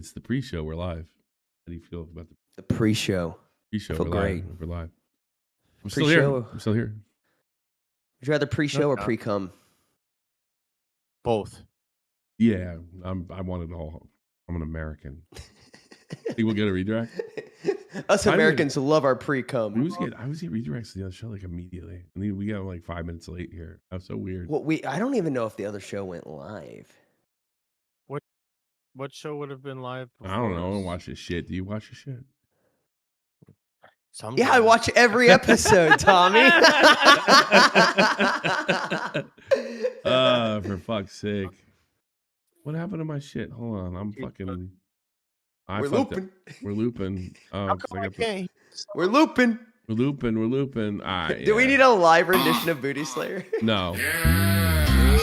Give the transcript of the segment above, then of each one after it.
It's the pre-show. We're live. How do you feel about the pre-show? Pre-show. Feel We're great. live. We're live. I'm Pre-show. still here. I'm still here. Would you rather pre-show or pre-cum? Both. Yeah, I want it all. I'm an American. Think we'll get a redirect? Us Americans love our pre-cum. I always get redirects to the other show like immediately. And then we got like 5 minutes late here. That's so weird. Well, I don't even know if the other show went live. What show would have been live? I don't know. I don't watch this shit. Do you watch this shit? Yeah, I watch every episode, Tommy. For fuck's sake. What happened to my shit? Hold on. I'm fucking... We're looping. We're looping. Oh, We're looping. We're looping. Do we need a live rendition of Booty Slayer? No. Yeah.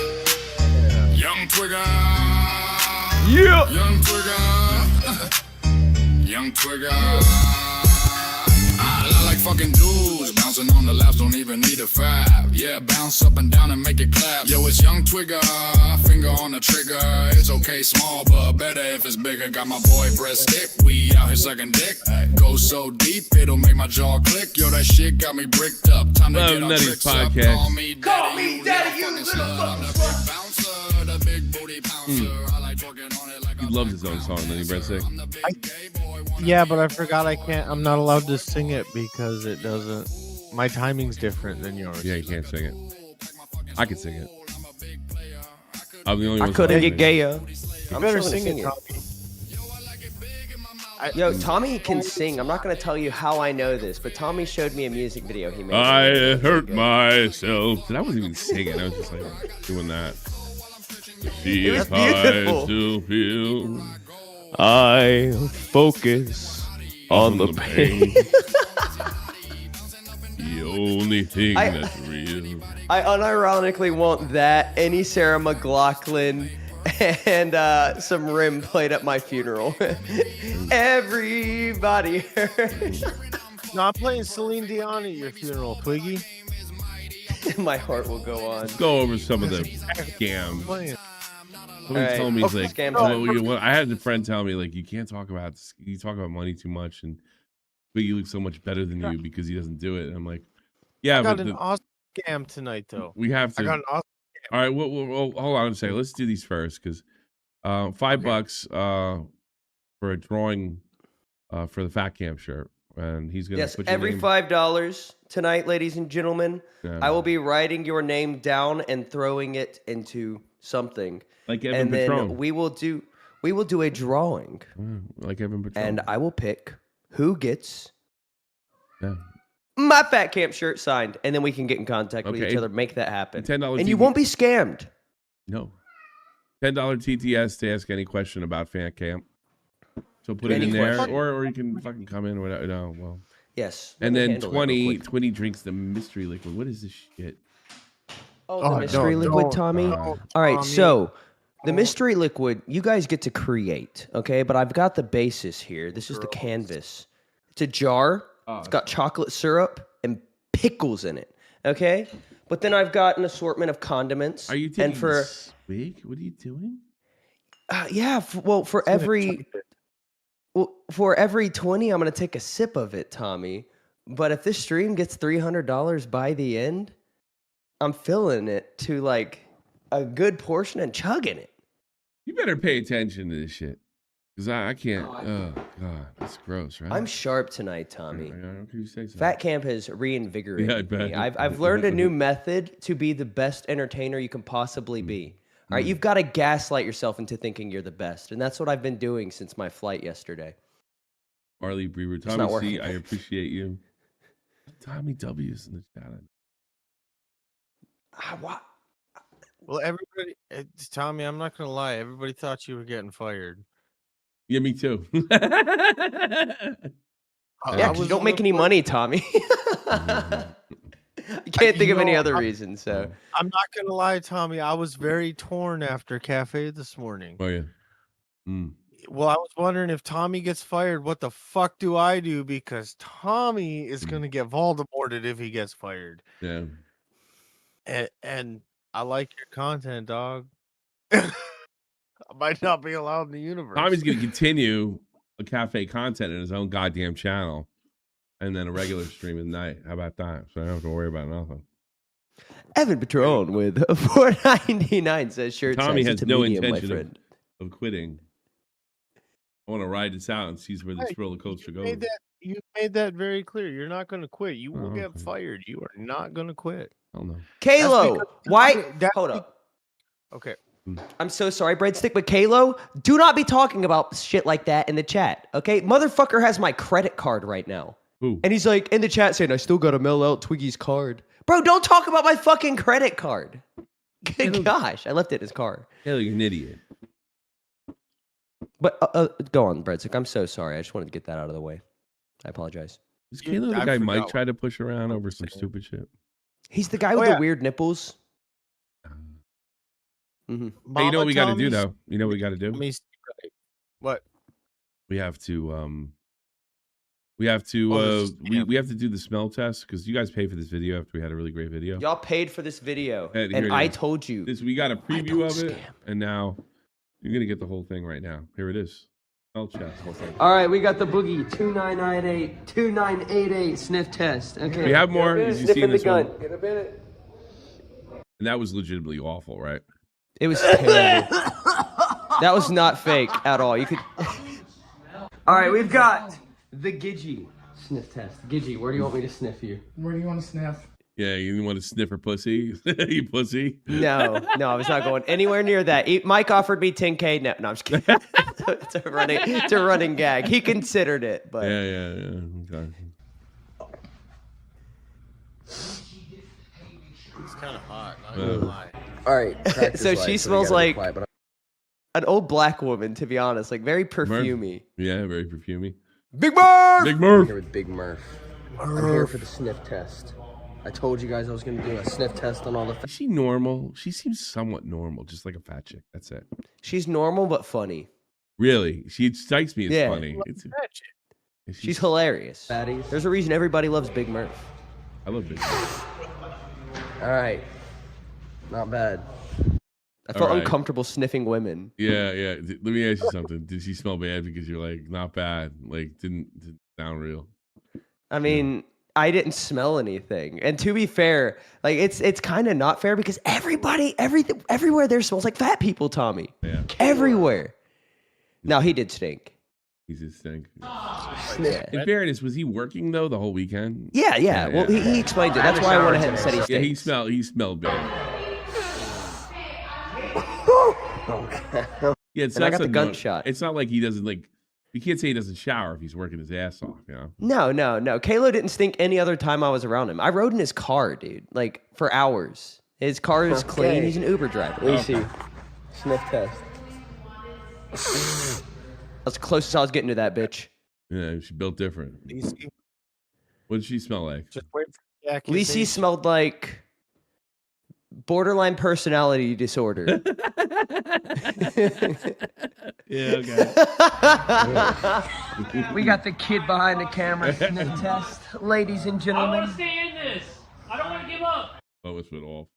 Young Twigger. Yeah. Young Twigger. Young Twigger. I like fucking dudes. Bouncing on the laps, don't even need a fab. Yeah, bounce up and down and make it clap. Yo, it's Young Twigger. Finger on the trigger. It's okay, small, but better if it's bigger. Got my boy press stick. We out here sucking dick. Go so deep, it'll make my jaw click. Yo, that shit got me bricked up. Time to get our tricks up. Call me daddy, you little fucking slut. Bouncer, the big booty pouncer. I like talking on it like He loves his own song, doesn't he, Brett Sick? Yeah, but I forgot I'm not allowed to sing it because it doesn't. My timing's different than yours. Yeah, you can't sing it. I can sing it. I'm the only one. I couldn't get gayer. You better sing it, Tommy. Yo, Tommy can sing. I'm not going to tell you how I know this, but Tommy showed me a music video he made. I hurt myself. I wasn't even singing. I was just like doing that. It was beautiful. I still feel. I focus on the pain. The only thing that's real. I unironically want that, any Sarah McLachlan, and some Rim played at my funeral. Everybody hurts. No, I'm playing Celine Dion at your funeral, Twiggy. My heart will go on. Go over some of the scams. Somebody told me, he's like, I had a friend tell me, like, you talk about money too much, and but you look so much better than you because he doesn't do it. And I'm like, yeah, I got an awesome scam tonight, though. We have to. I got an awesome scam. All right, well, hold on a second. Let's do these first because $5 for a drawing for the Fat Camp shirt, and he's gonna put your every name... $5 tonight, ladies and gentlemen. Yeah. I will be writing your name down and throwing it into something. Like Evan and Patron. Then we will do a drawing. Like Evan Patron. And I will pick who gets my Fat Camp shirt signed, and then we can get in contact with each other, make that happen. $10 and you won't be scammed. No. $10 TTS to ask any question about Fat Camp. So put it in there, or you can fucking come in or whatever. No, well. Yes. And then 20 drinks the mystery liquid. What is this shit? Oh, the mystery liquid, Tommy? All right, so the mystery liquid, you guys get to create, okay? But I've got the basis here. This is the canvas. It's a jar. It's got chocolate syrup and pickles in it, okay? But then I've got an assortment of condiments. Are you taking this big? What are you doing? Yeah, for every 20, I'm going to take a sip of it, Tommy. But if this stream gets $300 by the end, I'm filling it to like a good portion and chugging it. You better pay attention to this shit. Because I can't. Oh, God. That's gross, right? I'm sharp tonight, Tommy. You say so. Fat Camp has reinvigorated me. I've learned a new method to be the best entertainer you can possibly be. All right, you've got to gaslight yourself into thinking you're the best. And that's what I've been doing since my flight yesterday. Marley Brewer. Tommy C., I appreciate you. Tommy W's in the chat. What? Well, everybody, Tommy, I'm not going to lie. Everybody thought you were getting fired. Yeah, me too. Yeah, because you don't make any money, Tommy. You can't think of any other reason, so. I'm not going to lie, Tommy. I was very torn after Cafe this morning. Oh, yeah. Well, I was wondering if Tommy gets fired, what the fuck do I do? Because Tommy is going to get Voldemorted if he gets fired. Yeah. And I like your content, dog. might not be allowed in the universe. Tommy's going to continue a cafe content in his own goddamn channel, and then a regular stream at night. How about that? So I don't have to worry about nothing. Evan Patron with $4.99 says shirt. Tommy has no medium, intention of quitting. I want to ride this out and see where this roller coaster goes. You made that very clear. You're not going to quit. You will get fired. You are not going to quit. Oh no, Kalo, why? Hold up. Okay. I'm so sorry, Breadstick, but Kalo, do not be talking about shit like that in the chat, okay? Motherfucker has my credit card right now. Ooh. And he's like, in the chat saying, I still got to mail out Twiggy's card. Bro, don't talk about my fucking credit card. Good gosh, I left it in his car. Hell, you're an idiot. But go on, Breadstick. I'm so sorry. I just wanted to get that out of the way. I apologize. Is Kalo the guy Mike tried to push around over some stupid shit? He's the guy with the weird nipples. Mm-hmm. Hey, you know what we got to do, though? You know what we got to do? What? We have to we have to do the smell test because you guys paid for this video after we had a really great video. Y'all paid for this video, and I told you. We got a preview of it, and now you're gonna get the whole thing right now. Here it is. Smell test. All right, we got the boogie 2988 sniff test. Okay. We have more. As you see in this one. Get a minute. And that was legitimately awful, right? It was terrible. That was not fake at all. You could. All right, we've got the Gidgey sniff test. Gidgey, where do you want me to sniff you? Where do you want to sniff? Yeah, you want to sniff her pussy? You pussy? No, I was not going anywhere near that. Mike offered me $10K. No, I'm just kidding. It's a running gag. He considered it, but yeah. Okay. It's kind of hot. Not gonna lie. All right. So she smells like an old black woman, to be honest. Like very perfumey. Yeah, very perfumey. Big Murph! Big Murph! I'm here with Big Murph. I'm here for the sniff test. I told you guys I was going to do a sniff test on all the... Is she normal? She seems somewhat normal, just like a fat chick. That's it. She's normal but funny. Really? She strikes me as funny. She's hilarious. There's a reason everybody loves Big Murph. I love Big Murph. All right. Not bad. I felt uncomfortable sniffing women. Yeah. Let me ask you something. Did she smell bad because you're like, not bad? Like, didn't sound real? I mean, I didn't smell anything. And to be fair, like it's kind of not fair because everywhere there smells like fat people, Tommy. Yeah. Everywhere. No, he did stink. He did stink. Yeah. In fairness, was he working though the whole weekend? Yeah. Well, he explained it. That's why I went ahead and said he stinks. Yeah, he smelled bad. Yeah, and I got the gunshot. It's not like he doesn't like. You can't say he doesn't shower if he's working his ass off, you know? No. Kalo didn't stink any other time I was around him. I rode in his car, dude, like for hours. His car is clean. He's an Uber driver. Let me see. Sniff test. That's close as I was getting to that bitch. Yeah, she built different. What did she smell like? Just wait for the accusation. Lacey smelled like borderline personality disorder. Yeah, okay. We got the kid behind the camera sniff test. Ladies and gentlemen. I want to stay in this. I don't want to give up. Oh, it's went off.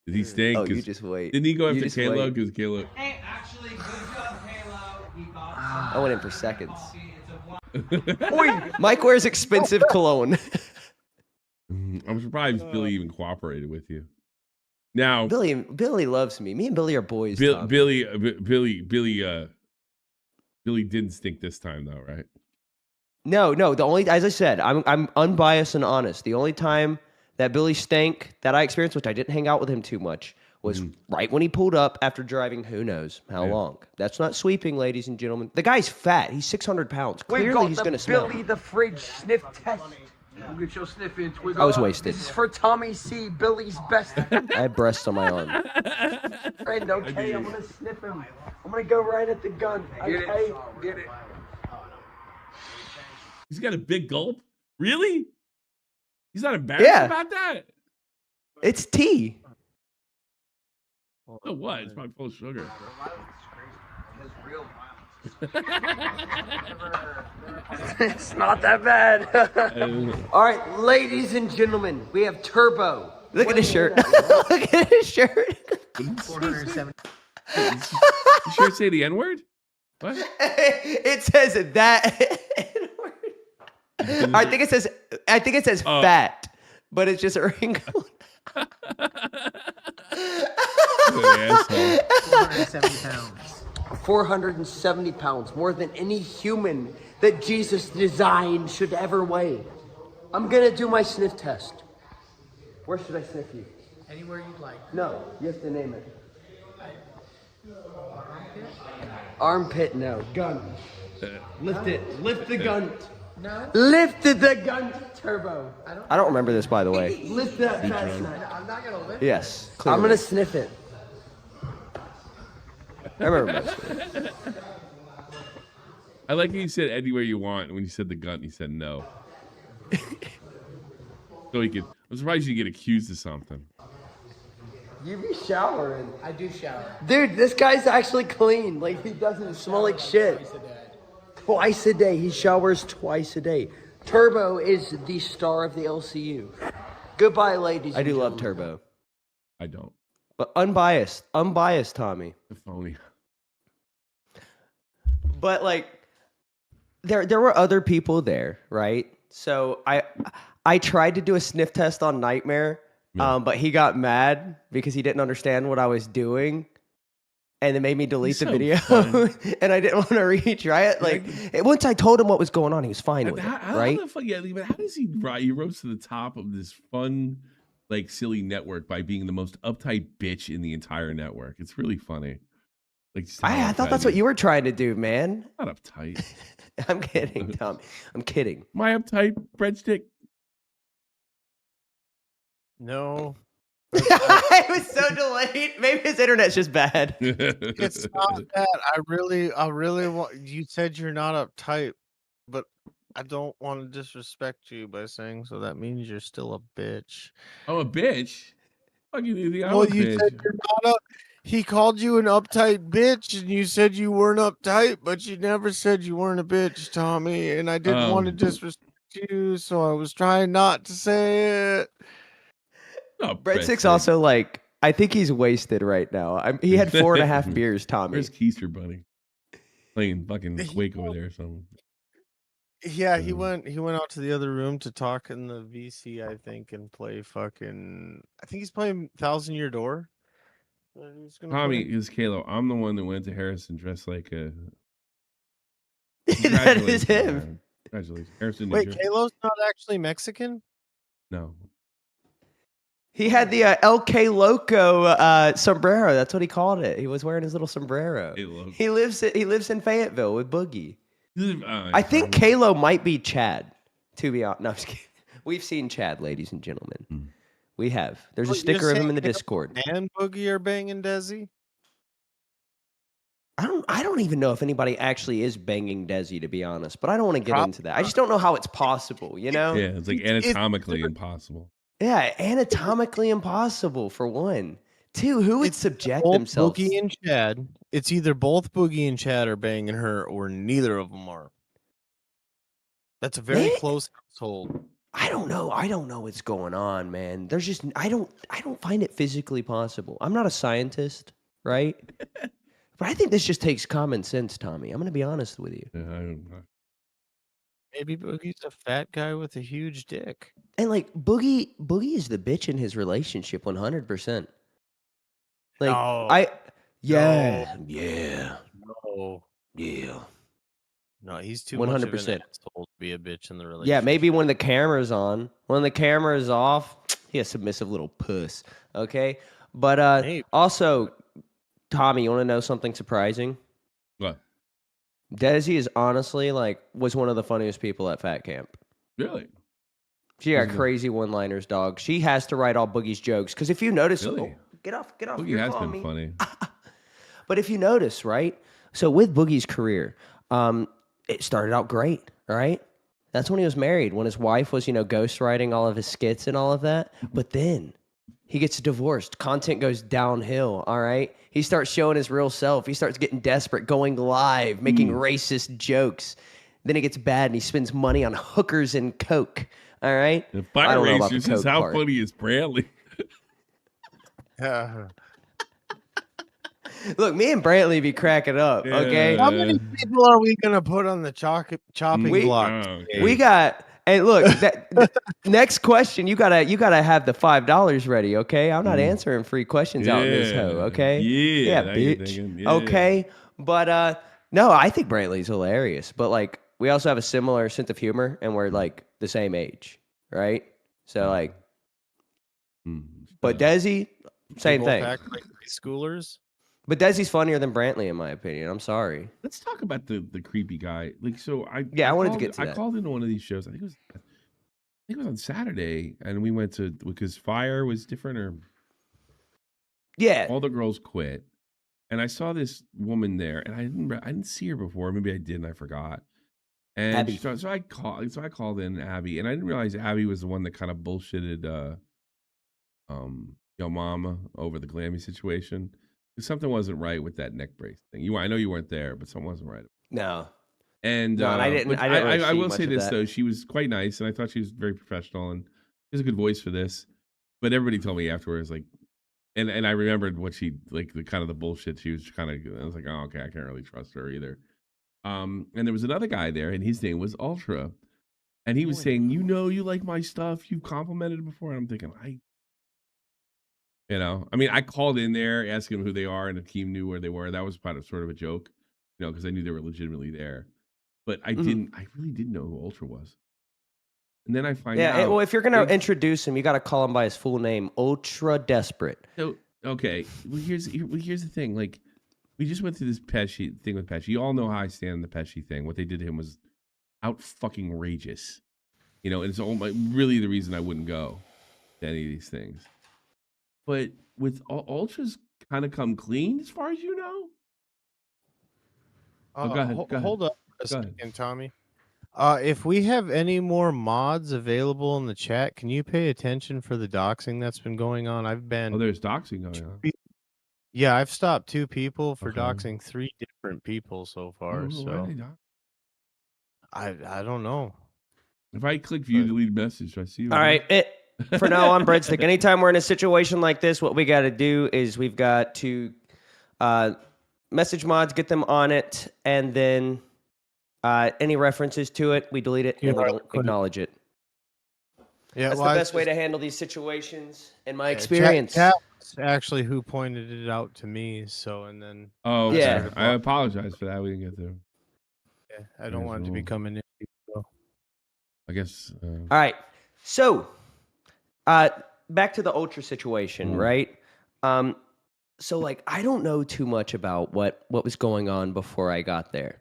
Did he stink? Oh, you just wait. Didn't he go after Kayla? Because Kayla... Hey, actually, good job, Halo. He got I went in for seconds. Mike wears expensive cologne. I'm surprised Billy even cooperated with you. Now Billy loves me. Me and Billy are boys. Billy didn't stink this time though, right? No. The only, as I said, I'm unbiased and honest. The only time that Billy stank that I experienced, which I didn't hang out with him too much, was right when he pulled up after driving who knows how long. That's not sweeping, ladies and gentlemen. The guy's fat. He's 600 pounds. Clearly he's going to smell. Billy the Fridge sniff test. We'll get your sniff in, Twigger. I was wasted. This is for Tommy C, Billy's best I had breasts on my arm. friend, okay? I'm going to sniff him. I'm going to go right at the gun, okay? Get it. He's got a big gulp? Really? He's not embarrassed about that? It's tea. Oh, what? It's probably full of sugar. It's not that bad. All right, ladies and gentlemen, we have Turbo. Look at his shirt. Look at his shirt. 470. You sure say the N-word? What? It says that. I think it says fat, but it's just a wrinkle. 470 pounds. 470 pounds, more than any human that Jesus designed should ever weigh. I'm gonna do my sniff test. Where should I sniff you? Anywhere you'd like. No, you have to name it. Armpit, no. Gun. Lift it. Lift the gun. No. Lift the gun, Turbo. I don't remember this, by the way. Lift that fast nut. I'm not gonna lift. Yes. I'm Clearly. gonna sniff it. I remember this. I like how you said anywhere you want. And when you said the gun, he said no. So he could. I'm surprised you get accused of something. You be showering. I do shower. Dude, this guy's actually clean. Like, he doesn't smell like shit. Twice a day. He showers twice a day. Turbo is the star of the LCU. Goodbye, ladies. I do and love gentlemen. Turbo, I don't. but unbiased, Tommy. The phony. But like, there were other people there, right? So I tried to do a sniff test on Nightmare, but he got mad because he didn't understand what I was doing, and it made me delete the video. And I didn't want to retry it. Like, once I told him what was going on, he was fine with it, right? But how does he rise? He rose to the top of this fun, like, silly network by being the most uptight bitch in the entire network. It's really funny. Like, I thought that's what you were trying to do, man. Not uptight. I'm kidding, Tom. I'm kidding. My uptight breadstick. No. It was so delayed. Maybe his internet's just bad. It's not that. I really want. You said you're not uptight, but I don't want to disrespect you by saying so. That means you're still a bitch. Oh, a bitch. Fucking idiot. Well, you said you're not up. He called you an uptight bitch, and you said you weren't uptight, but you never said you weren't a bitch, Tommy. And I didn't want to disrespect you, so I was trying not to say it. Oh, Breadstick's also like, I think he's wasted right now. He had 4.5 beers, Tommy. Where's Keister, buddy? Playing fucking Quake over there or something. Yeah, he went out to the other room to talk in the VC, I think, and play fucking. I think he's playing Thousand Year Door. Tommy is Kalo. I'm the one that went to Harrison dressed like a. That is him. Congratulations, Harrison. Wait, Kalo's not actually Mexican? No. He had the LK Loco sombrero. That's what he called it. He was wearing his little sombrero. He lives in Fayetteville with Boogie. I think Kalo might be Chad. To be honest, no, I'm just kidding. We've seen Chad, ladies and gentlemen. We have. There's a sticker of him in the Discord. And Boogie are banging Desi. I don't even know if anybody actually is banging Desi, to be honest. But I don't want to get into that. I just don't know how it's possible. You know? Yeah, it's like anatomically impossible. Yeah, anatomically impossible for one. Two, who would subject themselves? Boogie and Chad. It's either both Boogie and Chad are banging her, or neither of them are. That's a very close household. I don't know. I don't know what's going on, man. There's just I don't find it physically possible. I'm not a scientist, right? But I think this just takes common sense, Tommy. I'm going to be honest with you. Yeah, I don't know. Maybe Boogie's a fat guy with a huge dick. And like Boogie is the bitch in his relationship 100%. Like yeah. No, he's too 100%. Much of an asshole to be a bitch in the relationship. Yeah, maybe when the camera's on. When the camera is off, he a submissive little puss. Okay? But also, Tommy, you want to know something surprising? What? Desi is honestly was one of the funniest people at Fat Camp. Really? She got crazy one-liners, dog. She has to write all Boogie's jokes. Because if you notice... Really? Get off. Boogie has been funny. But if you notice, right? So with Boogie's career, it started out great, all right? That's when he was married, when his wife was, ghostwriting all of his skits and all of that. But then he gets divorced. Content goes downhill, all right? He starts showing his real self. He starts getting desperate, going live, making racist jokes. Then it gets bad, and he spends money on hookers and coke, all right? The fire racers is how funny is Bradley. Look, me and Brantley be cracking up. Okay, How many people are we gonna put on the chopping block? Okay. we got. And look, next question, you gotta have the $5 ready. Okay, I'm not answering free questions out in this hoe. Okay, Yeah, bitch. Okay, but no, I think Brantley's hilarious. But like, we also have a similar sense of humor, and we're like the same age, right? So like, but Desi, same thing. Act like schoolers. But Desi's funnier than Brantley, in my opinion. I'm sorry. Let's talk about the creepy guy. Like, so I wanted to get to that. I called into one of these shows. I think it was on Saturday, and we went to because Fire was different, or all the girls quit, and I saw this woman there, and I didn't see her before. Maybe I did, and I forgot. And Abby. So I called in Abby, and I didn't realize Abby was the one that kind of bullshitted Yo Mama over the Glammy situation. Something wasn't right with that neck brace thing. I know you weren't there, but something wasn't right. No. And I didn't. I will say this though, she was quite nice, and I thought she was very professional, and she has a good voice for this. But everybody told me afterwards, like, and I remembered what she like, the kind of the bullshit she was kind of. I was like, oh, okay, I can't really trust her either. And there was another guy there, and his name was Ultra, and he was saying, you like my stuff, you've complimented it before, and I'm thinking, I mean, I called in there asking them who they are, and Akeem knew where they were. That was sort of a joke, because I knew they were legitimately there. But I really didn't know who Ultra was. And then I find out. Yeah, well, if you're going to introduce him, you got to call him by his full name, Ultra Desperate. So, okay, well, here's the thing. Like, we just went through this Pesci thing with Pesci. You all know how I stand on the Pesci thing. What they did to him was out-fucking-rageous. And it's really the reason I wouldn't go to any of these things. But with Ultra's kind of come clean, as far as you know. Go ahead. Hold up a second, Tommy. If we have any more mods available in the chat, can you pay attention for the doxing that's been going on? There's doxing going on. Yeah, I've stopped 2 people for doxing 3 different people so far. I don't know. If I click view delete message, I see. All right. For now on, Breadstick, anytime we're in a situation like this, what we got to do is we've got to message mods, get them on it, and then any references to it, we delete it and we don't acknowledge it. Yeah, that's the best way to handle these situations, in my experience. Chat actually who pointed it out to me, and then... Oh, yeah. I apologize for that. We didn't get there. Yeah, I don't want it to become an issue, so... I guess... All right. So... back to the Ultra situation, right? So like, I don't know too much about what was going on before I got there.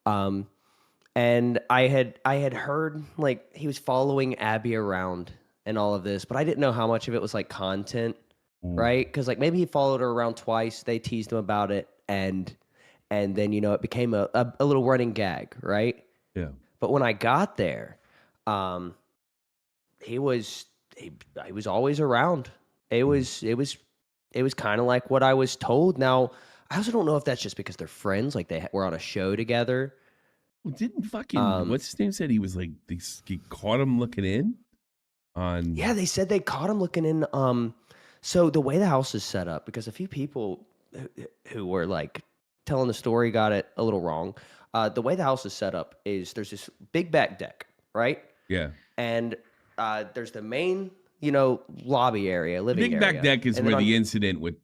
And I had heard like he was following Abby around and all of this, but I didn't know how much of it was like content, right? Because like maybe he followed her around twice. They teased him about it, and then it became a little running gag, right? Yeah. But when I got there, he was always around. It was kind of like what I was told. Now, I also don't know if that's just because they're friends, like they were on a show together. Well, didn't fucking what's his name said he was like he caught him looking in on? Yeah, they said they caught him looking in. So the way the house is set up, because a few people who were like telling the story got it a little wrong. The way the house is set up is there's this big back deck, right? Yeah, and there's the main, lobby area, living area. Big back deck is where the incident with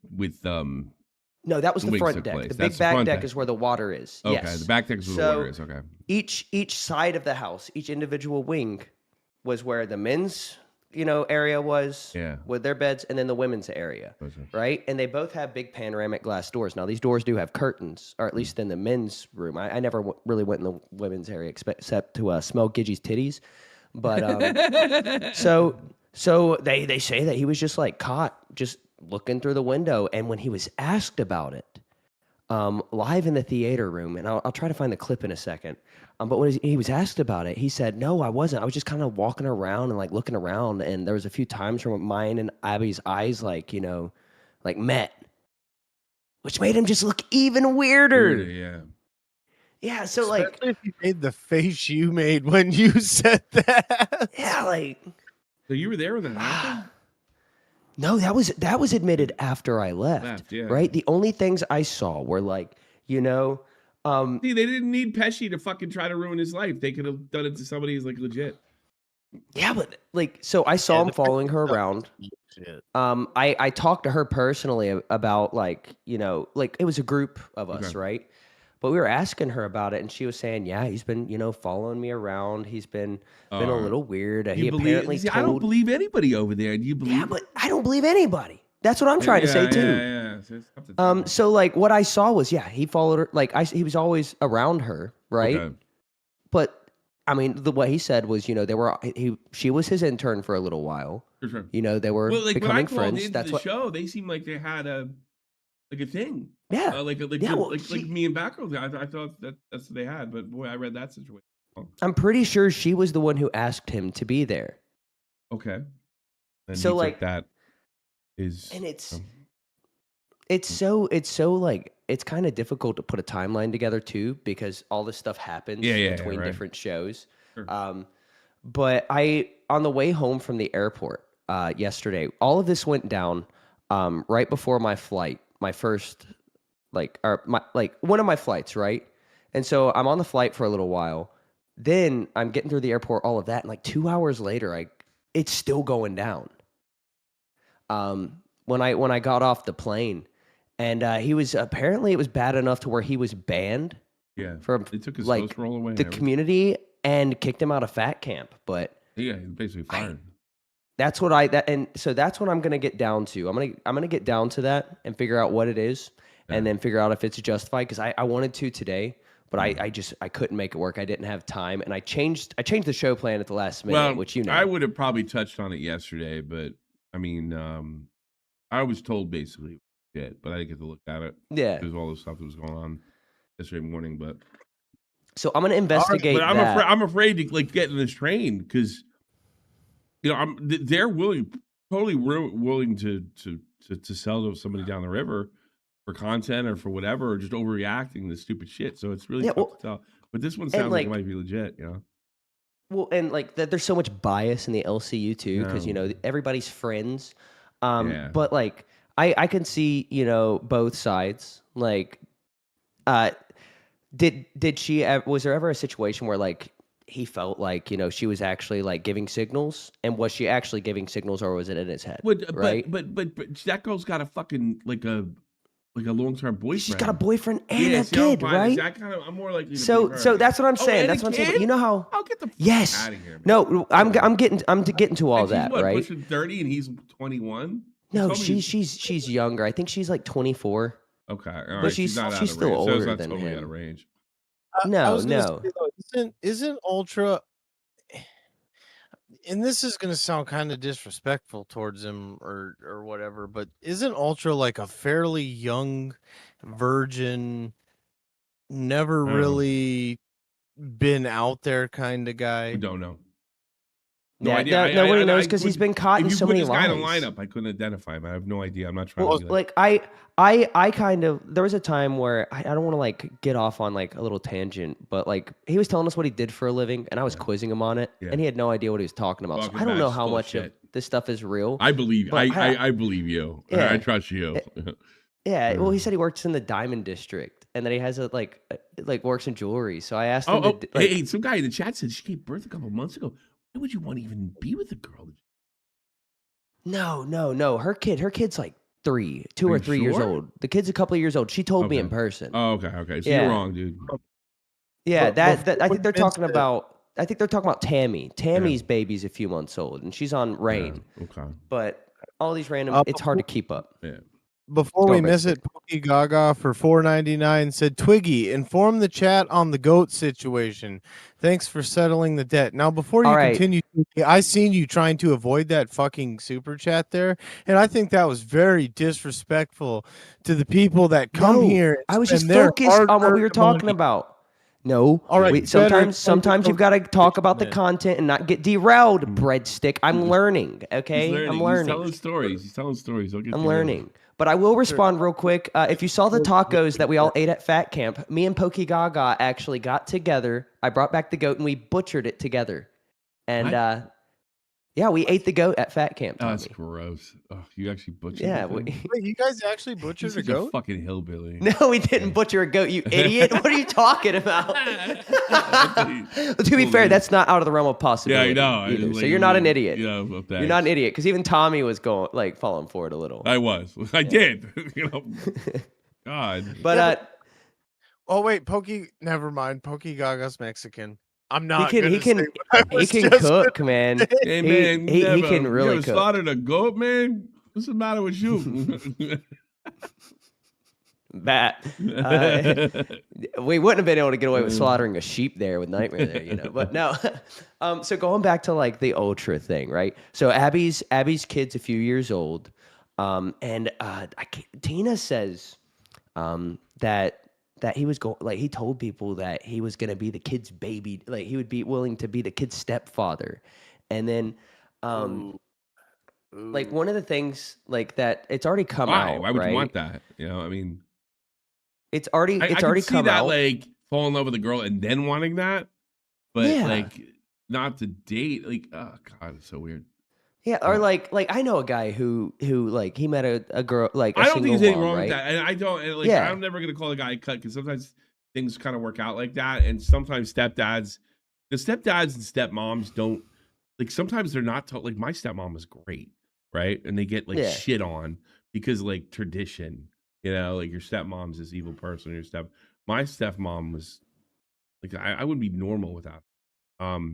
No, that was the front deck. Place. The big back deck is where the water is. Okay, yes. The back deck is where the water is. Okay. Each side of the house, each individual wing, was where the men's, area was. Yeah. With their beds, and then the women's area, right? And they both have big panoramic glass doors. Now these doors do have curtains, or at least in the men's room. I never really went in the women's area except to smell Gidgey's titties, but so they say that he was just like caught just looking through the window, and when he was asked about it, live in the theater room, and I'll try to find the clip in a second. But when he was asked about it, he said, "No, I wasn't. I was just kind of walking around and like looking around, and there was a few times where mine and Abby's eyes like met, which made him just look even weirder." Yeah. Yeah. So especially if you made the face you made when you said that. Yeah, like. So you were there when that happened? No, that was admitted after I left. Yeah. Right. The only things I saw were like, See, they didn't need Pesci to fucking try to ruin his life. They could have done it to somebody who's like legit. Yeah, but like, so I saw him following her around. I talked to her personally about like, like it was a group of us, right? But we were asking her about it, and she was saying, yeah, he's been, following me around. He's been a little weird. He apparently I don't believe anybody over there. Do you believe? Yeah, but I don't believe anybody. That's what I'm trying to say too. Yeah. So like what I saw was, he followed her. Like he was always around her, right? Okay. But I mean, what he said was, she was his intern for a little while. For sure. They were becoming friends. That's what show. They seemed like they had a thing. Yeah. Like me and Batgirl. I thought that's what they had, but boy, I read that situation. I'm pretty sure she was the one who asked him to be there. Okay. And so like that is, and it's so like it's kind of difficult to put a timeline together too, because all this stuff happens between different shows. Sure. But on the way home from the airport yesterday, all of this went down right before my flight, my first one of my flights, right? And so I'm on the flight for a little while. Then I'm getting through the airport, all of that, and like 2 hours later, it's still going down. When I got off the plane. And it was bad enough to where he was banned. Yeah, from they took his host role away. The community and kicked him out of fat camp. But yeah, basically fired. That's what so that's what I'm gonna get down to. I'm gonna get down to that and figure out what it is, and then figure out if it's justified. Because I wanted to today, but I couldn't make it work. I didn't have time, and I changed the show plan at the last minute, which I would have probably touched on it yesterday, but I mean, I was told basically. But I didn't get to look at it. Yeah, because all the stuff that was going on yesterday morning. But so I'm gonna investigate. But I'm afraid to like get in this train because they're totally willing to sell to somebody down the river for content or for whatever, or just overreacting to stupid shit. So it's really tough to tell. But this one sounds like it might be legit. Well, and like that, there's so much bias in the LCU too, because everybody's friends. But like. I can see, both sides. Like, did she? Was there ever a situation where like he felt like she was actually like giving signals, and was she actually giving signals, or was it in his head? Right? But that girl's got a fucking like a long-term boyfriend. She's got a boyfriend and a kid, right? I'm more likely. So that's what I'm saying. That's what I'm saying. But you know how? I'll get the fuck out of here. Man. No, I'm getting to all that, right? Pushing 30 and he's 21. No, she's younger. I think she's like 24. Okay, all right. But she's still older than totally him. Out of range. No. Say, isn't Ultra? And this is gonna sound kind of disrespectful towards him or whatever, but isn't Ultra like a fairly young virgin, never really been out there kind of guy? We don't know. No idea. Nobody knows because he's been caught in so many lies. If you put this guy in a lineup, I couldn't identify him. I have no idea. I'm not trying to be like I kind of, there was a time where I don't want to like get off on like a little tangent, but like he was telling us what he did for a living, and I was quizzing him on it, and he had no idea what he was talking about. So I don't know how much of this stuff is real. I believe I believe you. Yeah. I trust you. Yeah. Well, he said he works in the Diamond District, and that he has like works in jewelry. So I asked him. Hey, some guy in the chat said she gave birth a couple months ago. Why would you want to even be with a girl? No. Her kid's like 2 or 3 years old. The kid's a couple of years old. She told me in person. Oh, okay. So you're wrong, dude. Yeah, I think they're talking about. I think they're talking about Tammy. Tammy's baby's a few months old, and she's on Rain. Yeah, okay. But all these random, it's hard to keep up. Yeah. Before we miss it, Pokey Gaga for $4.99 said, Twiggy, inform the chat on the goat situation. Thanks for settling the debt. Now, before you continue, I seen you trying to avoid that fucking super chat there, and I think that was very disrespectful to the people that come here. I was just focused on what we were talking about. No. All right. Sometimes you've got to talk about the content and not get derailed, breadstick. I'm learning, okay? I'm learning. He's telling stories. I'm learning. But I will respond real quick. If you saw the tacos that we all ate at Fat Camp, me and Pokey Gaga actually got together. I brought back the goat and we butchered it together. And Yeah, we ate the goat at Fat Camp. Oh, Tommy. that's gross. Oh, you actually butchered Yeah, the thing? Wait, you guys actually You're butchered a such goat? fucking hillbilly. No, we didn't butcher a goat, you idiot. What are you talking about? To be fair, that's not out of the realm of possibility. Yeah, I know. Either. Like, so you're not an idiot. Yeah, you're not an idiot because even Tommy was going like falling for it a little. I was. I did. You know. God. But Oh wait, Pokey. Never mind. Pokey Gaga's Mexican. I'm not. he can cook, man. Hey man, he can really you cook. slaughtered a goat, man. What's the matter with you? That we wouldn't have been able to get away with slaughtering a sheep there with Nightmare there, you know. But no. So going back to like the ultra thing, right? So Abby's kid's a few years old, and Tina says that he was going, like, he told people that he was going to be the kid's baby, like he would be willing to be the kid's stepfather. And then like one of the things like that, it's already come out. Why would right? you want that? You know, I mean, it's already I already can see come that, out. like fall in love with a girl and then wanting that, but Yeah. like not to date. Like, oh god, it's so weird. Yeah, or like I know a guy who like he met a girl, like a I don't think single there's anything mom, wrong right? with that, and I don't. And like, Yeah. I'm never gonna call a guy a cut because sometimes things kind of work out like that, and sometimes the stepdads and stepmoms don't, like, sometimes they're not like my stepmom is great, right? And they get like Yeah. shit on because like tradition, you know, like your stepmom's this evil person. My stepmom was like I wouldn't be normal without her.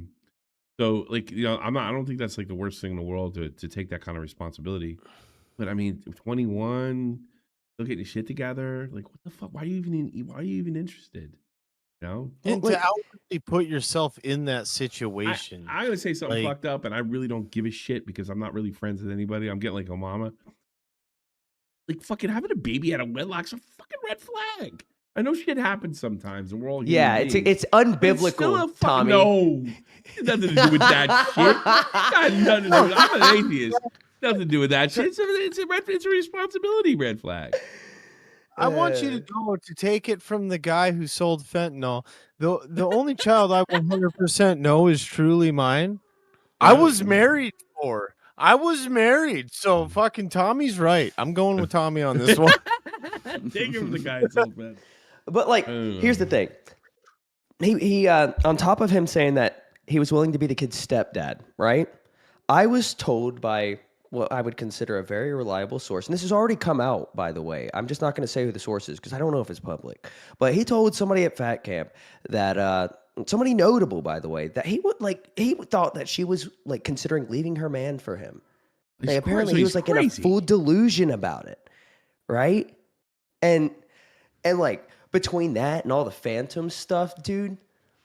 So like, you know, I don't think that's like the worst thing in the world to take that kind of responsibility. But I mean, 21, still getting your shit together, like what the fuck? Why are you even interested? You know? And Well, to like- outwardly put yourself in that situation. I would say something Like- fucked up, and I really don't give a shit because I'm not really friends with anybody. I'm getting like a mama. Like fucking having a baby out of wedlock's a fucking red flag. I know shit happens sometimes, and we're all Yeah, human beings. it's But it's still unbiblical, a fucking- Tommy. No, it nothing to do with that shit. Got nothing to do with, I'm an atheist. Nothing to do with that shit. It's a responsibility red flag. I want you to know, to take it from the guy who sold fentanyl. The only child I 100% know is truly mine. I was married for. I was married. So fucking Tommy's right. I'm going with Tommy on this one. Take it from the guy that's old man. But like, here's the thing. He on top of him saying that he was willing to be the kid's stepdad, right? I was told by what I would consider a very reliable source, and this has already come out, by the way. I'm just not going to say who the source is because I don't know if it's public. But he told somebody at Fat Camp that somebody notable, by the way, that he thought that she was like considering leaving her man for him. Like, apparently, he was like in a full delusion about it, right? And like between that and all the phantom stuff, dude,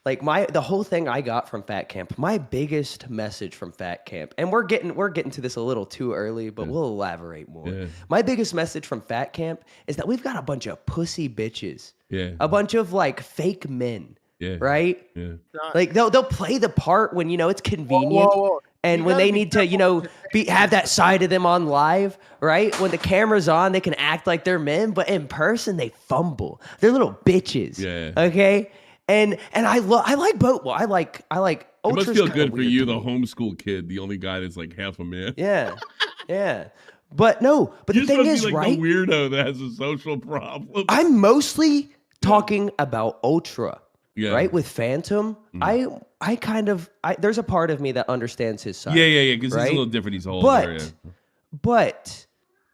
like the whole thing I got from Fat Camp, my biggest message from Fat Camp, and we're getting to this a little too early, but we'll elaborate more. Yeah. My biggest message from Fat Camp is that we've got a bunch of pussy bitches, Yeah. a bunch of like fake men, Yeah. right? Yeah. Like they'll play the part when it's convenient. Whoa. And You when gotta they be need to, careful have that side of them on live, right? When the camera's on, they can act like they're men, but in person they fumble. They're little bitches. Yeah. Okay. And I like both. Well, I like. It must Ultra's feel kinda good for weird you, to the me. homeschool kid, the only guy that's like half a man. Yeah. Yeah. But no. But You're the thing supposed is, to be like right? the weirdo that has a social problem. I'm mostly talking about Ultra. Yeah. Right, with Phantom, I kind of there's a part of me that understands his side. Yeah, because right? he's a little different. He's older. But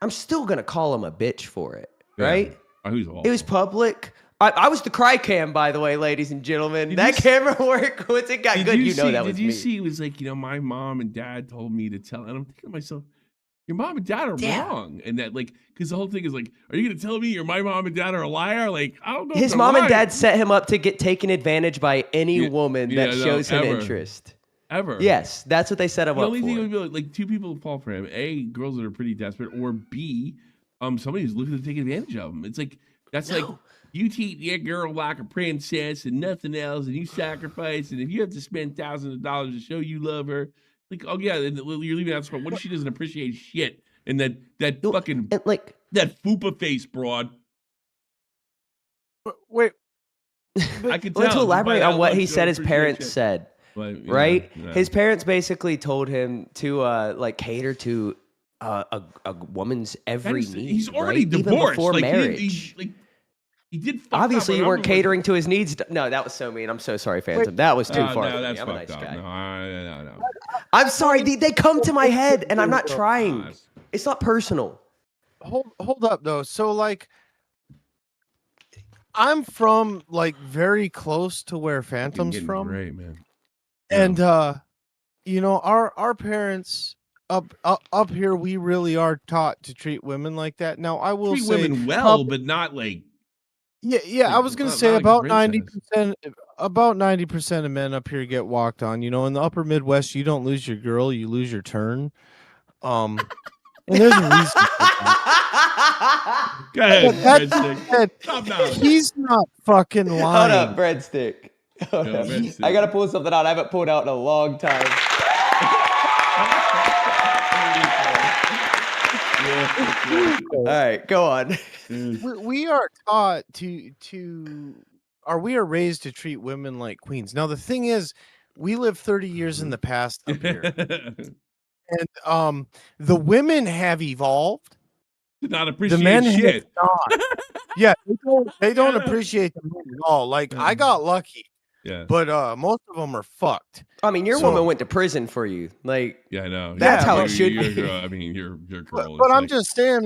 I'm still gonna call him a bitch for it, right? Who's awful? It was public. I was the cry cam, by the way, ladies and gentlemen. Did that you camera work, once it got good, that was Did you me. see? It was like, my mom and dad told me to tell, and I'm thinking to myself, your mom and dad are wrong, and that like, because the whole thing is like, are you gonna tell me my mom and dad are a liar? Like, I don't know. His mom and dad set him up to get taken advantage by any woman that shows him interest. Ever. Yes, that's what they set him The up only thing for. would be like two people fall for him. A, girls that are pretty desperate, or B, somebody who's looking to take advantage of him. It's like like you treat your girl like a princess and nothing else, and you sacrifice, and if you have to spend thousands of dollars to show you love her, like, oh yeah, and you're leaving out spot. What if she doesn't appreciate shit? And that fucking And like that fupa face broad. Wait. I could Well, tell. to elaborate on what he She said his appreciate parents shit. said. But, right? yeah. His parents basically told him to like cater to a woman's every need. He's already right? divorced. Even before like, marriage. He did fuck Obviously, up, you weren't catering to his needs. No, that was so mean. I'm so sorry, Phantom. That was too far. No, for that's me. I'm a fucked nice up. guy. No. I'm sorry. They come to my head, and I'm not trying. It's not personal. Hold up though. So like, I'm from like very close to where Phantom's from. Great, man. And you know, our parents up here, we really are taught to treat women like that. Now, I will treat say women well, but not like. Yeah. Like, I was gonna not say like about princess. 90%. About 90% of men up here get walked on. You know, in the Upper Midwest, you don't lose your girl, you lose your turn. And there's a reason for that. Go ahead, Breadstick. Stop now. He's not fucking lying. Hold up, Breadstick. Breadstick. I gotta pull something out. I haven't pulled out in a long time. All right, go on. We are taught or we are raised to treat women like queens. Now the thing is, we live 30 years in the past up here, and the women have evolved. Not appreciate the men shit. have not. Yeah, they don't appreciate the men at all. Like I got lucky. Yeah. But most of them are fucked. I mean, your woman went to prison for you. Like, yeah, I know. That's how it should be. Girl, I mean, your girl. But I'm just saying,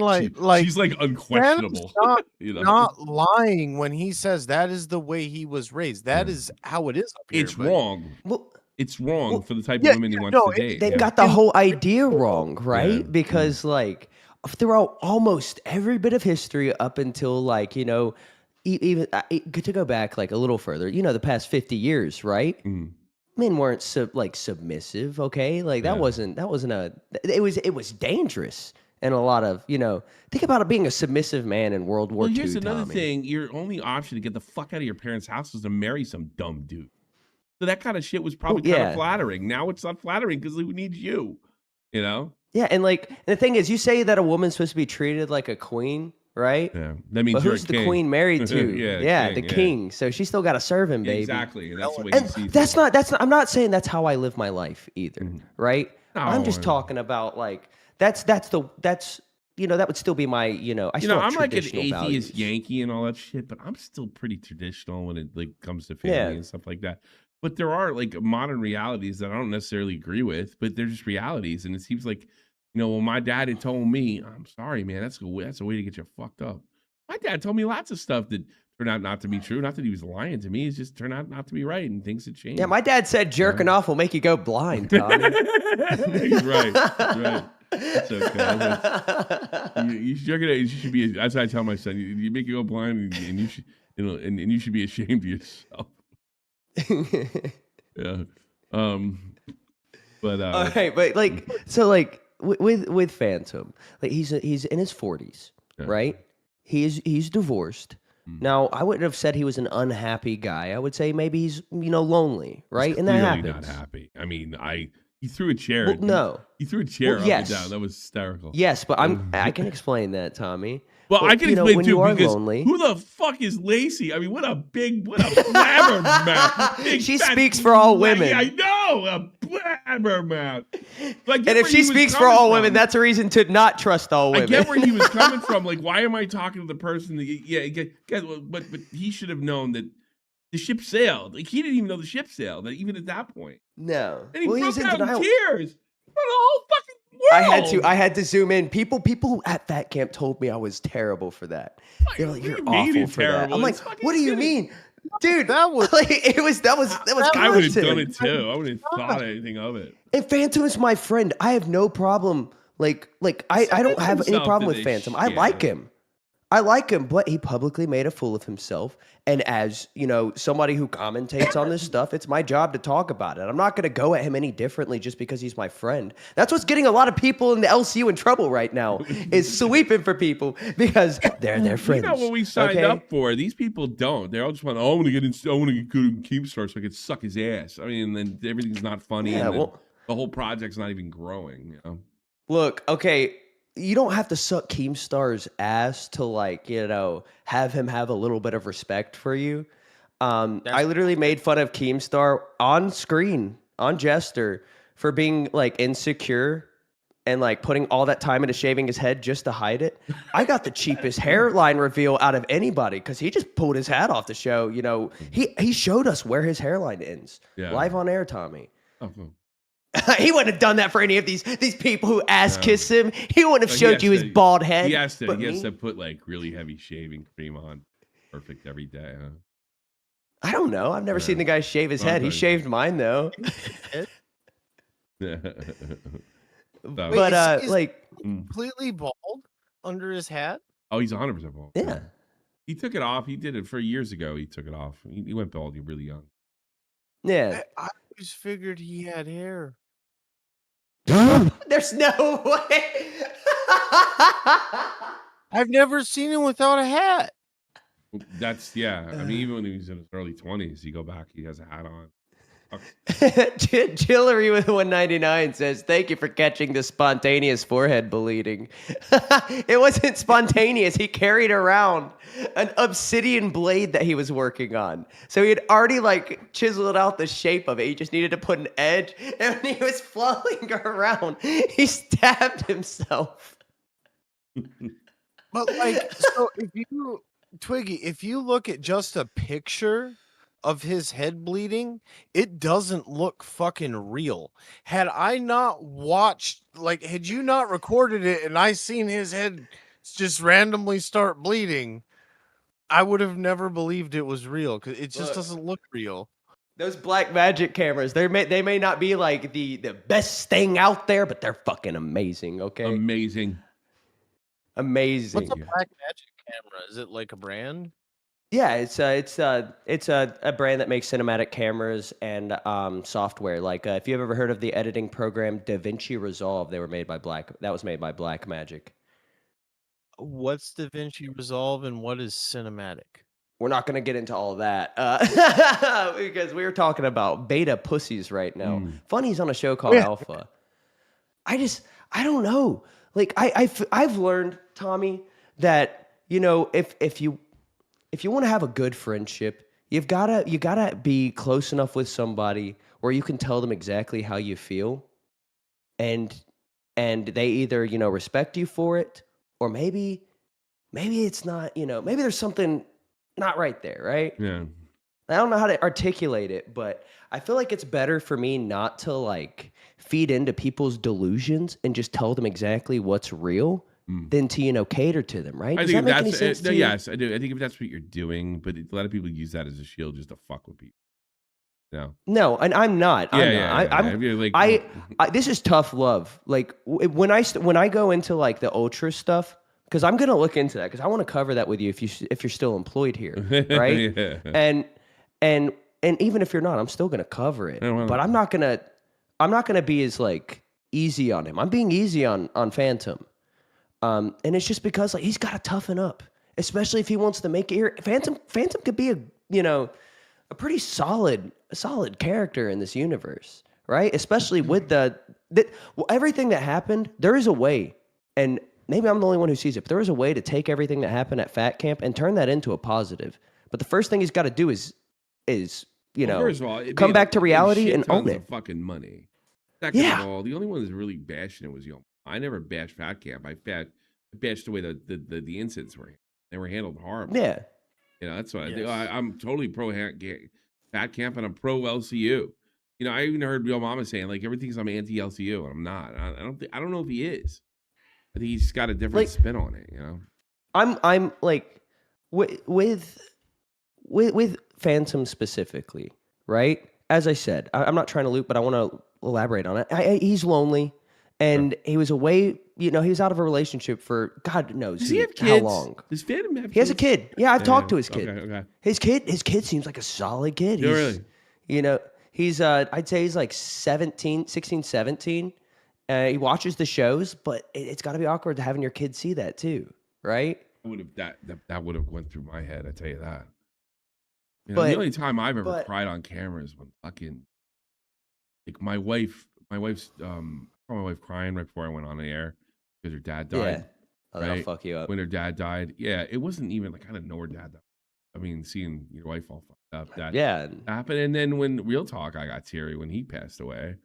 she's like unquestionable. Not, you know? not lying when he says that is the way he was raised. That is how it is up here. It's wrong. Well, it's wrong for the type of women he wants to date. They've got the whole idea wrong, right? Yeah. Because like throughout almost every bit of history up until like, you know, even to go back like a little further, you know, the past 50 years, right? Men weren't submissive, okay? Like that wasn't it was dangerous. And a lot of, you know, think about it being a submissive man in World War II. Here's another Tommy. thing. Your only option to get the fuck out of your parents' house is to marry some dumb dude. So that kind of shit was probably kind of flattering. Now it's not flattering because who needs you? You know? Yeah, and like the thing is, you say that a woman's supposed to be treated like a queen, right? Yeah, that means but you're who's a the king. queen married to? yeah, the king. So she's still got to serve him, baby. Exactly, and that's the way and he sees that's it. not. I'm not saying that's how I live my life either, right? No, I'm just talking about like that's you know, that would still be my, you know, I still have I'm like an traditional atheist values. Yankee and all that shit, but I'm still pretty traditional when it like comes to family and stuff like that. But there are like modern realities that I don't necessarily agree with, but they're just realities. And it seems like, you know, when my dad had told me, I'm sorry, man, that's a way to get you fucked up. My dad told me lots of stuff that turned out not to be true. Not that he was lying to me. It's just turned out not to be right, and things had changed. Yeah, my dad said jerking off will make you go blind, Tommy. He's right. That's okay. You should be. That's what I tell my son. You make you go blind, and you should, you know, and you should be ashamed of yourself. Yeah. But all right, but like, so like with Phantom, like he's in his 40s, right? He's divorced. Now, I wouldn't have said he was an unhappy guy. I would say maybe he's, you know, lonely, right? He's and that clearly happens. not happy. I mean, he threw a chair. Well, no, he threw a chair up yes. and down. That was hysterical. Yes, but I can explain that, Tommy. Well, I can explain too, because lonely, who the fuck is Lacey? I mean, what a blabbermouth. She speaks for all women. Yeah, I know, a blabbermouth. And if she speaks for all women, that's a reason to not trust all women. I get where he was coming from. Like, why am I talking to the person that, but he should have known that the ship sailed. Like, he didn't even know the ship sailed, even at that point. No. And he broke out in tears. For the whole fucking world. I had to zoom in. People at Fat Camp told me I was terrible for that. They're like, "You're awful for that." I'm like, "What do you mean, dude?" That was like, that was I would have done it too. I wouldn't have thought anything of it. And Phantom is my friend. I have no problem. Like I don't have any problem with Phantom. I like him. But he publicly made a fool of himself. And as, you know, somebody who commentates on this stuff, it's my job to talk about it. I'm not going to go at him any differently just because he's my friend. That's what's getting a lot of people in the LCU in trouble right now, is sweeping for people because they're their friends. You know what we signed up for? These people don't. They all just want, I want to get good in Keemstar so I can suck his ass. I mean, then everything's not funny. Yeah, and the whole project's not even growing, you know? Look, okay, you don't have to suck Keemstar's ass to, like, you know, have him have a little bit of respect for you. I literally made fun of Keemstar on screen, on Jester, for being like insecure and like putting all that time into shaving his head just to hide it. I got the cheapest hairline reveal out of anybody because he just pulled his hat off the show. You know, he showed us where his hairline ends live on air, Tommy. Oh, cool. He wouldn't have done that for any of these people who ass kiss him. He wouldn't have showed you his bald head. He has to put like really heavy shaving cream on, perfect every day. Huh? I don't know. I've never seen the guy shave his head. He shaved mine though. But like completely bald under his hat. Oh, he's 100% bald. Yeah. He took it off. He did it for years ago. He took it off. He went bald. He really young. Yeah. I always figured he had hair. There's no way. I've never seen him without a hat. That's I mean, even when he was in his early 20s, you go back, he has a hat on. Jillery with 199 says, "Thank you for catching the spontaneous forehead bleeding." It wasn't spontaneous. He carried around an obsidian blade that he was working on. So he had already like chiseled out the shape of it. He just needed to put an edge. And when he was flailing around, he stabbed himself. But like, so if you look at just a picture of his head bleeding, it doesn't look fucking real. Had I not watched, like, had you not recorded it and I seen his head just randomly start bleeding, I would have never believed it was real because it just doesn't look real. Those black magic cameras, they may not be like the best thing out there, but they're fucking amazing. Okay, amazing. What's a black magic camera? Is it like a brand? Yeah, it's a brand that makes cinematic cameras and software. Like if you've ever heard of the editing program DaVinci Resolve, that was made by Blackmagic. What's DaVinci Resolve and what is cinematic? We're not going to get into all of that because we were talking about beta pussies right now. Funny's on a show called Alpha. I don't know. Like I've learned, Tommy, that you know if you want to have a good friendship, you gotta be close enough with somebody where you can tell them exactly how you feel, and they either respect you for it, or maybe it's not. Maybe there's something not right there, right? Yeah. I don't know how to articulate it, but I feel like it's better for me not to like feed into people's delusions and just tell them exactly what's real than to, cater to them, right? Does that make any sense to you? Yes, I do. I think if that's what you're doing, but a lot of people use that as a shield just to fuck with people. No, and I'm not. This is tough love. Like when I go into like the ultra stuff, because I'm gonna look into that because I want to cover that with you if you're still employed here, right? And even if you're not, I'm still gonna cover it. But I'm not gonna be as like easy on him. I'm being easy on Phantom, and it's just because like he's got to toughen up, especially if he wants to make it here. Phantom could be a pretty solid character in this universe, right? Especially with everything that happened. There is a way, and maybe I'm the only one who sees it, but there is a way to take everything that happened at Fat Camp and turn that into a positive. But the first thing he's got to do is first of all, come back to reality and own it. Fucking money. Second of all, the only one that's really bashing it was I never bashed Fat Camp. I bashed the way the incidents were. They were handled horribly. Yeah. That's what I do. I'm totally pro Fat Camp and I'm pro LCU. I even heard Real Mama saying like everything's I'm anti LCU, and I'm not. I don't know if he is. I think he's got a different spin on it. I'm like with Phantom specifically, right? As I said, I'm not trying to loop, but I want to elaborate on it. He's lonely, and he was away. He was out of a relationship for God knows Does he have kids? How long. Does Phantom have kids? He has a kid. Yeah, I've talked to his kid. Okay. His kid seems like a solid kid. Really? He's I'd say he's like 16, 17. He watches the shows, but it's got to be awkward having your kids see that too, right? That would have went through my head. I tell you that. But the only time I've ever cried on camera is when fucking like my wife's I saw my wife crying right before I went on the air because her dad died. Yeah. Oh, that'll fuck you up. When her dad died, it wasn't even like I didn't know her dad died. I mean, seeing your wife all fucked up, that happened. And then when real talk, I got teary when he passed away.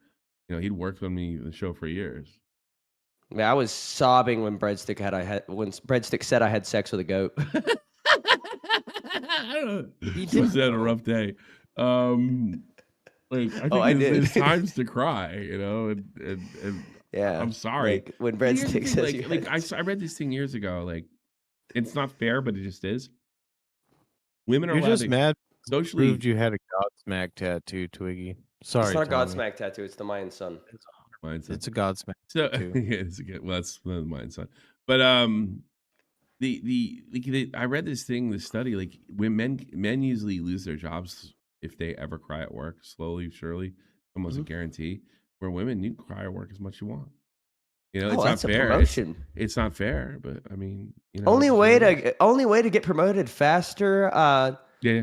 You know, he'd worked with me the show for years. Yeah, I was sobbing when Breadstick said I had sex with a goat. He was had a rough day. Like I think it's times to cry, you know, and yeah, I'm sorry. Like, when Breadstick says I read this thing years ago. Like, it's not fair, but it just is. Women are just mad. Socially, proved you had a Godsmack tattoo, Twiggy. Sorry, it's not a Tommy. Godsmack tattoo. It's the Mayan sun. It's a Godsmack. So tattoo. yeah, it's a good. Well, that's the Mayan sun. But I read this study. Like, when men usually lose their jobs if they ever cry at work, slowly, surely, almost a guarantee. Where women, you can cry at work as much as you want. You know, it's not fair. It's not fair, but I mean, you know, only way to get promoted faster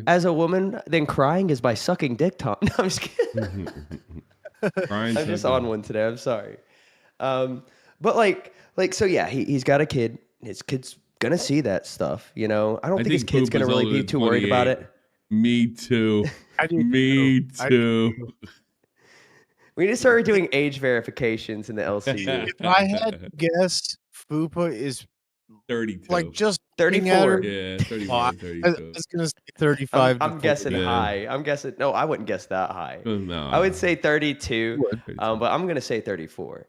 as a woman than crying is by sucking dick, Tom. No, I'm just kidding. I'm just on one today. I'm sorry. But like so yeah, he's got a kid. His kid's gonna see that stuff. You know, I don't think his kid's gonna really be too worried about it. Me too. Me too. We need to start doing age verifications in the LCU. If I had to guess, Fupa is 32. Like just 34. Yeah, 31, 32. I was gonna say 35. I'm guessing high. I'm guessing no, I wouldn't guess that high. No. I would say 32. But I'm gonna say 34.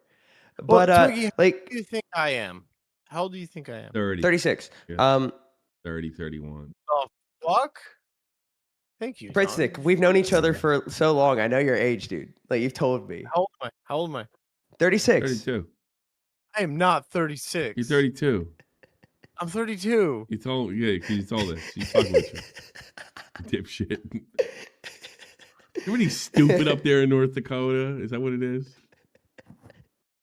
Well, But Twiggy, like, how do you think I am? How old do you think I am? 30. 36. Yeah. 30, 31. Oh fuck! Thank you, Breadstick, we've known each other for so long. I know your age, dude. Like, you've told me. How old am I? 36. 32. I am not 36. You're 32. I'm 32. You told us. She's talking with you. Dipshit. Everybody stupid up there in North Dakota. Is that what it is?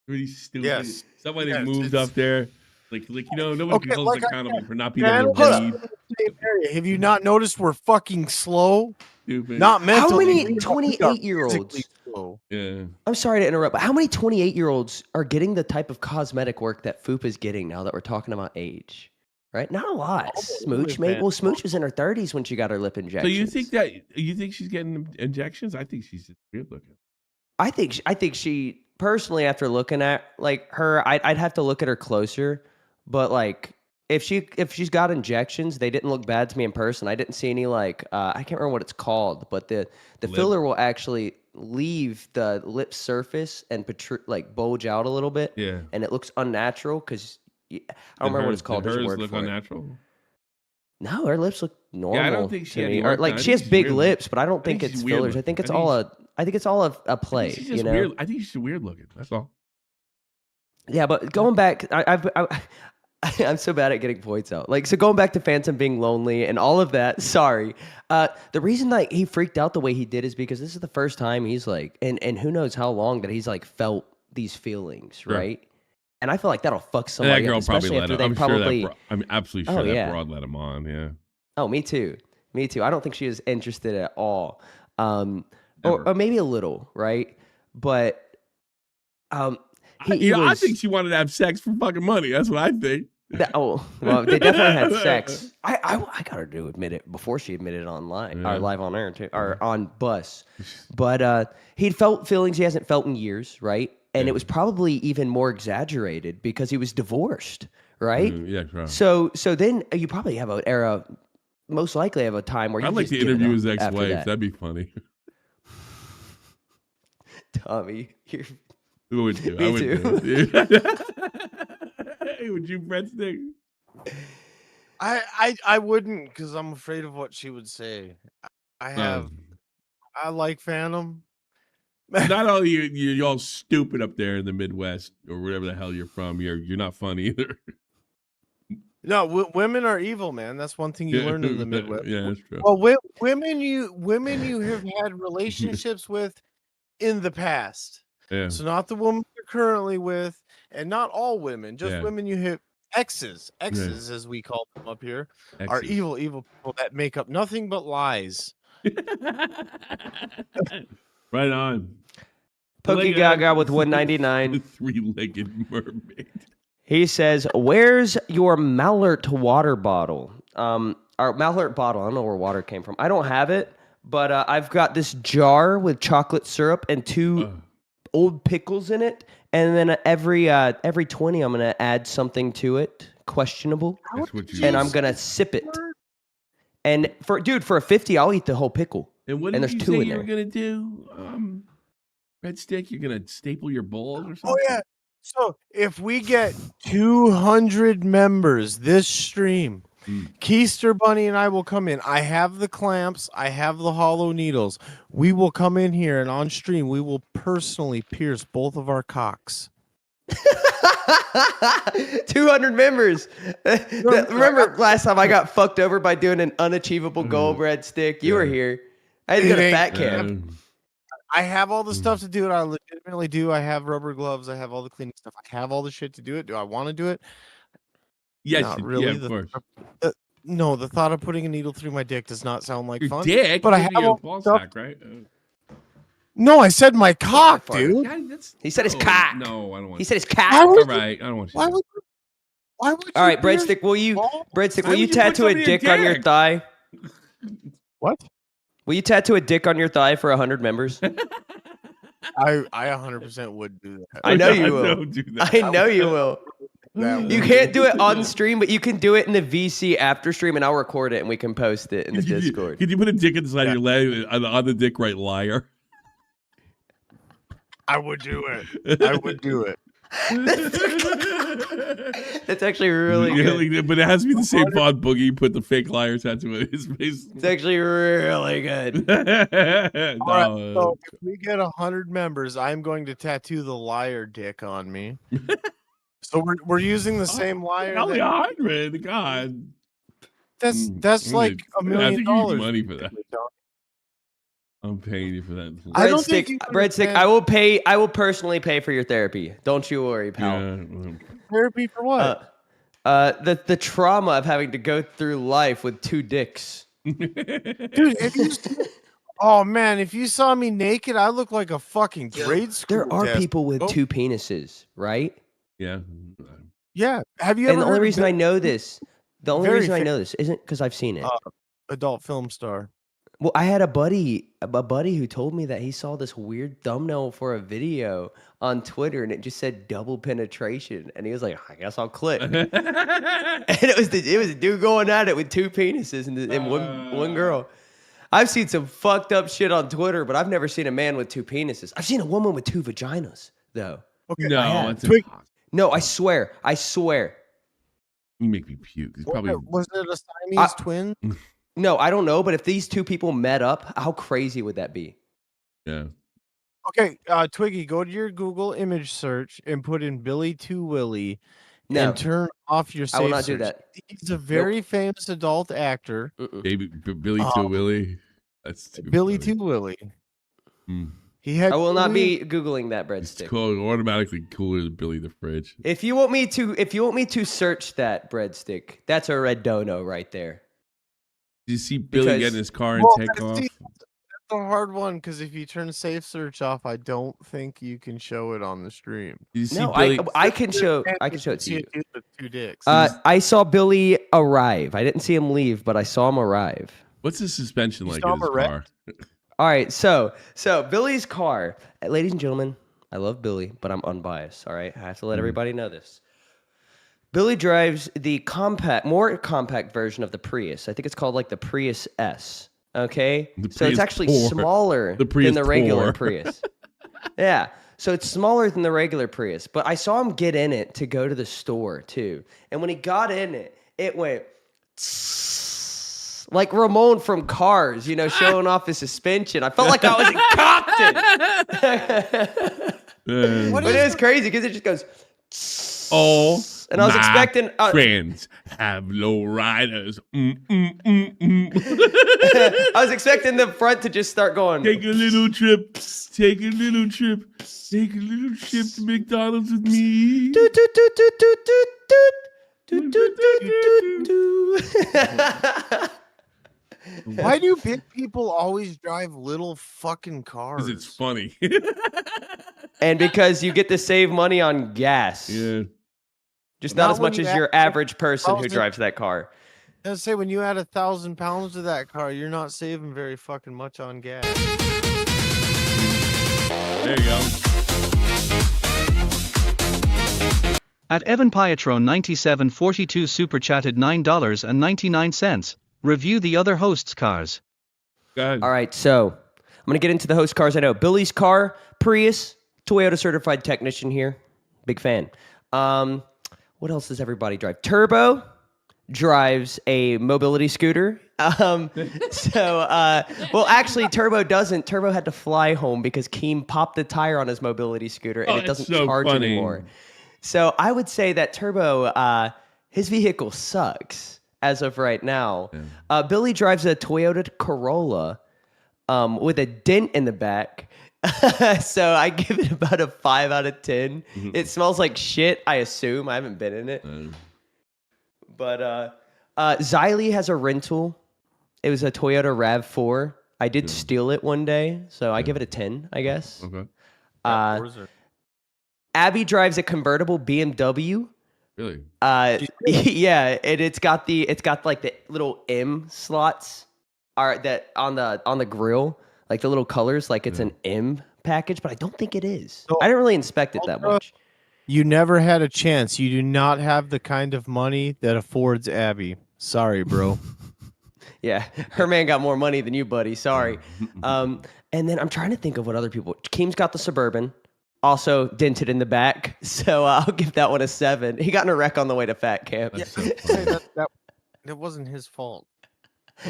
Everybody stupid. Yes. Somebody moved up there. Like nobody holds accountable for not being able to read. Have you not noticed we're fucking slow? Stupid. Not mentally. How many 28-year-olds? Yeah. I'm sorry to interrupt, but how many 28-year-olds are getting the type of cosmetic work that Fupa is getting now that we're talking about age? Right? Not a lot. Smooch was in her 30s when she got her lip injection. So you think she's getting injections? I think she's just weird looking. I think she personally, after looking at like her, I'd have to look at her closer. But like, if she's got injections, they didn't look bad to me in person. I didn't see any like I can't remember what it's called, but the filler will actually leave the lip surface and bulge out a little bit. Yeah, and it looks unnatural because I don't remember what it's called. Did There's a hers word look for unnatural? No, her lips look normal. Yeah, I don't think she had any or, like she has big lips, but I don't think it's fillers. Looking. I think it's all a play. She's just weird. I think she's weird looking. That's all. Yeah, but going back, I'm so bad at getting points out. Like, so going back to Phantom being lonely and all of that. Sorry, the reason like he freaked out the way he did is because this is the first time he's like, and who knows how long that he's like felt these feelings, right? And I feel like that'll fuck somebody up, especially after they probably. I'm absolutely sure that broad let him on. Yeah. Oh, me too. I don't think she was interested at all, or maybe a little, right? But I think she wanted to have sex for fucking money. That's what I think. Well, they definitely had sex. I got her to admit it before she admitted it online, or live on air too, or on bus. But he'd felt feelings he hasn't felt in years, right? And it was probably even more exaggerated because he was divorced, right? Yeah, sure. So then you probably have an era, most likely have a time where you I'd like to interview his ex-wife. That'd be funny. Tommy, you're. Who would you? Me too. Hey, would you, Breadstick? I wouldn't, because I'm afraid of what she would say. I like Phantom. Not all you're all stupid up there in the Midwest or wherever the hell you're from. You're not fun either. No, women are evil, man. That's one thing you learned in the Midwest. Yeah, that's true. Well, women you have had relationships with in the past. Yeah. So not the woman you're currently with, and not all women, just women you have exes, as we call them up here, are evil people that make up nothing but lies. Right on. Pokey Gaga with 199. The three-legged mermaid. He says, "Where's your Mallert water bottle?" our Malhort bottle. I don't know where water came from. I don't have it, but I've got this jar with chocolate syrup and 2 old pickles in it, and then every 20, I'm gonna add something to it, questionable, and I'm gonna sip it. And for a 50, I'll eat the whole pickle. And what there's did you 2 say in you there. were gonna do? Red Stick, you're gonna staple your balls or something? Oh yeah. So if we get 200 members this stream, Keister Bunny and I will come in. I have the clamps. I have the hollow needles. We will come in here and on stream we will personally pierce both of our cocks. 200 members. Remember last time I got fucked over by doing an unachievable goal, Red Stick? You were here. I had to go to fat camp. I have all the stuff to do it. I legitimately do. I have rubber gloves. I have all the cleaning stuff. I have all the shit to do it. Do I want to do it? Yes, not really. of course. No, the thought of putting a needle through my dick does not sound like Your fun. dick? But I have all ball stuff. sack, right? No, I said my cock, dude. He said his cock. No, I don't want. He said his cock. All right, I don't want you. Why would you? All right, Breadstick, will you tattoo a dick on your thigh? What? Will you tattoo a dick on your thigh for 100 members? I 100% would do that. I know you will. Don't do that. I know you will. You can't do it on stream, but you can do it in the VC after stream, and I'll record it and we can post it in the Discord. Could you put a dick inside your leg on the dick, right, liar? I would do it. I would do it. That's actually really good. But it has to be the same font boogie. Put the fake liar tattoo on his face. It's actually really good. All right, so if we get 100 members, I'm going to tattoo the liar dick on me. So we're using the same liar. Only 100, God. That's like $1 million. Money for that. I'm paying you for that. Breadstick, I will personally pay for your therapy. Don't you worry, pal. Yeah. Therapy for what? The trauma of having to go through life with 2 dicks. Dude, oh man, if you saw me naked, I look like a fucking grade school. There are people with 2 penises, right? Yeah. Yeah. Have you ever? And the only reason I know this, isn't because I've seen it. Adult film star. Well, I had a buddy who told me that he saw this weird thumbnail for a video on Twitter, and it just said double penetration, and he was like, "I guess I'll click." And it was a dude going at it with 2 penises and one girl. I've seen some fucked up shit on Twitter, but I've never seen a man with 2 penises. I've seen a woman with 2 vaginas, though. Okay, no, it's impossible. No, I swear. You make me puke. It's probably was it a Siamese twin? No, I don't know, but if these 2 people met up, how crazy would that be? Yeah. Okay, Twiggy, go to your Google image search and put in Billy Two Willie and turn off your safe I will not search. do that. He's a very famous adult actor. Baby Billy to Willie. That's too Billy funny. Two Willie. Mm. I will not be Googling that, Breadstick. It's cool. Automatically cooler than Billy the Fridge. If you want me to search that, Breadstick, that's a red dono right there. Did you see Billy get in his car and take off? That's a hard one because if you turn safe search off, I don't think you can show it on the stream. Did you see Billy? I can show it to you. 2 dicks. I saw Billy arrive. I didn't see him leave, but I saw him arrive. What's his suspension like in his car? All right, so Billy's car, ladies and gentlemen, I love Billy, but I'm unbiased. All right, I have to let everybody know this. Billy drives the more compact version of the Prius. I think it's called like the Prius S. Okay, so it's actually smaller than the regular Prius. Yeah, so it's smaller than the regular Prius. But I saw him get in it to go to the store too, and when he got in it, it went like Ramon from Cars, showing off his suspension. I felt like I was in Compton. But it was crazy because it just goes. Oh, and I was expecting friends have low riders. I was expecting the front to just start going. Take a little trip. Take a little trip. Take a little trip to McDonald's with me. Why do big people always drive little fucking cars? Because it's funny. And because you get to save money on gas. Yeah. Just not as much as your average person who drives that car. I'd say when you add 1,000 pounds to that car, you're not saving very fucking much on gas. There you go. At Evan Pietro 9742 super chatted $9.99. Review the other hosts' cars. Go ahead. All right, so I'm going to get into the host cars I know. Billy's car, Prius, Toyota certified technician here. Big fan. What else does everybody drive? Turbo drives a mobility scooter. Well, actually, Turbo doesn't. Turbo had to fly home because Keem popped the tire on his mobility scooter and it doesn't charge anymore. So I would say that Turbo, his vehicle sucks as of right now. Yeah. Billy drives a Toyota Corolla with a dent in the back. So I give it about a 5 out of 10. Mm-hmm. It smells like shit, I assume. I haven't been in it. But Xylee has a rental. It was a Toyota RAV4. I did steal it one day, so I give it a 10, I guess. Okay. Abby drives a convertible BMW. Really? Yeah, it's got like the little M slots that on the grill, like the little colors, like it's an M package, but I don't think it is. So, I didn't really inspect it that much. You never had a chance. You do not have the kind of money that affords Abby. Sorry, bro. Yeah, her man got more money than you, buddy. Sorry. And then I'm trying to think of what other people. Keem's got the Suburban. Also dented in the back, so I'll give that one a 7. He got in a wreck on the way to Fat Camp. That wasn't his fault.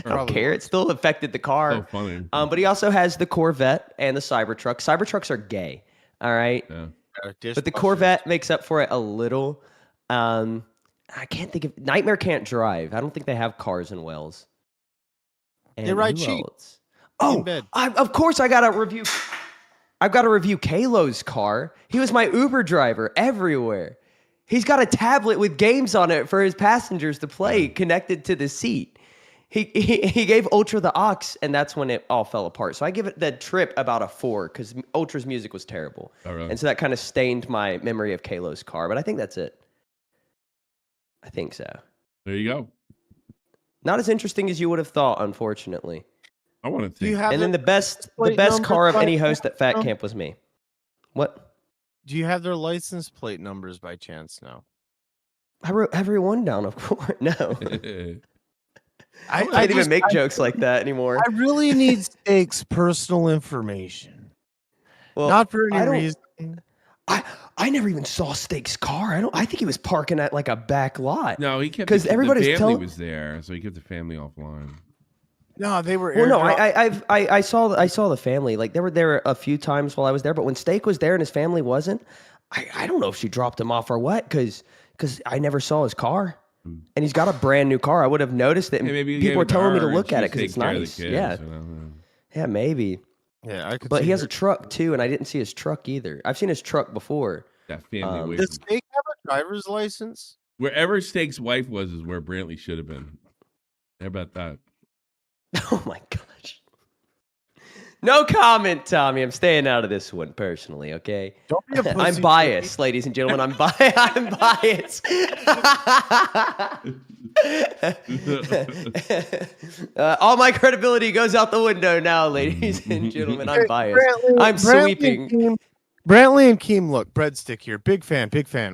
I don't care. It still affected the car. So funny. But he also has the Corvette and the Cybertruck. Cybertrucks are gay. All right. Yeah. But the Corvette makes up for it a little. I can't think of Nightmare can't drive. I don't think they have cars in Wells. And they ride cheap. Oh, of course I got to review. I've got to review Kalo's car. He was my Uber driver everywhere. He's got a tablet with games on it for his passengers to play connected to the seat. He gave Ultra the aux, and that's when it all fell apart. So I give it the trip about a 4 because Ultra's music was terrible. Oh, really? And so that kind of stained my memory of Kalo's car. But I think that's it. I think so. There you go. Not as interesting as you would have thought, unfortunately. I want to think. And then the best car of any host at Fat Camp was me. What? Do you have their license plate numbers by chance now? I wrote every one down, of course. No. I I can't even make jokes like that anymore. I really need Steak's personal information. Well, not for any reason. I never even saw Steak's car. I think he was parking at like a back lot. No, he kept because everybody's the family was there, so he kept the family offline. No, they were. Well, no, I saw the family. Like they were there a few times while I was there, but when Steak was there and his family wasn't, I don't know if she dropped him off or what, because I never saw his car, and he's got a brand new car. I would have noticed it. Yeah, people were telling me to look at it because it's nice. Kids, yeah, maybe. Yeah, I could. But he has a truck too, and I didn't see his truck either. I've seen his truck before. That family. Does Steak have a driver's license? Wherever Steak's wife was is where Brantley should have been. How about that? Oh my gosh. No comment, Tommy. I'm staying out of this one personally, okay? Don't be a pussy. I'm biased, ladies and gentlemen. I'm biased. All my credibility goes out the window now, ladies and gentlemen. I'm biased. I'm sweeping. Brantley and Keem, look, Breadstick here. Big fan.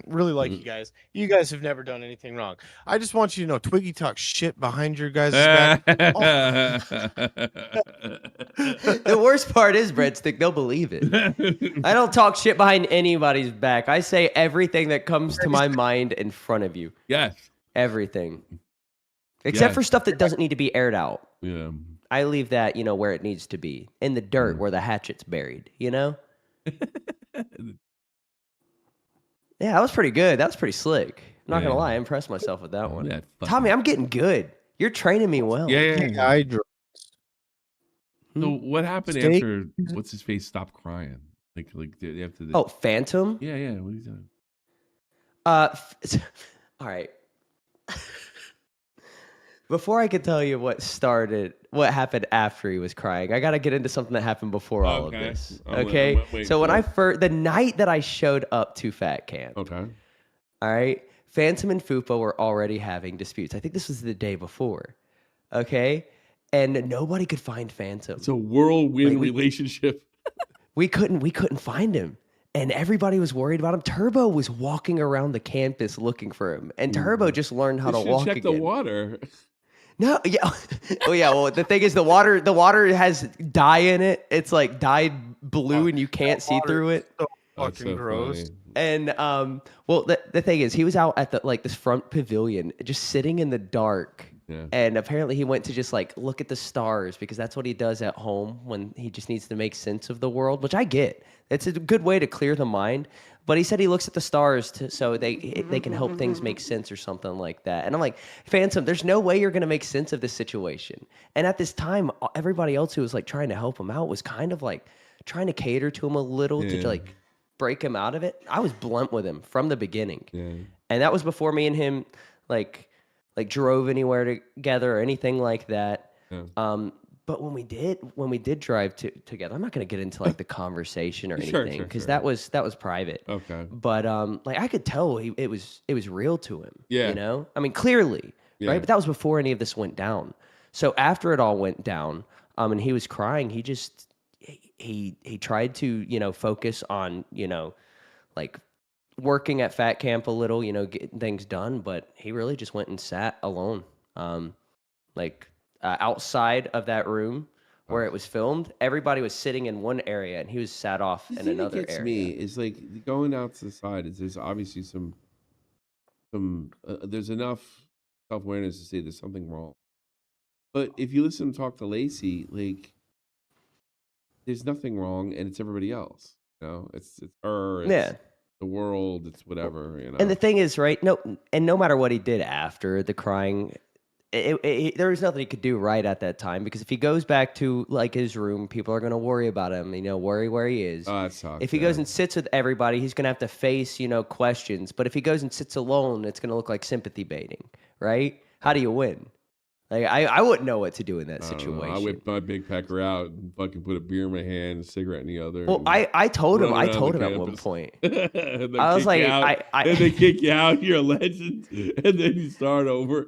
Really like you guys. You guys have never done anything wrong. I just want you to know Twiggy talks shit behind your guys' back. The worst part is, Breadstick, they'll believe it. I don't talk shit behind anybody's back. I say everything that comes to my mind in front of you. Yes. Everything. Except for stuff that doesn't need to be aired out. Yeah. I leave that, where it needs to be. In the dirt where the hatchet's buried, Yeah, that was pretty good. That was pretty slick. I'm not gonna lie, I impressed myself with that one. Tommy, I'm getting good. You're training me well. Yeah. So what happened after what's his face stopped crying? Like they have to. Oh, Phantom. Yeah. What are you doing? All right. Before I could tell you what happened after he was crying, I got to get into something that happened before all of this. Okay. So when the night that I showed up to Fat Camp. Okay. All right. Phantom and Fupa were already having disputes. I think this was the day before. Okay? And nobody could find Phantom. It's a whirlwind relationship. We couldn't find him. And everybody was worried about him. Turbo was walking around the campus looking for him. And Turbo just learned how to walk check again. the water. No, yeah. Oh yeah, well the thing is the water has dye in it. It's like dyed blue and you can't see through it. So fucking gross. Funny. And well the thing is he was out at this front pavilion just sitting in the dark. Yeah. And apparently he went to just like look at the stars because that's what he does at home when he just needs to make sense of the world, which I get. It's a good way to clear the mind. But he said he looks at the stars so they can help things make sense or something like that. And I'm like, Phantom, there's no way you're going to make sense of this situation. And at this time, everybody else who was like trying to help him out was kind of like trying to cater to him a little to like break him out of it. I was blunt with him from the beginning. Yeah. And that was before me and him like drove anywhere together or anything like that. Yeah. But when we did drive together, I'm not going to get into like the conversation or anything because that was private. Okay. But like I could tell it was real to him. Yeah. You know, I mean clearly, right? But that was before any of this went down. So after it all went down, and he was crying, he just he tried to focus on like working at Fat Camp a little, getting things done. But he really just went and sat alone, outside of that room where it was filmed. Everybody was sitting in one area and he was sat off in another area. Me is like going out to the side. There's obviously some there's enough self-awareness to say there's something wrong. But if you listen and talk to Lacey, like there's nothing wrong and it's everybody else. It's her, it's the world, it's whatever, And the thing is, right? No matter what he did after the crying, there was nothing he could do right at that time because if he goes back to like his room, people are going to worry about him, worry where he is. Oh, that sucks, if he goes and sits with everybody, he's going to have to face, questions. But if he goes and sits alone, it's going to look like sympathy baiting, right? How do you win? Like I wouldn't know what to do in that situation. I whipped my big pecker out and fucking put a beer in my hand, a cigarette in the other. Well, I told him at one point. I was like, and they kick you out, you're a legend, and then you start over.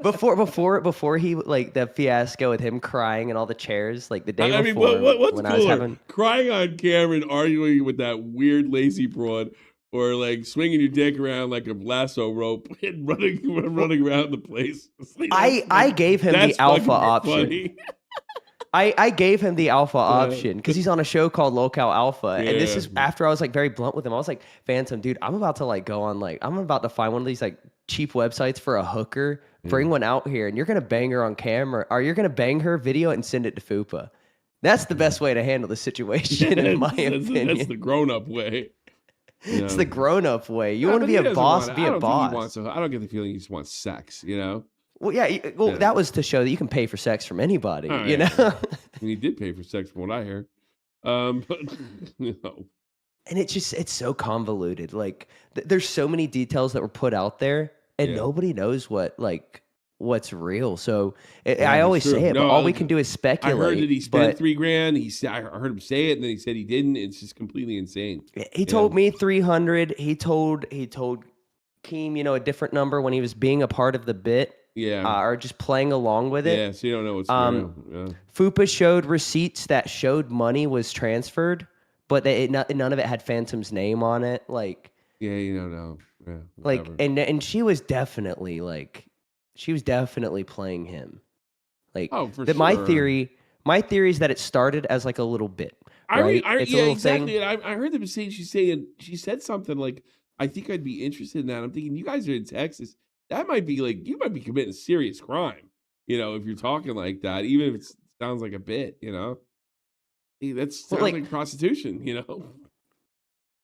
before he like the fiasco with him crying and all the chairs, like the day before. I mean, what's cooler? I was having crying on camera and arguing with that weird lazy broad. Or like swinging your dick around like a lasso rope and running around the place. I gave him the alpha option. I gave him the alpha option because he's on a show called Locale Alpha, and this is after I was like very blunt with him. I was like, Phantom, dude, I'm about to like go on I'm about to find one of these like cheap websites for a hooker, bring one out here, and you're gonna bang her on camera, or you're gonna bang her video and send it to Fupa. That's the best way to handle the situation, in my opinion. That's the grown-up way. It's the grown-up way. You want to be a boss, be a boss. I don't get the feeling he just wants sex, Well, that was to show that you can pay for sex from anybody, I mean, he did pay for sex from what I heard. But, And it's so convoluted. Like, there's so many details that were put out there, and nobody knows what's real. So I always say it, but all we can do is speculate. I heard that he spent $3,000. I heard him say it, and then he said he didn't. It's just completely insane. He told me 300. He told Keem, a different number when he was being a part of the bit. Yeah. Or just playing along with it. Yeah, so you don't know what's real. Yeah. Fupa showed receipts that showed money was transferred, but none of it had Phantom's name on it. Like, yeah, you don't know. Yeah, like, and she was definitely playing him. Like, for sure. My theory is that it started as like a little bit. Right? Exactly. And I heard them saying she said something like, I think I'd be interested in that. I'm thinking, you guys are in Texas. That might be like, you might be committing a serious crime, if you're talking like that, even if it sounds like a bit, that sounds like prostitution,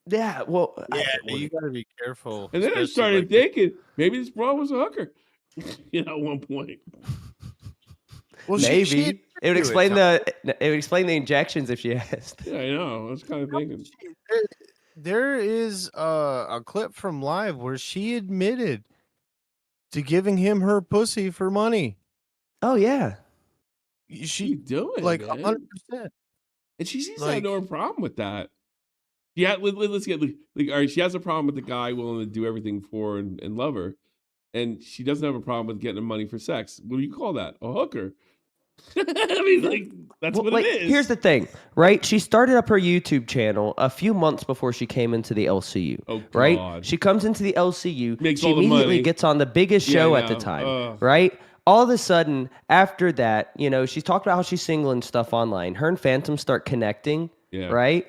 Yeah, well, you gotta be careful. And then I started thinking maybe this broad was a hooker, at one point. Well, maybe it would explain the injections if she asked. Yeah, I know. I was kind of thinking. There is a clip from Live where she admitted to giving him her pussy for money. Oh yeah, she do it like 100%. And she seems to have like, no problem with that. Yeah, let's get like, all right. She has a problem with the guy willing to do everything for her and love her, and she doesn't have a problem with getting money for sex. What do you call that? A hooker. I mean, like that's what it is. Here's the thing, right? She started up her YouTube channel a few months before she came into the LCU. Oh, right? God. She comes into the LCU. Makes she all the immediately money. gets on the biggest show at the time, right? All of a sudden, after that, she's talked about how she's single and stuff online. Her and Phantom start connecting, right?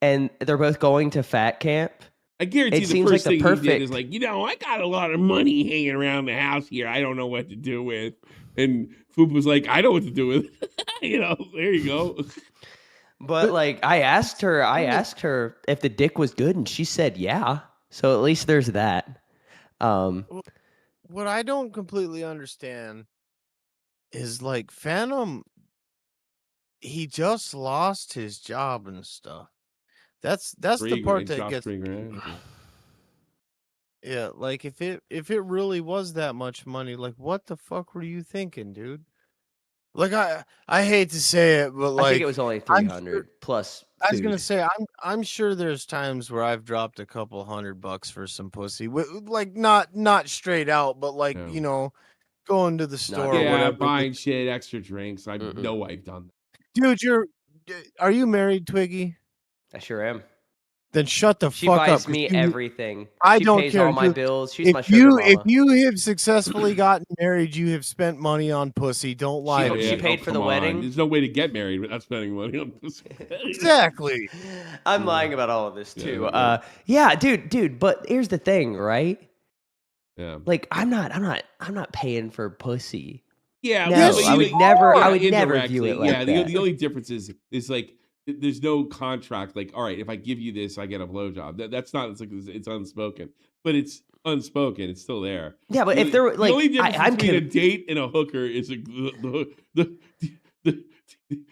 And they're both going to fat camp. I guarantee it the first like thing he did is like, I got a lot of money hanging around the house here. I don't know what to do with. And Foop was like, I know what to do with it. There you go. But like, I asked her if the dick was good, and she said yeah. So at least there's that. What I don't completely understand is like Phantom. He just lost his job and stuff. That's the part that gets. Yeah, like if it really was that much money, like what the fuck were you thinking, dude? Like I hate to say it, but like I think it was only 300 plus. I was gonna say I'm sure there's times where I've dropped a couple $100 for some pussy, like not straight out, but like going to the store, or whatever, buying shit, extra drinks. I know I've done that. Dude, are you married, Twiggy? I sure am. Then shut the she fuck up. She buys me everything. I she don't pays care. all my bills. She's my sugar mama. If you have successfully gotten married, you have spent money on pussy. Don't lie. She paid for the wedding. There's no way to get married without spending money on pussy. Exactly. I'm lying about all of this too. Yeah, dude. But here's the thing, right? Yeah. Like I'm not paying for pussy. Yeah. No, I would never view it like that. The only difference is like. There's no contract like, all right, if I give you this, I get a blowjob. That's not. It's unspoken, but it's unspoken. It's still there. Yeah, but if there like, the only difference between a date and a hooker is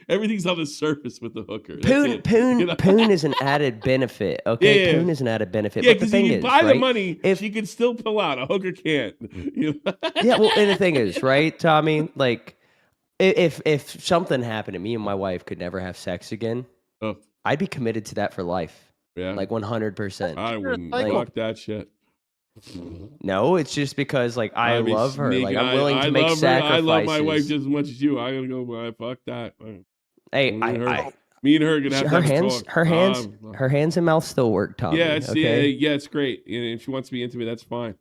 everything's on the surface with the hooker. Poon is an added benefit. Okay, Poon is an added benefit. Yeah, but the thing you is, buy right, the money, if she can still pull out. A hooker can't. Yeah, well, and the thing is, right, Tommy, like. If something happened to me and my wife could never have sex again, I'd be committed to that for life. Yeah, like 100%. I wouldn't fuck that shit. No, it's just because like I love her. Like I'm willing to make sacrifices. I love my wife just as much as you. I gotta go. Fuck that. Hey, me and her gonna have her hands and mouth still work, Tommy. Yeah, okay? yeah, it's great. And if she wants to be intimate, that's fine.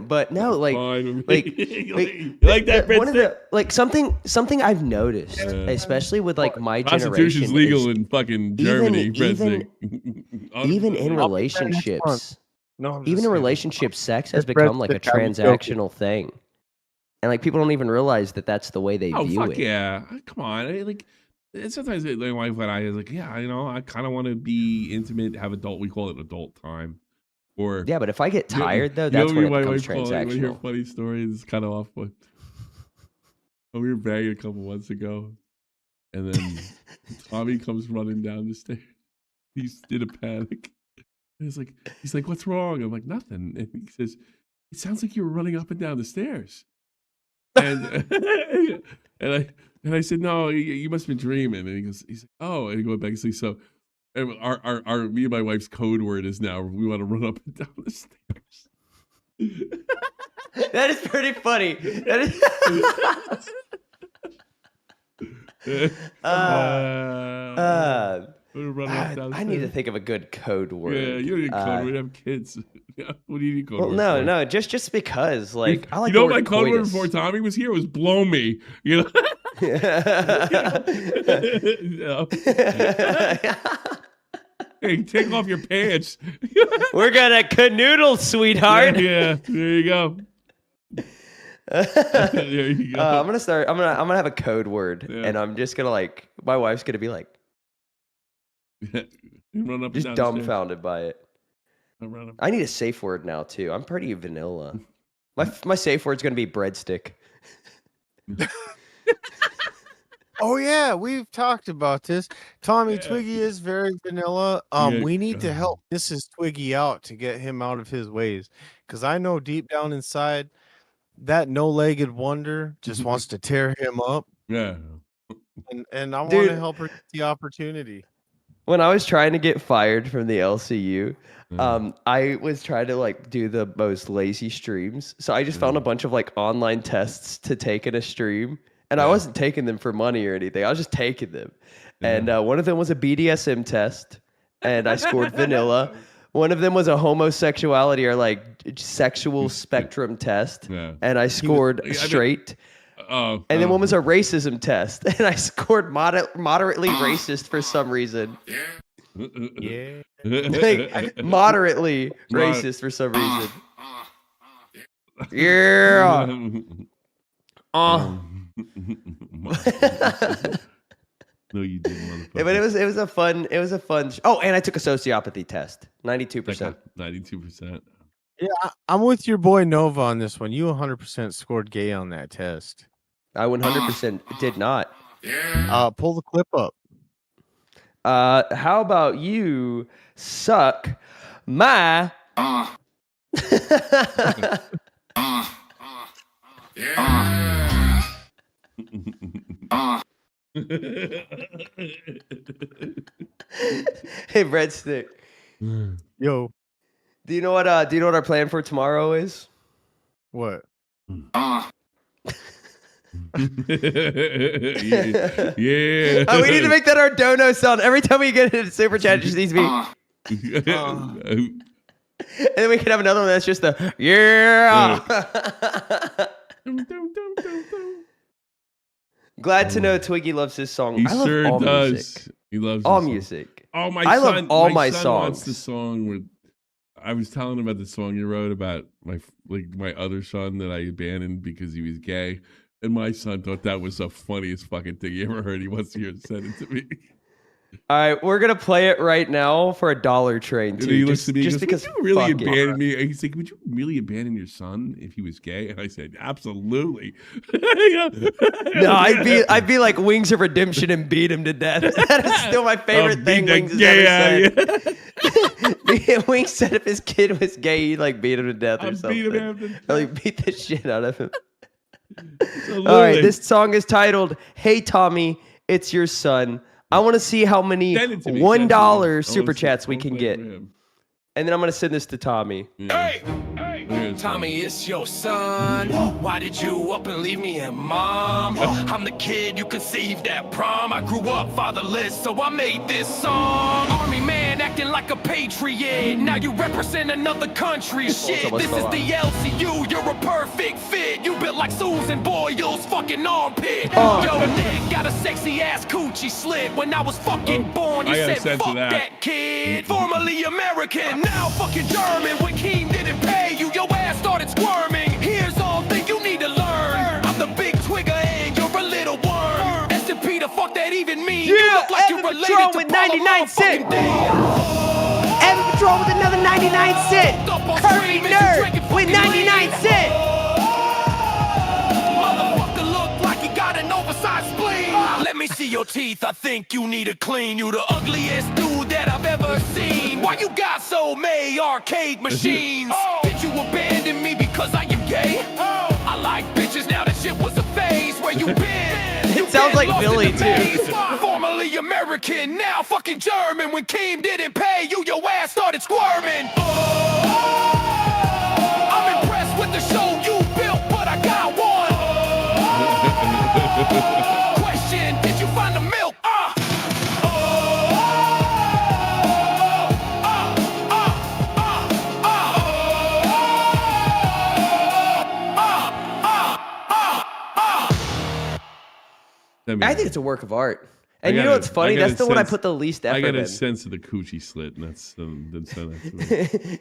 But no, like that. One of the something I've noticed, especially with like my generation, prostitution's legal in fucking Germany. Even in relationships, sex has become like a transactional thing, and like people don't even realize that that's the way they view it. Yeah, come on, like. Sometimes my wife and I is like, yeah, I kind of want to be intimate, have we call it adult time. Or yeah, but if I get tired though, that's when it becomes transactional. I hear a funny story. It's kind of off one. We were banging a couple months ago, and then Tommy comes running down the stairs. He's in a panic. And he's like, "What's wrong?" I'm like, "Nothing." And he says, "It sounds like you were running up and down the stairs." And and I said, "No, you must have been dreaming." And he's like, "Oh," and he goes back and says, "So." And our me and my wife's code word is now we want to run up and down the stairs. That is pretty funny. That is. I need to think of a good code word. Yeah, you don't need code word. Have kids. What do you need code word? No, for? No, just because like I like. You know my code word before Tommy was here was blow me. You know. Hey, take off your pants. We're gonna canoodle, sweetheart. Yeah, there you go. There you go. I'm gonna have a code word, and I'm just gonna like. My wife's gonna be like, run up just and down dumbfounded by it. I need a safe word now too. I'm pretty vanilla. My safe word's gonna be breadstick. Oh yeah, we've talked about this. Tommy Twiggy is very vanilla. We need to help Mrs. Twiggy out to get him out of his ways, because I know deep down inside that no-legged wonder just wants to tear him up. Yeah, and I want to help her get the opportunity. when I was trying to get fired from the LCU, I was trying to like do the most lazy streams. So I just found a bunch of like online tests to take in a stream. And I wasn't taking them for money or anything. I was just taking them. And one of them was a BDSM test. And I scored vanilla. One of them was a homosexuality or like sexual spectrum test. And I scored straight. And then one was a racism test. And I scored moderately racist for some reason. Yeah. Like, moderately racist for some reason. Yeah. No, you didn't, motherfucker. Yeah, but it was a fun. Oh, and I took a sociopathy test. 92%. 92%. Yeah, I'm with your boy Nova on this one. You 100% scored gay on that test. I 100% did not. Pull the clip up. How about you suck my Hey, Breadstick. Yo. Do you know what our plan for tomorrow is? What? Yeah. Oh, we need to make that our dono sound. Every time we get into super chat, it just needs to be. And then we can have another one that's just the yeah. Glad to know Twiggy loves his song. He I love sure all does. music. He loves all his music. Oh my! I son, love all my son songs. wants the song where I was telling him about the song you wrote about my other son that I abandoned because he was gay, and my son thought that was the funniest fucking thing he ever heard. He wants to hear it send it to me. All right, we're gonna play it right now for a dollar train too. And he looks at me, just goes, because would you really fuck it. abandon me? And he's like, would you really abandon your son if he was gay? And I said, absolutely. No, I'd be like Wings of Redemption and beat him to death. That is still my favorite thing Wings has ever said. Wings said if his kid was gay, he'd like beat him to death or something. Or like beat the shit out of him. All right, this song is titled "Hey Tommy, It's Your Son." I want to see how many $1 super chats we can get. And then I'm going to send this to Tommy. Hey, Tommy, it's your son. Why did you up and leave me and mom? I'm the kid you conceived at prom. I grew up fatherless, so I made this song. Army man acting like a patriot. Now you represent another country. Shit, this is the LCU. You're a perfect fit. You built like Susan Boyle's fucking armpit. Yo, Nick got a sexy ass coochie slit. When I was fucking born, you said fuck that kid. Formerly American, now fucking German. When Keem didn't pay you, your ass started squirming. Here's all thing you need to learn. I'm the big twigger and you're a little worm. S&P, the fuck that even mean? You look like you're related to with 99 cents. Evan Patrol with another 99 cents. Curry Nerd with 99 cents. Motherfucker look like he got an oversized spleen. Let me see your teeth, I think you need a clean. You the ugliest dude that I've ever seen. Why you got so many arcade machines? Did you abandon me because I am gay? I like bitches, now that shit was a phase. Where you been? It sounds like Billy too. Formerly American, now fucking German. When Keem didn't pay you, your ass started squirming. I'm impressed with the show you built, but I got one. Question, did you find the milk? I think it's a work of art. And you know what's funny? That's the one I put the least effort in. I got a sense of the coochie slit, and that's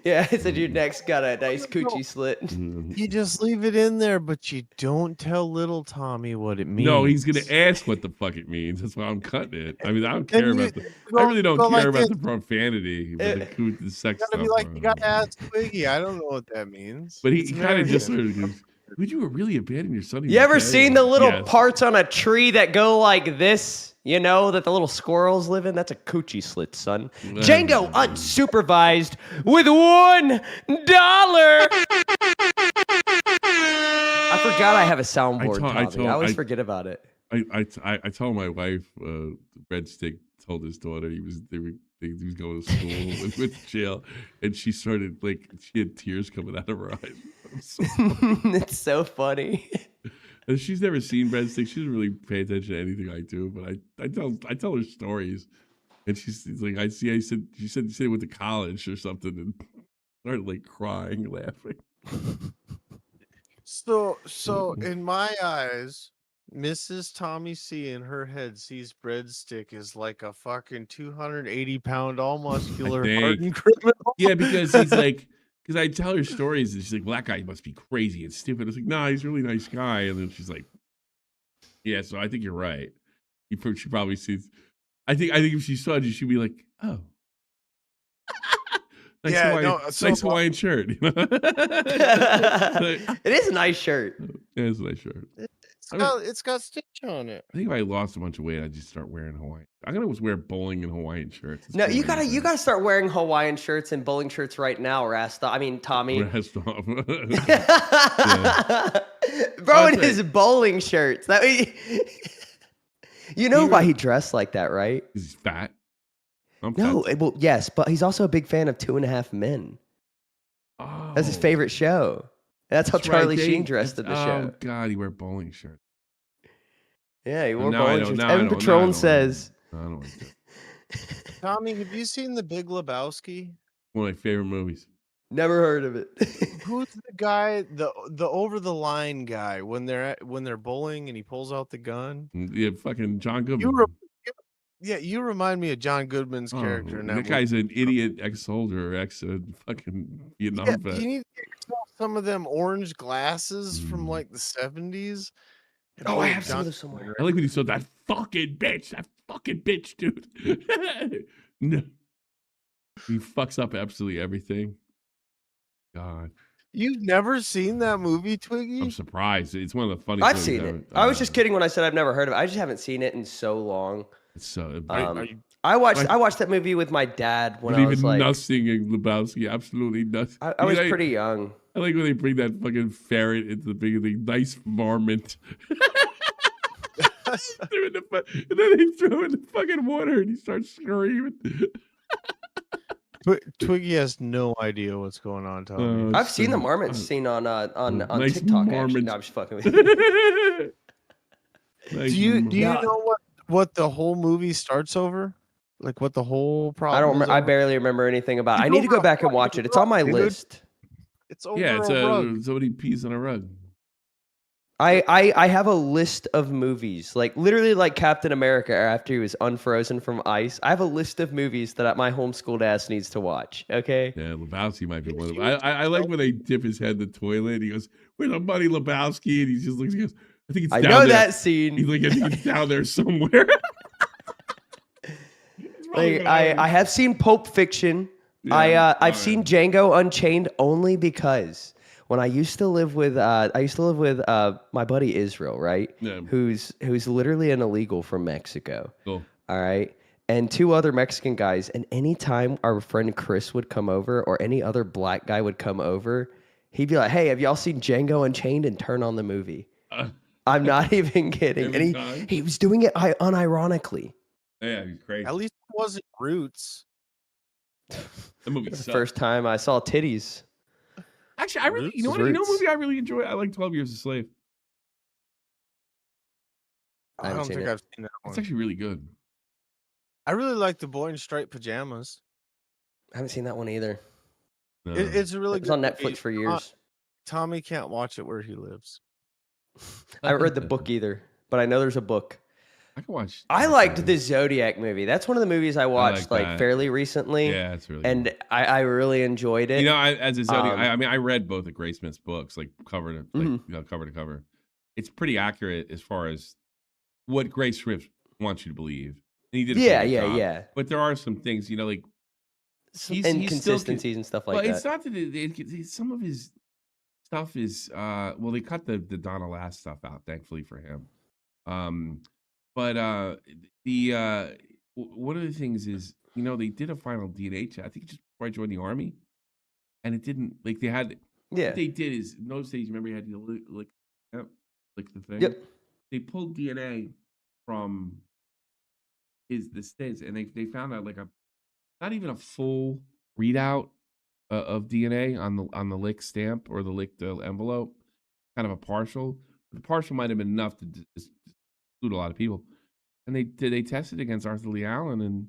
yeah, I said your neck's got a nice coochie slit. You just leave it in there, but you don't tell little Tommy what it means. No, he's gonna ask what the fuck it means. That's why I'm cutting it. I mean, I don't care about the. I really don't care about the profanity, but the sex stuff. Be like, you gotta ask Twiggy. I don't know what that means. But he kind of just sort of goes, would you really abandon your son? You ever seen the little parts on a tree that go like this? You know, that the little squirrels live in? That's a coochie slit, son. Django unsupervised with $1. I forgot I have a soundboard. I always forget about it. I tell my wife Breadstick told his daughter he was going to school with jail, and she started she had tears coming out of her eyes. It's so funny. And she's never seen Breadstick. She doesn't really pay attention to anything I do, but I tell her stories, and she's like, she said she went to college or something, and started crying, laughing. So in my eyes, Mrs. Tommy C in her head sees Breadstick as like a fucking 280-pound, all muscular, hardened criminal. Yeah, because he's because I tell her stories, and she's like, well, that guy must be crazy and stupid. I was like, nah, he's a really nice guy. And then she's like, yeah, so I think you're right. She probably sees. I think if she saw you, she'd be like, oh. Nice Hawaiian shirt. You know? It is a nice shirt. It is a nice shirt. It's got stitch on it. I think if I lost a bunch of weight, I'd just start wearing Hawaiian. I'm gonna wear bowling and Hawaiian shirts. No, you gotta start wearing Hawaiian shirts and bowling shirts right now, Tommy. Bro, in his bowling shirts. You know why he dressed like that, right? Because he's fat. Well, yes, but he's also a big fan of 2.5 Men. Oh, that's his favorite show. That's how Charlie Sheen dressed at the show. Oh God, he wear bowling shirts. Yeah, he wore bowling shirts. Evan Patron says. I don't like that. Tommy, have you seen The Big Lebowski? One of my favorite movies. Never heard of it. Who's the guy, the over the line guy when they're bowling and he pulls out the gun? Yeah, fucking John Goodman. You remind me of John Goodman's character. In that guy's an idiot ex-soldier, fucking Vietnam vet. You need to get some of them orange glasses from the 70s. Oh, I have some of those somewhere. I like when he said that fucking bitch, dude. No. He fucks up absolutely everything. God. You've never seen that movie, Twiggy? I'm surprised. It's one of the funniest I've seen it. I was just kidding when I said I've never heard of it. I just haven't seen it in so long. It's so I watched that movie with my dad when I was nothing in Lebowski, absolutely nothing. I was pretty young. I like when they bring that fucking ferret into the beginning. Nice varmint. And then they throw in the fucking water and he starts screaming. Twiggy has no idea what's going on, Tommy. I've seen the marmot scene on nice TikTok. Marmot. No, I'm just fucking with you. Do you know what the whole movie starts over? Like what the whole problem? I don't. I barely remember anything about it. I need to go back and watch it. It's on my list. It's over it's a rug. Somebody pees on a rug. I have a list of movies, literally like Captain America after he was unfrozen from ice. I have a list of movies that my homeschooled ass needs to watch. Okay. Yeah, Lebowski might be one of them. I like when they dip his head in the toilet. He goes, "Where's the buddy Lebowski?" And he just looks. He goes, "I think it's down there." I know that scene. He's like, "I think it's down there somewhere." I have seen Pulp Fiction. Yeah, I've seen Django Unchained only because when I used to live with my buddy Israel, right? Yeah. Who's literally an illegal from Mexico. Cool. All right. And 2 other Mexican guys. And anytime our friend Chris would come over or any other black guy would come over, he'd be like, "Hey, have y'all seen Django Unchained?" and turn on the movie. I'm not even kidding. And he was doing it unironically. Yeah, he's crazy. At least it wasn't Roots. The movie the first time I saw titties. Actually, I really, you know what movie I really enjoy? I like 12 Years a Slave. I don't think I've seen that one. It's actually really good. I really like The Boy in Striped Pajamas. I haven't seen that one either. No. It's really good. It's on Netflix for years. Tommy can't watch it where he lives. I haven't read the book either, but I know there's a book. I can watch. I liked the Zodiac movie. That's one of the movies I watched fairly recently. Yeah, it's really and good. I really enjoyed it. You know, as a Zodiac, I read both of Grace Smith's books, cover to cover to cover. It's pretty accurate as far as what Grace Smith wants you to believe. And he did. Yeah. But there are some things, some inconsistencies and stuff like that. It's not that some of his stuff is they cut the Donna Lass stuff out, thankfully for him. But one of the things is, they did a final DNA check. I think just before I joined the army, and it didn't they had. Yeah. What they did is in those days. Remember, you had to lick the thing. Yep. They pulled DNA from is the states, and they found out like not even a full readout of DNA on the lick stamp or the licked envelope, kind of a partial. The partial might have been enough to exclude a lot of people, and they tested against Arthur Lee Allen, and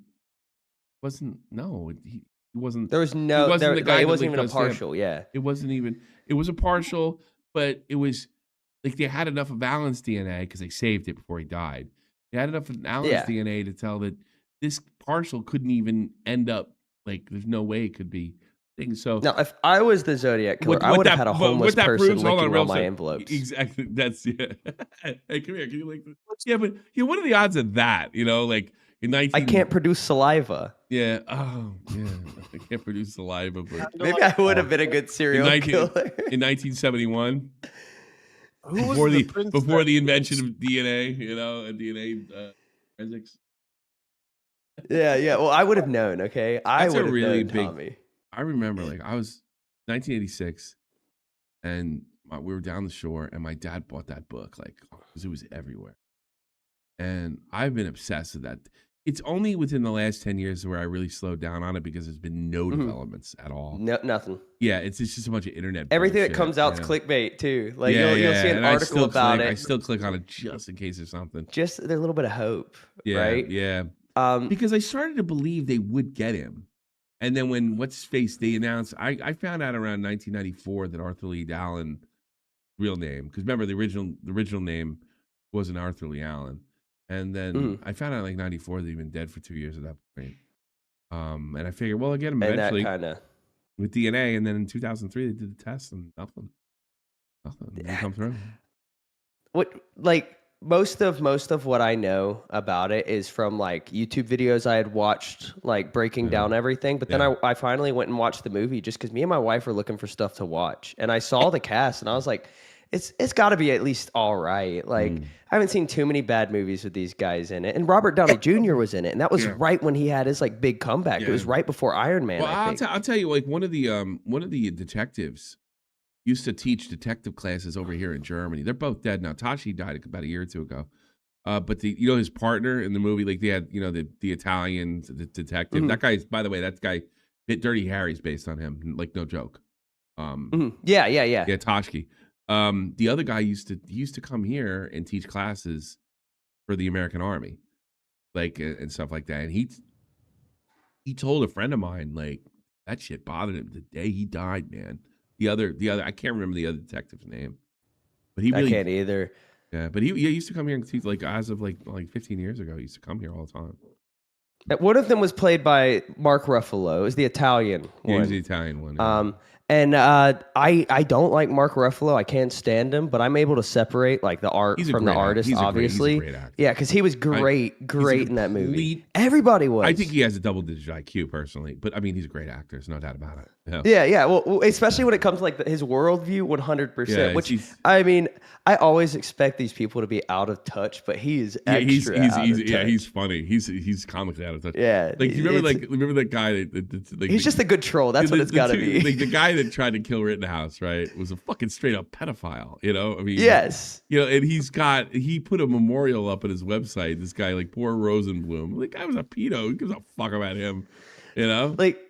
he wasn't. There was He no. wasn't the guy it that wasn't licked even a those stamp. partial. Yeah. It wasn't even. It was a partial, but it was like they had enough of Allen's DNA because they saved it before he died. They had enough of Allen's DNA to tell that this partial couldn't even end up like. There's no way it could be things. So now, if I was the Zodiac killer, I would have had a homeless person licking all my envelopes. Exactly. That's Hey, come here. Can you like? Yeah, but what are the odds of that? You know, like in 19. I can't produce saliva. Yeah. Oh, yeah. I can't produce saliva, but Maybe I would have been a good serial killer in 1971. Who was before the invention of DNA, and DNA forensics. Yeah. Well, I would have known. Okay, I would have really known, big. Tommy. I remember, like, I was 1986, and we were down the shore, and my dad bought that book, like, because it was everywhere. And I've been obsessed with that. It's only within the last 10 years where I really slowed down on it because there's been no developments at all. No, nothing. Yeah, it's just a bunch of internet. Everything bullshit, that comes out's clickbait too. Like you'll see an and article about it. I still click on it just in case there's something. Just a little bit of hope, Yeah, right? Yeah. Because I started to believe they would get him. And then when what's his face they announced, I found out around 1994 that Arthur Lee Allen, real name, because remember the original name wasn't Arthur Lee Allen. And then I found out like 94 that he'd been dead for 2 years at that point. And I figured, well, I'll get him eventually with DNA. And then in 2003, they did the test and nothing. Didn't come through. What most of what I know about it is from like YouTube videos I had watched, like breaking down everything. But then I finally went and watched the movie just because me and my wife were looking for stuff to watch, and I saw the cast and I was like, it's got to be at least all right. Like I haven't seen too many bad movies with these guys in it, and Robert Downey Jr. was in it, and that was right when he had his like big comeback. It was right before Iron Man. Well, I'll tell you, like one of the detectives used to teach detective classes over here in Germany. They're both dead now. Tashi died about a year or two ago. But his partner in the movie, like they had, the Italian detective. That guy, by the way, Dirty Harry's based on him. Like no joke. Yeah, Toshki. The other guy used to come here and teach classes for the American Army, like and stuff like that. And he told a friend of mine like that shit bothered him the day he died, man. The other I can't remember the other detective's name, but I can't either. Yeah, but he used to come here and teach like as of like 15 years ago. He used to come here all the time. One of them was played by Mark Ruffalo. It was the Italian one. Yeah, he was the Italian one. Yeah. And I don't like Mark Ruffalo. I can't stand him, but I'm able to separate like the art from the artist, obviously. He's a great actor. Yeah, because he was great in that movie. Everybody was. I think he has a double-digit IQ personally, but I mean, he's a great actor. There's no doubt about it. Yeah. Well, especially when it comes to like his worldview, 100%. Which I mean, I always expect these people to be out of touch, but he is extra out of touch. Yeah, he's funny. He's comically out of touch. Yeah, like you remember that guy? He's just a good troll. That's what it's got to be. Like the guy that tried to kill Rittenhouse, right, was a fucking straight up pedophile. I mean, yes. And he put a memorial up at his website. This guy, like poor Rosenblum, like I was a pedo. Who gives a fuck about him? Like.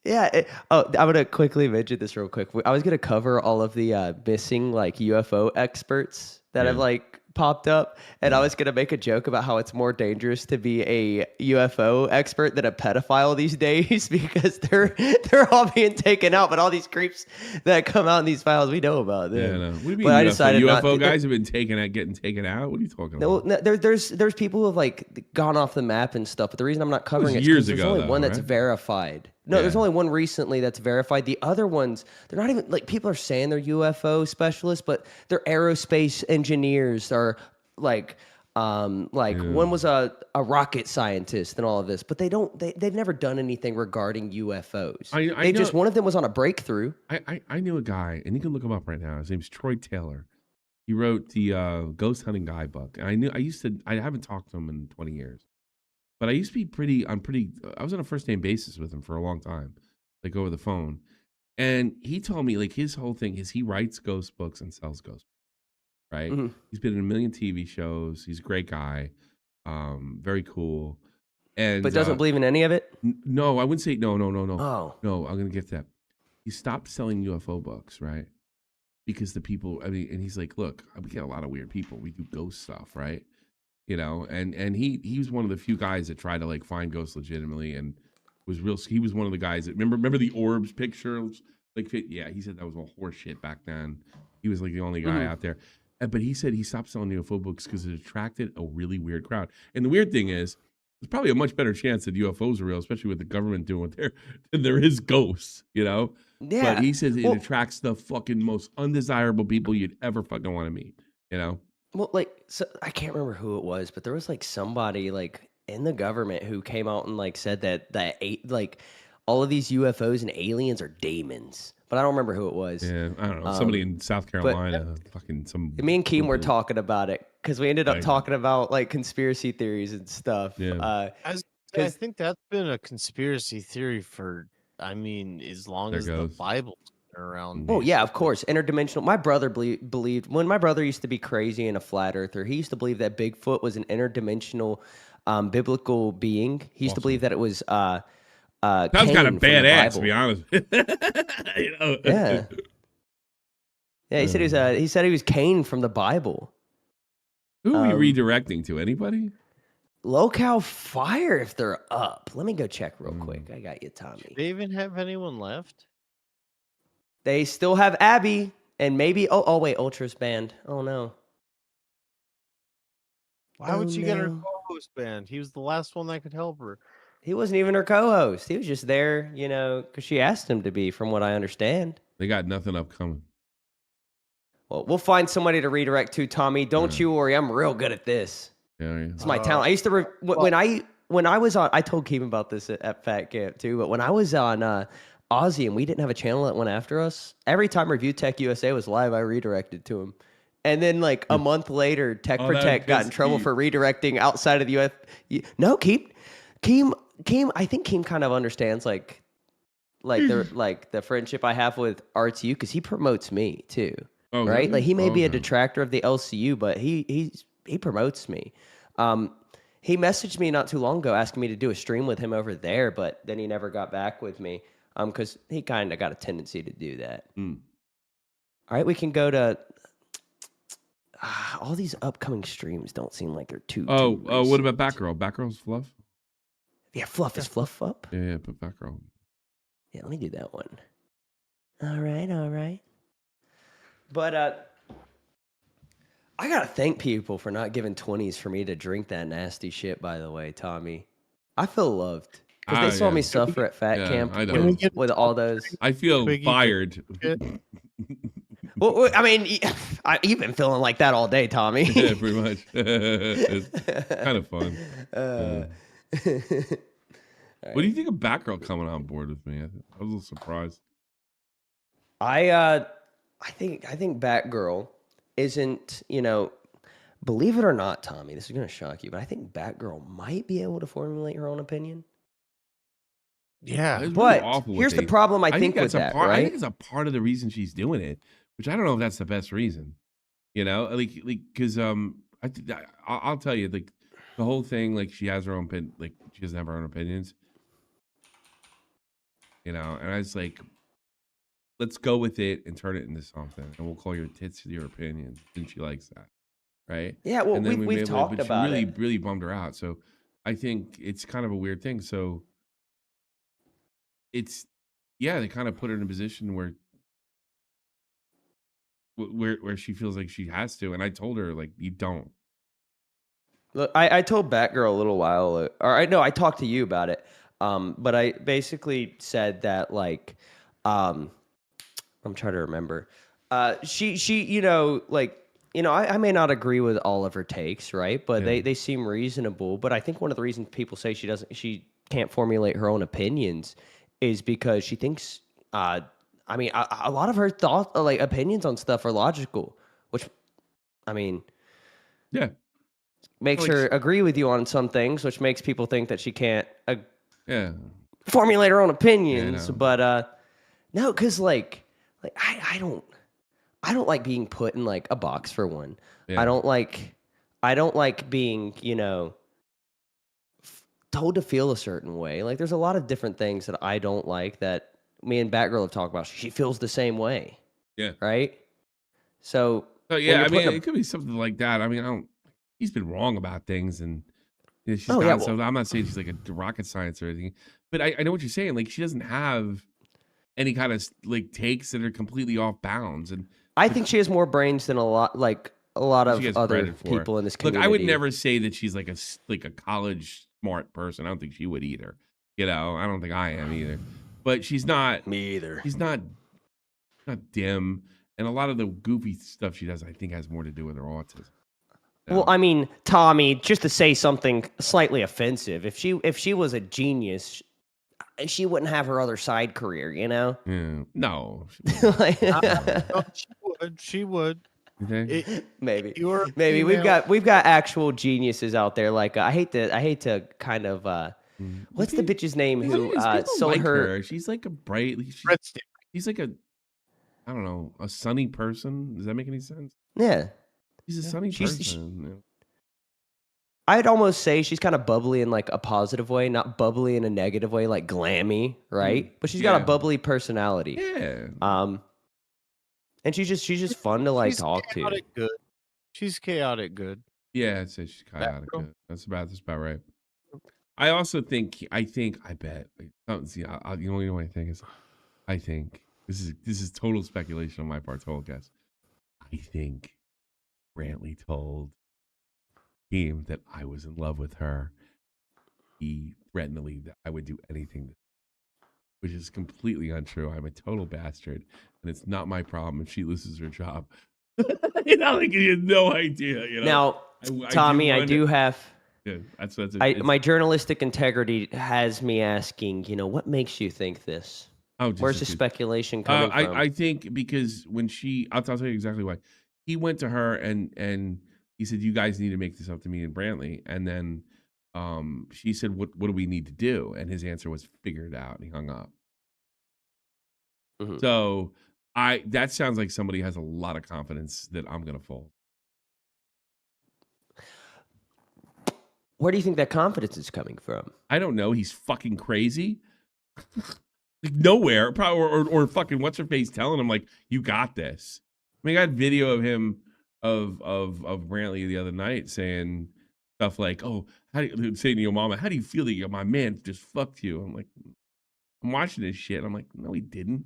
Yeah. I'm gonna quickly mention this real quick. I was gonna cover all of the missing like UFO experts that have like popped up, and I was gonna make a joke about how it's more dangerous to be a UFO expert than a pedophile these days because they're all being taken out. But all these creeps that come out in these files, we know about them. Yeah, no. What do you mean but I decided UFO guys have been getting taken out? What are you talking about? No, there's people who have like gone off the map and stuff. But the reason I'm not covering it years is ago, there's only one that's verified. No, there's only one recently that's verified. The other ones, they're not even like people are saying they're UFO specialists, but they're aerospace engineers. Or like one was a rocket scientist and all of this, but they've never done anything regarding UFOs. One of them was on a breakthrough. I knew a guy, and you can look him up right now. His name's Troy Taylor. He wrote the Ghost Hunting Guidebook. And I haven't talked to him in 20 years. But I used to be I was on a first name basis with him for a long time, like over the phone. And he told me like his whole thing is he writes ghost books and sells ghost books, right? He's been in a million TV shows. He's a great guy, very cool. And But doesn't believe in any of it? No, I wouldn't say no. Oh. No, I'm gonna get that. He stopped selling UFO books, right? Because the people, I mean, and he's like, look, we get a lot of weird people. We do ghost stuff, right? You know, and he was one of the few guys that tried to like find ghosts legitimately and was real. He was one of the guys that remember the orbs picture, like yeah. He said that was all horse shit back then. He was like the only guy out there. But he said he stopped selling UFO books because it attracted a really weird crowd. And the weird thing is, there's probably a much better chance that UFOs are real, especially with the government doing what than there is ghosts, you know? Yeah. But he says it attracts the fucking most undesirable people you'd ever fucking want to meet, you know? Well, like, so I can't remember who it was, but there was like somebody like in the government who came out and like said that like all of these UFOs and aliens are demons. But I don't remember who it was. Yeah, I don't know. Somebody in South Carolina, fucking some. Me and Keem were talking about it because we ended up talking about like conspiracy theories and stuff. Yeah. I think that's been a conspiracy theory for, I mean, as long as the Bible's been around. Oh, yeah, of course. Interdimensional. My brother believed, when my brother used to be crazy and a flat earther, he used to believe that Bigfoot was an interdimensional biblical being. He used to believe that it was. Sounds kind of badass, to be honest. You know? Yeah. Yeah, he said he said he was Cain from the Bible. Who are we redirecting to? Anybody? Local Fire, if they're up. Let me go check real quick. I got you, Tommy. Do they even have anyone left? They still have Abby, and maybe oh wait, Ultra's banned. Oh no. Why would she get her co-host banned? He was the last one that could help her. He wasn't even her co-host. He was just there, you know, because she asked him to be, from what I understand. They got nothing upcoming. Well, we'll find somebody to redirect to, Tommy. Don't you worry. I'm real good at this. Yeah. It's my talent. I used to when I was on. I told Keem about this at Fat Camp too. But when I was on Aussie and we didn't have a channel that went after us, every time Review Tech USA was live, I redirected to him. And then like a month later, Tech Protect got in trouble for redirecting outside of the US. No, Keem. I think Keem kind of understands like the friendship I have with RTU because he promotes me too. Oh, right? really? Like he may be a detractor of the LCU, but he promotes me. He messaged me not too long ago asking me to do a stream with him over there, but then he never got back with me because he kind of got a tendency to do that. All right, we can go to all these upcoming streams. Don't seem like they're too. What about Batgirl? Batgirl's Fluff? Yeah, Fluff is Fluff up. Yeah, put Batgirl. Yeah, let me do that one. All right. But I gotta thank people for not giving 20s for me to drink that nasty shit. By the way, Tommy, I feel loved because they saw me suffer at Fat Camp with all those. I feel fired. Well, I mean, you've been feeling like that all day, Tommy. Yeah, pretty much. It's kind of fun. What do you think of Batgirl coming on board with me? I was a little surprised. I think Batgirl isn't, believe it or not, Tommy, this is going to shock you, but I think Batgirl might be able to formulate her own opinion. Yeah. But here's the problem I think with that, right? I think it's a part of the reason she's doing it, which I don't know if that's the best reason. Because I'll tell you, like the whole thing, like she has her own she doesn't have her own opinions. And I was like, let's go with it and turn it into something, and we'll call your tits your opinion. And she likes that, right? Yeah, well, we've talked about it. It. Really bummed her out. So I think it's kind of a weird thing. So it's, they kind of put her in a position where she feels like she has to. And I told her, like, you don't. Look, I told Batgirl a little while ago, I talked to you about it. But I basically said that, like, I'm trying to remember. I may not agree with all of her takes, right? But they seem reasonable. But I think one of the reasons people say she can't formulate her own opinions is because she thinks, a lot of her opinions on stuff are logical, which, makes her agree with you on some things, which makes people think that she can't formulate her own opinions. But no, because I don't like being put in like a box for one. Yeah. I don't like being, told to feel a certain way. Like, there's a lot of different things that I don't like that me and Batgirl have talked about. She feels the same way. Yeah. Right? So, yeah, I mean, it could be something like that. I mean, he's been wrong about things, and she's not. So I'm not saying she's like a rocket science or anything, but I know what you're saying. Like, she doesn't have any kind of like takes that are completely off bounds, and I think she has more brains than a lot of other people in this community. Look, I would never say that she's like a college smart person. I don't think she would either. You know, I don't think I am either. But she's not. Me either. She's not dim. And a lot of the goofy stuff she does, I think, has more to do with her autism. Well, I mean, Tommy, just to say something slightly offensive, if she was a genius, she wouldn't have her other side career, you know? Yeah. No. She would. Maybe. We've got actual geniuses out there. Like I hate to kind of what's the bitch's name who sold her? She's like a bright. She's like a. I don't know, a sunny person. Does that make any sense? Yeah. She's a sunny person. I'd almost say she's kind of bubbly in like a positive way, not bubbly in a negative way, like glammy, right? But she's got a bubbly personality. Yeah. And she's just fun to like talk to. Good. She's chaotic good. Yeah, I'd say she's chaotic good. That's about right. I also think I bet. See, you know what I think is, I think. This is total speculation on my part, total guess. I think Brantley told him that I was in love with her. He threatened to leave, that I would do anything, which is completely untrue. I'm a total bastard, and it's not my problem if she loses her job. You know, like you have no idea. You know. Now, Tommy, I do have. Yeah, that's my journalistic integrity has me asking. You know, what makes you think this? Where's the speculation coming from? I think because when I'll tell you exactly why. He went to her and he said, "You guys need to make this up to me and Brantley." And then she said, "What do we need to do?" And his answer was, "Figure it out." And he hung up. Mm-hmm. So that sounds like somebody has a lot of confidence that I'm gonna fold. Where do you think that confidence is coming from? I don't know. He's fucking crazy. Like nowhere, probably, or fucking what's her face telling him like, "You got this." I mean, I got video of him of Brantley the other night saying stuff like, "Oh, saying to your mama, how do you feel that my man just fucked you?" I'm like, I'm watching this shit. I'm like, no, he didn't.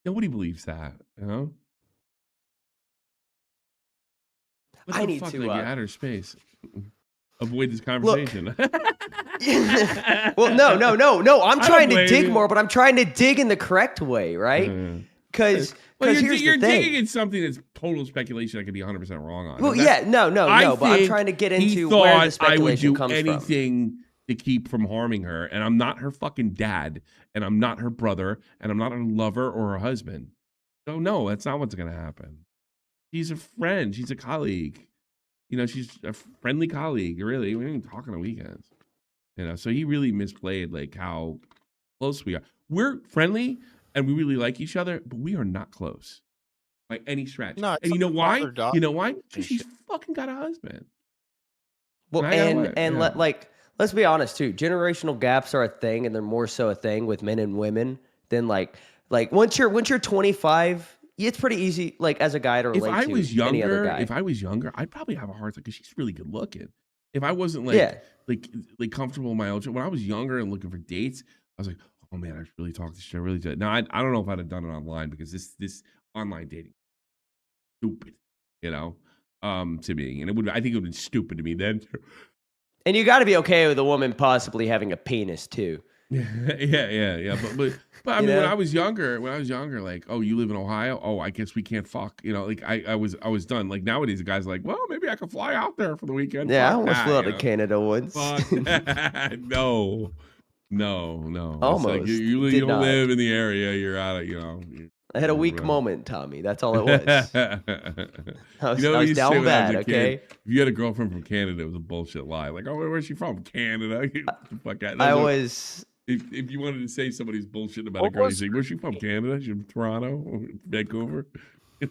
Nobody believes that, you know. I need to like outer space. Avoid this conversation. Well, no. I'm trying to dig more, but I'm trying to dig in the correct way, right? Because you're digging in something that's total speculation. I could be 100% wrong on. Well, yeah, no. But I'm trying to get into where the speculation comes from. I would do anything to keep from harming her, and I'm not her fucking dad, and I'm not her brother, and I'm not her lover or her husband. So no, that's not what's gonna happen. She's a friend. She's a colleague. You know, she's a friendly colleague, really. We didn't talk on the weekends. You know, so he really misplayed like how close we are. We're friendly and we really like each other, but we are not close by any stretch. No, and you know why? You know why? Because she's fucking got a husband. Well, let's be honest too. Generational gaps are a thing, and they're more so a thing with men and women than like once you're 25. It's pretty easy, like as a guy, to relate to any other guy. If I was younger, I'd probably have a hard time because she's really good looking. If I wasn't like comfortable in my own shit, when I was younger and looking for dates, I was like, oh man, I should really talk to shit. Really did. Now I don't know if I'd have done it online because this online dating, stupid, you know, to me, and I think it would have been stupid to me then. And you got to be okay with a woman possibly having a penis too. Yeah. But I mean, when I was younger, like, oh, you live in Ohio? Oh, I guess we can't fuck. You know, like I was done. Like nowadays, the guys are like, well, maybe I could fly out there for the weekend. Yeah, I almost flew out to Canada once. No. Almost. Like, you don't live in the area. You're out of, you know. I had a weak moment, Tommy. That's all it was. I was down bad, okay? If you had a girlfriend from Canada, it was a bullshit lie. Like, oh, where's she from? Canada. Get the fuck out. If you wanted to say somebody's bullshit about a girl, you say, where's she from? Canada? She's from Toronto? Vancouver? You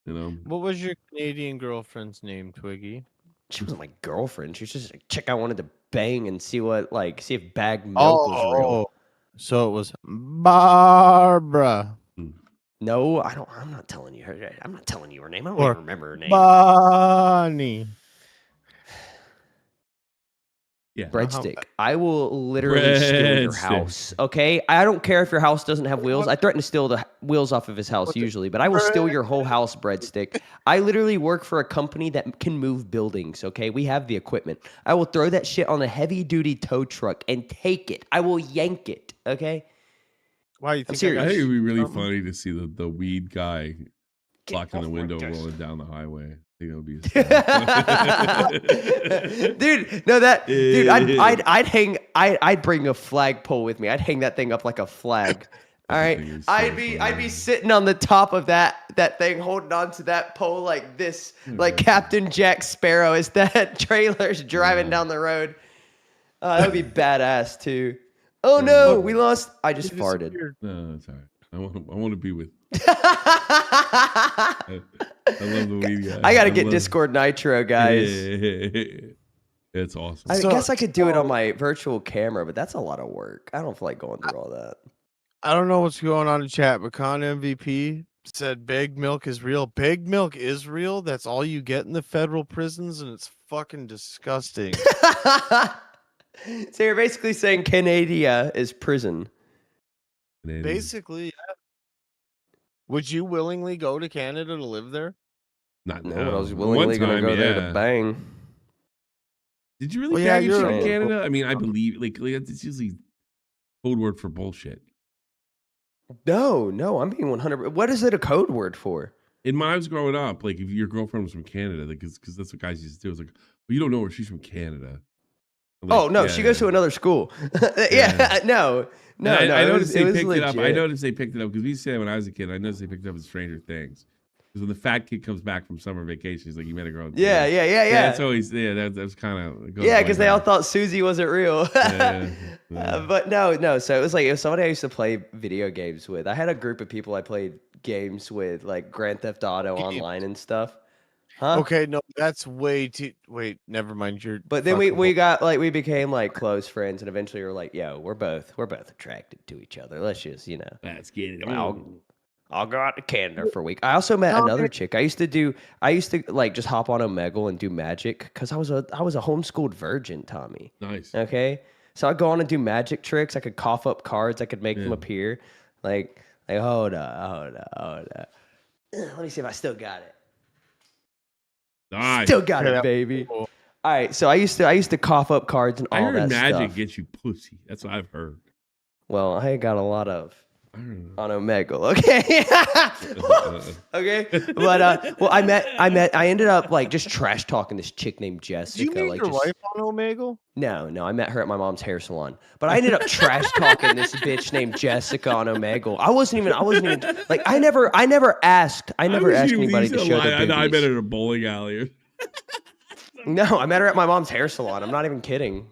know? What was your Canadian girlfriend's name, Twiggy? She wasn't my girlfriend. She was just a chick I wanted to bang and see if bagged milk was real. So it was Barbara. No, I don't. I'm not telling you her. I'm not telling you her name. I don't Or even remember her name. Bonnie. Yeah. Breadstick. I will literally steal your house. Okay. I don't care if your house doesn't have wheels. I threaten to steal the wheels off of his house usually, but I will steal your whole house, Breadstick. I literally work for a company that can move buildings. Okay. We have the equipment. I will throw that shit on a heavy duty tow truck and take it. I will yank it. Okay. Why you think I think it'd be really funny to see the weed guy blocking the window rolling down the highway. I think that would be dude. No, dude. I'd bring a flagpole with me. I'd hang that thing up like a flag. All right, so I'd be sitting on the top of that thing, holding on to that pole like this, like Captain Jack Sparrow as that trailer's driving down the road. That would be badass too. Oh no, we lost. I just farted. No, it's all right. I want to be with. I love the weed guy. I gotta get Discord Nitro, guys. It's awesome. I guess I could do it on my virtual camera, but that's a lot of work. I don't feel like going through all that. I don't know what's going on in chat, but Con MVP said big milk is real. Big milk is real. That's all you get in the federal prisons, and it's fucking disgusting. So you're basically saying Canada is prison. Basically, yeah. Would you willingly go to Canada to live there? Not now. No, I was willingly going to go there to bang. Did you really bang shit in Canada? I mean, I believe like it's usually code word for bullshit. No, I'm being 100. What is it a code word for? In when I was growing up, like if your girlfriend was from Canada, because that's what guys used to do. It's like, well, you don't know her; she's from Canada. Like, oh no, she goes to another school. No. I noticed they picked it up. I noticed they picked it up because we used to say that when I was a kid. I noticed they picked it up in Stranger Things. Because when the fat kid comes back from summer vacation, he's like, "You met a girl." Yeah. That's always that's kind of because they all thought Susie wasn't real. But no. So it was like if somebody I used to play video games with. I had a group of people I played games with, like Grand Theft Auto online and stuff. Huh? Okay, no, that's way too. Wait, never mind. But then we got like we became like close friends, and eventually we're like, yo, we're both attracted to each other. Let's just let's get it. I'll go out to Canada for a week. I also met another chick. I used to like just hop on Omegle and do magic because I was a homeschooled virgin, Tommy. Nice. Okay, so I'd go on and do magic tricks. I could cough up cards. I could make them appear. Like hold up. Let me see if I still got it. Nice. Still got it, baby. All right, so I used to cough up cards and all that stuff. I heard magic gets you pussy. That's what I've heard. Well, I got a lot of on Omegle, okay? Okay, but well, I ended up like just trash talking this chick named Jessica. Did you meet like your wife on Omegle? No, I met her at my mom's hair salon. But I ended up trash talking this bitch named Jessica on Omegle. I wasn't even like I never asked anybody to show their boobies. I met her at a bowling alley. No, I met her at my mom's hair salon. I'm not even kidding.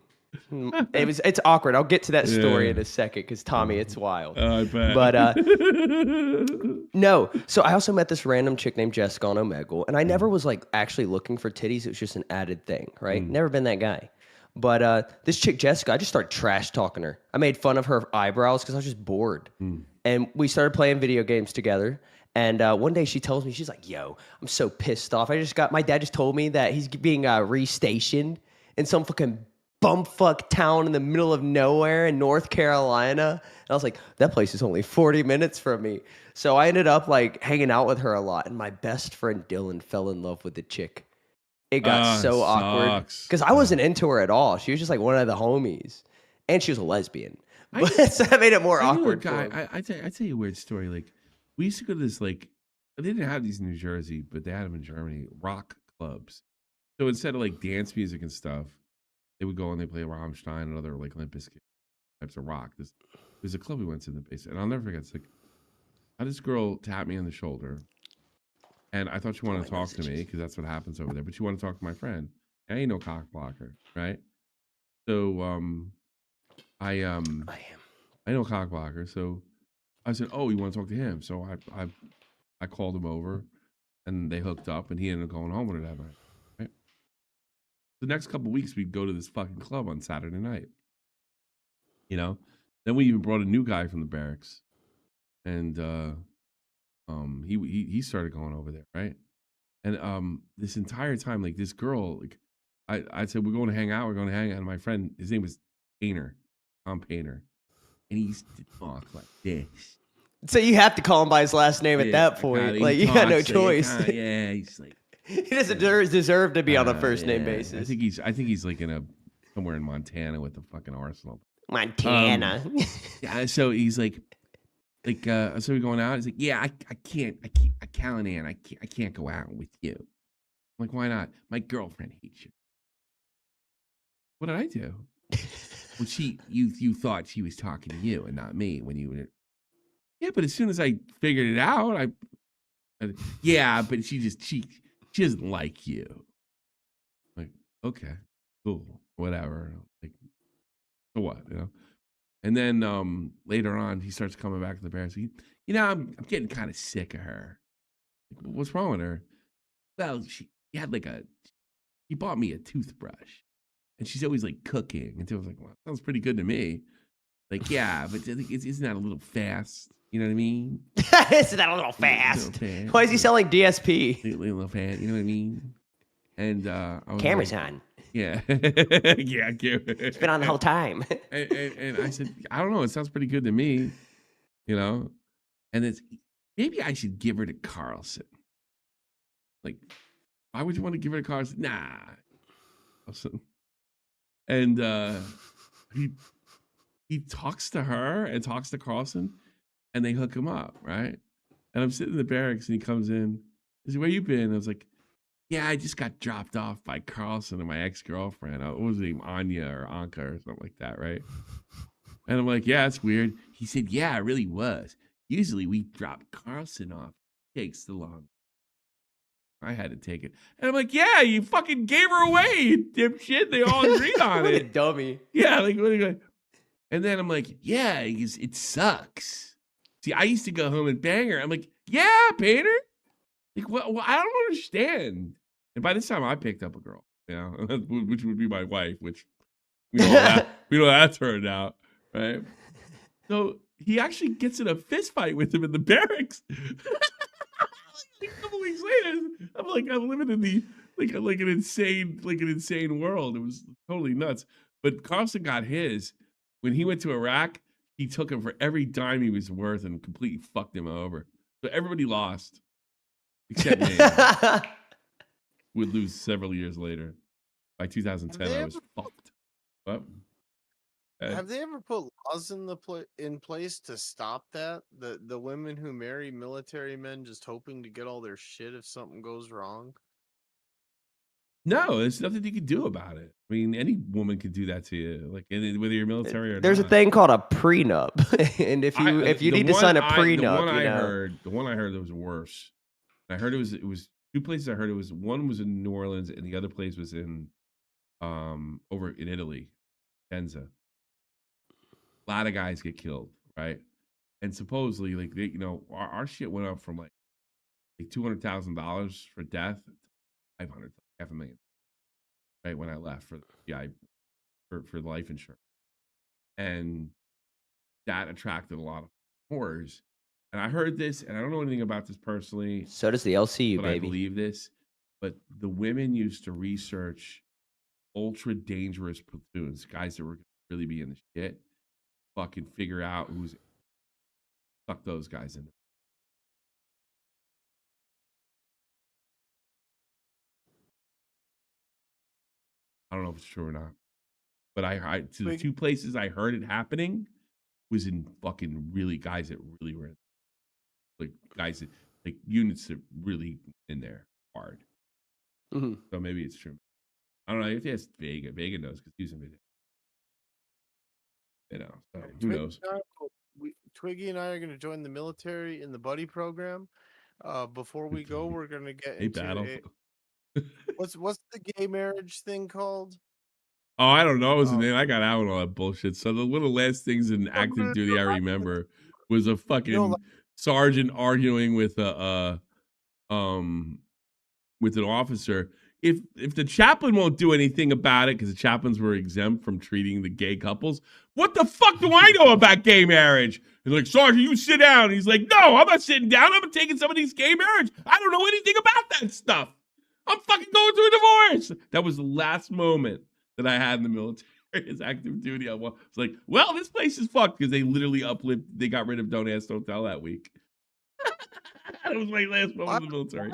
It's awkward. I'll get to that story in a second because Tommy, it's wild. I bet. But no. So I also met this random chick named Jessica on Omegle, and I never was like actually looking for titties. It was just an added thing, right? Never been that guy. But this chick Jessica, I just started trash talking her. I made fun of her eyebrows because I was just bored, and we started playing video games together. And one day she tells me, she's like, "Yo, I'm so pissed off. My dad just told me that he's being restationed in some fucking bumfuck town in the middle of nowhere in North Carolina." And I was like, that place is only 40 minutes from me. So I ended up like hanging out with her a lot. And my best friend Dylan fell in love with the chick. It got so awkward because I wasn't into her at all. She was just like one of the homies. And she was a lesbian. So that made it more awkward for him. I tell you a weird story. Like, we used to go to this, like, they didn't have these in New Jersey, but they had them in Germany, rock clubs. So instead of like dance music and stuff, they would go and they play Rammstein and other like Limp Bizkit types of rock. There's a club we went to in the basement, and I'll never forget. It's like, this girl tapped me on the shoulder, and I thought she wanted to talk to me because that's what happens over there. But she wanted to talk to my friend. I ain't no cock blocker, right? So I know cock blocker. So I said, "Oh, you want to talk to him?" So I called him over, and they hooked up, and he ended up going home with her that night. the next couple of weeks, we'd go to this fucking club on Saturday night. You know, then we even brought a new guy from the barracks, and he started going over there, right? And this entire time, like this girl, like I said, we're going to hang out. And my friend, his name was Painter, Tom Painter, and he used to talk like this. So you have to call him by his last name at that point. Like you got no choice. Yeah, he's like he doesn't deserve to be on a first name basis. I think he's like somewhere in Montana with the fucking arsenal. Montana. Yeah, so he's like, so we're going out. He's like, yeah, I can't, Callahan, I can't go out with you. I'm like, why not? My girlfriend hates you. What did I do? Well, you thought she was talking to you and not me when you were. Yeah, but as soon as I figured it out, yeah, but she doesn't like you. Like, okay, cool, whatever. Like, so what, you know? And then later on, he starts coming back to the barracks. I'm getting kind of sick of her. Like, what's wrong with her? Well, she had he bought me a toothbrush, and she's always like cooking. And so I was like, well, that sounds pretty good to me. Like, yeah, but isn't that a little fast? You know what I mean? Isn't that a little fast? Why is he selling DSP? A little fast, you know what I mean? And I was camera's like, on. Yeah. Yeah, it's been on the whole time. and I said, I don't know, it sounds pretty good to me, you know? And it's maybe I should give her to Carlson. Like, why would you want to give her to Carlson? Nah. And he talks to her and talks to Carlson, and they hook him up, right? And I'm sitting in the barracks, and he comes in. He said, where you been? I was like, yeah, I just got dropped off by Carlson and my ex-girlfriend. What was her name? Anya or Anka or something like that, right? And I'm like, yeah, that's weird. He said, yeah, it really was. Usually we drop Carlson off. It takes the long. I had to take it. And I'm like, yeah, you fucking gave her away, you dipshit. They all agreed on what it. A dummy. Yeah, like, what are you going? And then I'm like, yeah, it sucks. See, I used to go home and bang her. I'm like, yeah, Painter. Like, well, I don't understand. And by this time, I picked up a girl, you know, which would be my wife, which we know how that turned out, right? So he actually gets in a fist fight with him in the barracks. A couple weeks later, I'm living in the like an insane world. It was totally nuts. But Carlson got his when he went to Iraq. He took him for every dime he was worth and completely fucked him over. So everybody lost. Except me. Would lose several years later. By 2010, I was fucked. What? Have they ever put laws in place to stop that? The women who marry military men just hoping to get all their shit if something goes wrong? No, there's nothing you can do about it. I mean, any woman could do that to you, like whether you're military or There's not. a thing called a prenup, and if you need to sign a prenup, the one I heard that was worse. I heard it was two places. I heard it was one was in New Orleans, and the other place was in over in Italy, Enza. A lot of guys get killed, right? And supposedly, like our shit went up from like $200,000 for death to $500,000, right when I left for for life insurance, and that attracted a lot of horrors. And I heard this, and I don't know anything about this personally. So does the LCU, but baby. I believe this. But the women used to research ultra dangerous platoons, guys that were really be in the shit, fucking figure out who's fuck those guys in. I don't know if it's true or not, but the two places I heard it happening was in fucking really guys that really were like guys that like units that really in there hard. Mm-hmm. So maybe it's true. I don't know. If it's Vega, Vega knows because he's in video. You know, so who knows? Twiggy and I are going to join the military in the buddy program. Before we go, we're going to get into battle. What's the gay marriage thing called? Oh, I don't know. It was the name. I got out on all that bullshit. So one of the last things in active duty I remember was a fucking sergeant arguing with an officer. if the chaplain won't do anything about it because the chaplains were exempt from treating the gay couples, what the fuck do I know about gay marriage? He's like, Sergeant, you sit down. He's like, no, I'm not sitting down. I'm taking somebody's gay marriage. I don't know anything about that stuff. I'm fucking going through a divorce. That was the last moment that I had in the military as active duty. I was like, well, this place is fucked because they literally they got rid of Don't Ask, Don't Tell that week. That was my last moment in the military.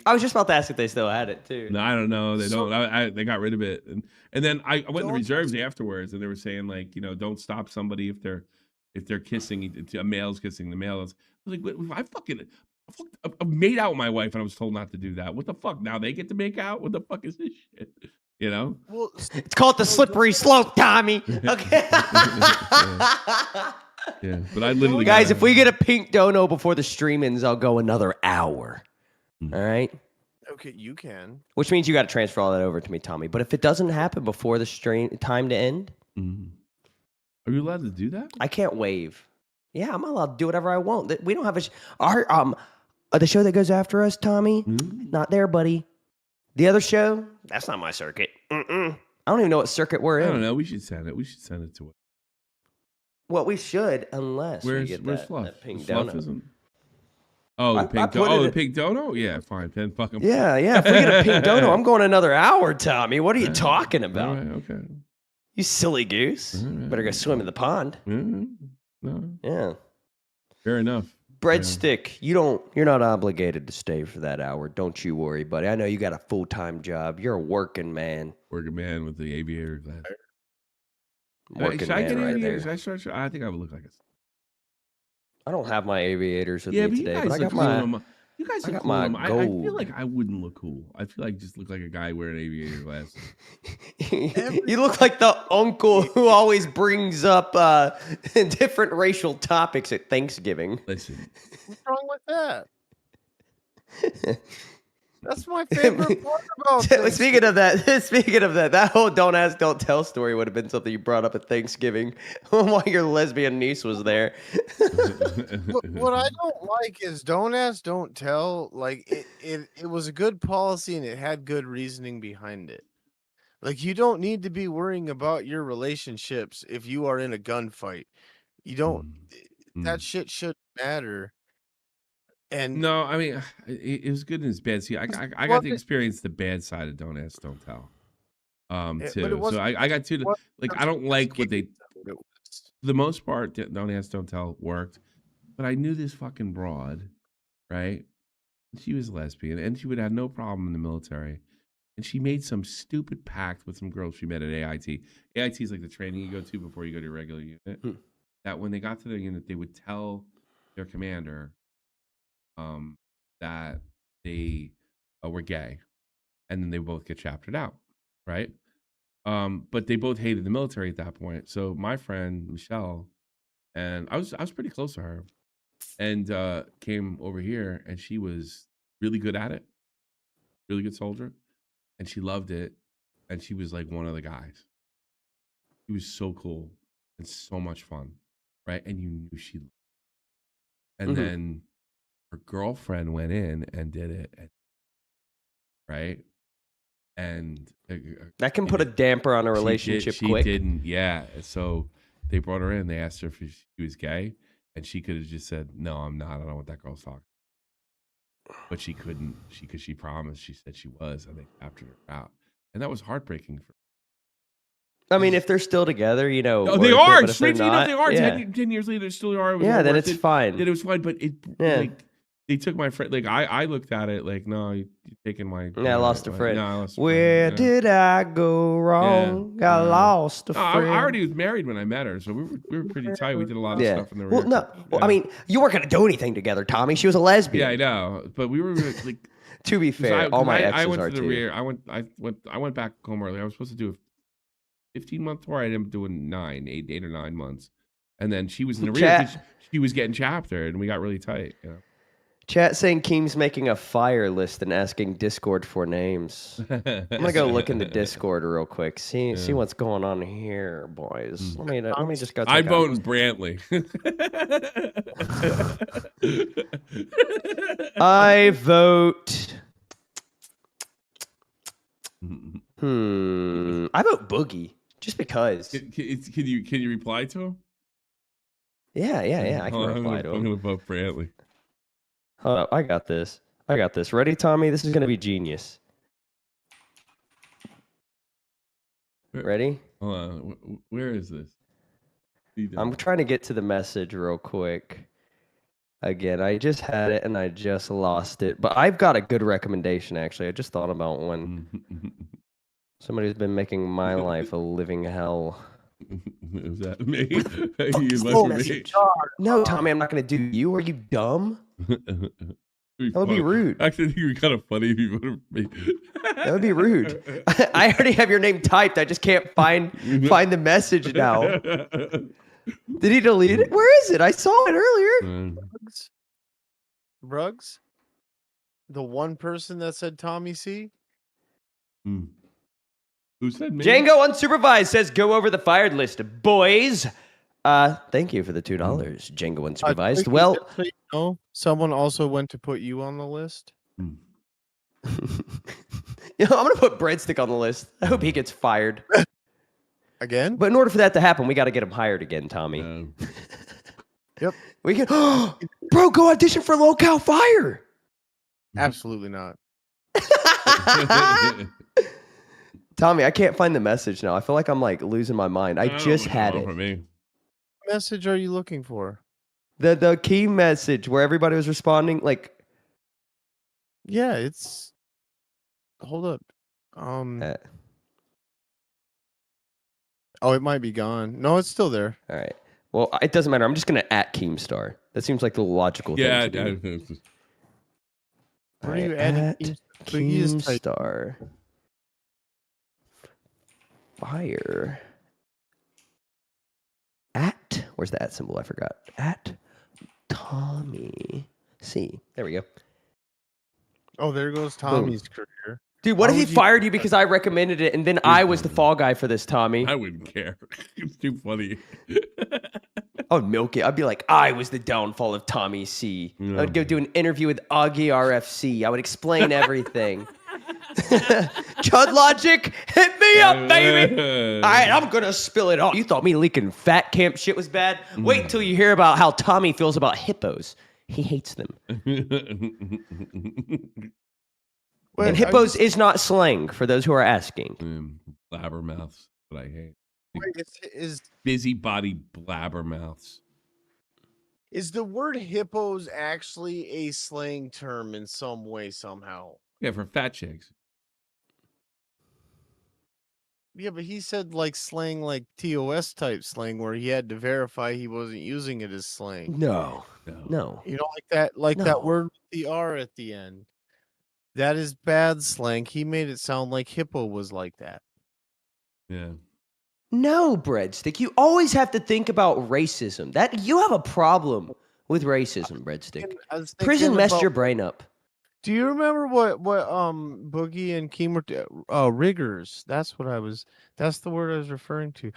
I was just about to ask if they still had it too. No, I don't know. They don't. They got rid of it, and then I went in the reserves afterwards, and they were saying like, don't stop somebody if they're kissing, a male's kissing the male. I was like, I made out with my wife, and I was told not to do that. What the fuck? Now they get to make out? What the fuck is this shit? Well, it's called the slippery slope, Tommy. Okay. Yeah, but I literally guys, if we get a pink dono before the stream ends, I'll go another hour. All right. Okay, you can. Which means you got to transfer all that over to me, Tommy. But if it doesn't happen before the stream time to end, are you allowed to do that? I can't waive. Yeah, I'm allowed to do whatever I want. We don't have the show that goes after us, Tommy. Not there, buddy. The other show, that's not my circuit. I don't even know what circuit we're in. I don't know. We should send it. We should send it to it. Well, we should, unless where's we get Fluff? that pink Fluff donut. Isn't. Oh, the pink dono. Oh, the pink dono. Yeah, fine. Then fucking. Yeah. If we get a pink dono, I'm going another hour, Tommy. What are you talking about? All right, okay. You silly goose. Right. Better go swim in the pond. No. Yeah. Fair enough. Breadstick, you're not obligated to stay for that hour. Don't you worry, buddy. I know you got a full-time job. You're a working man. Working man with the aviator glass. Working Should I man get right aviators? there. I think I would look like a. I don't have my aviators with Yeah, me but today, you guys but I look got cool in my. them. You guys I look got cool in my them. I gold. feel like I wouldn't look cool. I feel like just look like a guy wearing aviator glasses. You look like the uncle who always brings up different racial topics at Thanksgiving. Listen. What's wrong with that? That's my favorite part about this. Speaking of that, that whole "Don't Ask, Don't Tell" story would have been something you brought up at Thanksgiving while your lesbian niece was there. What I don't like is "Don't Ask, Don't Tell." Like it was a good policy and it had good reasoning behind it. Like you don't need to be worrying about your relationships if you are in a gunfight. You don't. That shit shouldn't matter. And no, I mean, it was good and it's bad. See, I got to experience the bad side of Don't Ask, Don't Tell. Too. So I got to like. I don't like what they. For the most part, Don't Ask, Don't Tell worked, but I knew this fucking broad, right? She was lesbian, and she would have no problem in the military. And she made some stupid pact with some girls she met at AIT. AIT is like the training you go to before you go to your regular unit. That when they got to their unit, they would tell their commander that they were gay, and then they both get chaptered out, right? But they both hated the military at that point. So my friend Michelle, and I was pretty close to her, and came over here, and she was really good at it, really good soldier, and she loved it, and she was like one of the guys. She was so cool and so much fun, right? And you knew she loved it. And then her girlfriend went in and did it, right? And that can put a damper on a relationship quick. She didn't, yeah. So they brought her in. They asked her if she was gay, and she could have just said, "No, I'm not. I don't know what that girl's talking." But she couldn't. Because she promised. She said she was, and they captured her out, and that was heartbreaking for. I mean, if they're still together, no, they are. Straight they are. Yeah. 10 years later, they still are. Yeah, then it's fine. Then it was fine, but like, they took my friend. Like I looked at it like, no, you're taking my. Yeah, I lost a friend. No, I lost a Where friend. did I go wrong? I lost a friend. I already was married when I met her, so we were pretty tight. We did a lot of stuff in the rear. Well, no, I mean, you weren't gonna do anything together, Tommy. She was a lesbian. Yeah, I know, but we were like. To be fair, all my exes I went are to the too. rear. I went back home early. I was supposed to do a 15-month tour. I ended up doing 8 or 9 months, and then she was in the rear. 'Cause she was getting chaptered, and we got really tight. You know? Chat saying Keem's making a fire list and asking Discord for names. I'm gonna go look into Discord real quick. See what's going on here, boys. Let me just go. I vote in Brantley. I vote I vote Boogie just because. Can you reply to him? Yeah. I can reply to him. I'm gonna vote for Antley. Hold up, I got this. Ready, Tommy? This is gonna be genius. Ready? Hold on. Where is this? I'm trying to get to the message real quick. Again, I just had it and I just lost it. But I've got a good recommendation, actually. I just thought about one. Somebody's been making my life a living hell. Is that me? You must be. No, Tommy, I'm not going to do you. Are you dumb? That would be rude. Actually, I think it would be kind of funny if you voted for me. That would be rude. I already have your name typed. I just can't find the message now. Did he delete it? Where is it? I saw it earlier. Bruggs? The one person that said Tommy C? Who said me? Django Unsupervised says, go over the fired list, boys. Thank you for the $2, Django Unsupervised. Well, no, someone also went to put you on the list. I'm going to put Breadstick on the list. I hope he gets fired. Again? But in order for that to happen, we got to get him hired again, Tommy. Yep. We can. Bro, go audition for Low Cal Fire. Absolutely not. Tommy, I can't find the message now. I feel like I'm like losing my mind. I just had it. For me. What message are you looking for? The key message where everybody was responding. Like, yeah, it's. Hold up. Oh, it might be gone. No, it's still there. All right. Well, it doesn't matter. I'm just gonna @Keemstar. That seems like the logical thing to do. Where are you adding Keemstar? Fire. Where's the @ symbol? I forgot. @Tommy C. There we go. Oh, there goes Tommy's career. Dude, what if he fired you because I recommended it and then I was the fall guy for this, Tommy? I wouldn't care. It's too funny. I would milk it. I'd be like, I was the downfall of Tommy C. I would go do an interview with Augie RFC. I would explain everything. Chud Logic, hit me up, baby. All right, I'm going to spill it all. You thought me leaking fat camp shit was bad? Wait until you hear about how Tommy feels about hippos. He hates them. And hippos is not slang, for those who are asking. Blabbermouths, but I hate. Wait, is busybody blabbermouths. Is the word hippos actually a slang term in some way, somehow? Yeah, for fat chicks. Yeah, but he said like slang, like TOS type slang, where he had to verify he wasn't using it as slang. No. You know, like that word with the R at the end. That is bad slang. He made it sound like hippo was like that. Yeah. No, Breadstick. You always have to think about racism. That you have a problem with racism, Breadstick. Prison messed your brain up. Do you remember what Boogie and Keem were riggers? That's the word I was referring to.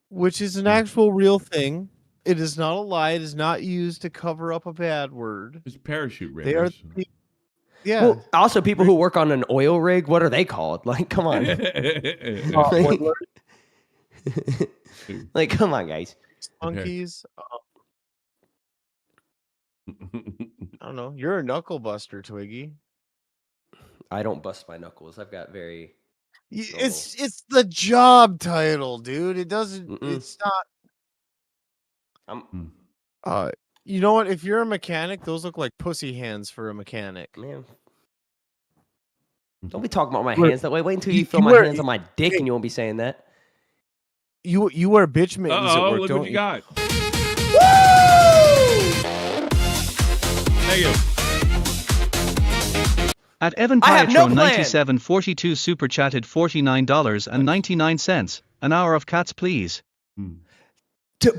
Which is an actual real thing. It is not a lie. It is not used to cover up a bad word. It's parachute riggers. They are yeah. Well, also people who work on an oil rig, what are they called? Like, come on. Like, come on, guys. Monkeys. I don't know. You're a knuckle buster, Twiggy. I don't bust my knuckles. I've got very. It's the job title, dude. It doesn't. It's not. You know what? If you're a mechanic, those look like pussy hands for a mechanic. Man. Don't be talking about my hands that way. Wait until you feel my hands on my dick and you won't be saying that. You wear bitch mittens at work, look don't what you got. Thank you. At Evan Pietro 9742 super chatted $49.99. An hour of cats, please.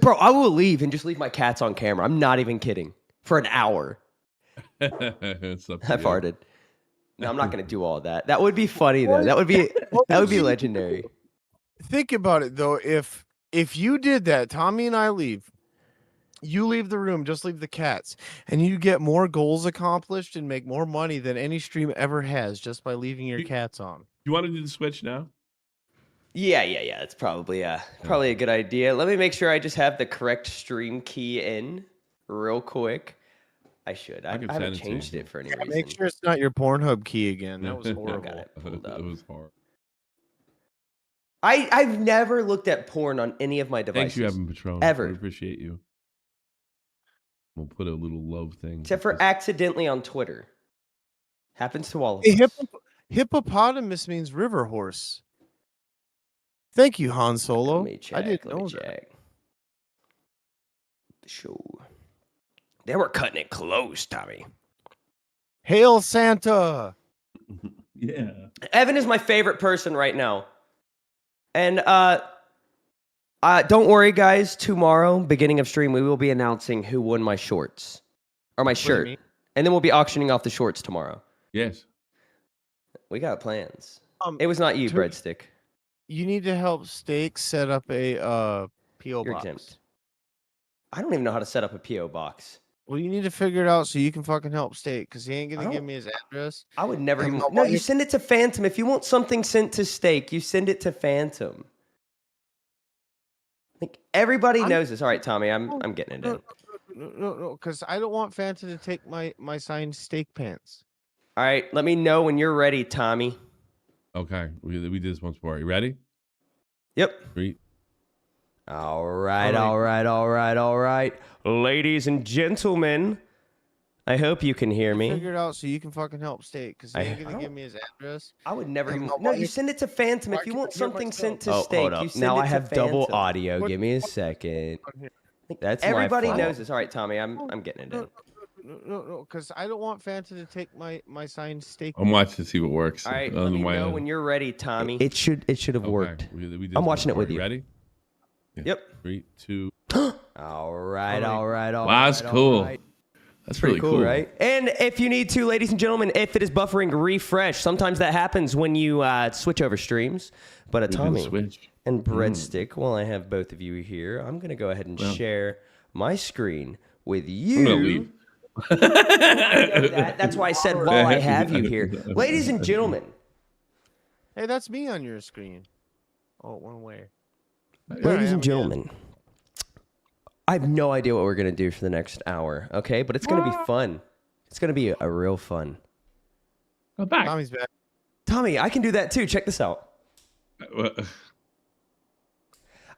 Bro, I will leave and just leave my cats on camera. I'm not even kidding. For an hour. I farted. No, I'm not going to do all that. That would be funny though. That would be legendary. Think about it though. If you did that, Tommy and I leave. You leave the room, just leave the cats, and you get more goals accomplished and make more money than any stream ever has just by leaving your cats on. You want to do the switch now? Yeah. That's probably a good idea. Let me make sure I just have the correct stream key in real quick. I should. I haven't changed it for any reason. Make sure it's not your Pornhub key again. That was horrible. I got it pulled up. It was hard. I've never looked at porn on any of my devices. Thanks you having Patron. Ever. I appreciate you. We'll put a little love thing. Except for accidentally on Twitter. Happens to all of us. Hippopotamus means river horse. Thank you, Han Solo. Let me check. I didn't know check. The show. They were cutting it close, Tommy. Hail Santa. Yeah. Evan is my favorite person right now. And don't worry, guys. Tomorrow, beginning of stream, we will be announcing who won my shorts. Or my shirt. And then we'll be auctioning off the shorts tomorrow. Yes. We got plans. It was not you, Breadstick. You need to help Steak set up a P.O. box. Exempt. I don't even know how to set up a P.O. box. Well, you need to figure it out so you can fucking help Steak, because he ain't going to give me his address. I would never even... No, you send it to Phantom. If you want something sent to Steak, you send it to Phantom. Like, everybody knows this. All right, Tommy, I'm getting it in. No, because I don't want Phantom to take my signed Steak pants. All right, let me know when you're ready, Tommy. Okay, we did this once before. Are you ready? Yep. 3. All right. Ladies and gentlemen, I hope you can hear me. Figure it out so you can fucking help Steak, because he ain't going to give me his address. I would never even... No, you send it to Phantom. If you want something sent to Steak, hold up. you send it to Phantom. Now I have double audio. Give me a second. That's everybody knows this. All right, Tommy, I'm getting it in. No, because I don't want Phantom to take my signed Steak. I'm watching to see what works. All right, let me know when you're ready, Tommy. It should have worked. We did I'm watching it with you. Ready? Yeah. Yep. 3, 2. All right. Wow, that's cool. Right. That's really cool, right? And if you need to, ladies and gentlemen, if it is buffering, refresh. Sometimes that happens when you switch over streams. But Tommy and Breadstick, while I have both of you here, I'm going to go ahead and share my screen with you. That's why I said while I have you here. Ladies and gentlemen. Hey, that's me on your screen. Oh, one way. Ladies and gentlemen, I have no idea what we're going to do for the next hour, okay? But it's going to be fun. It's going to be a real fun. Go back. Tommy's back. Tommy, I can do that too. Check this out.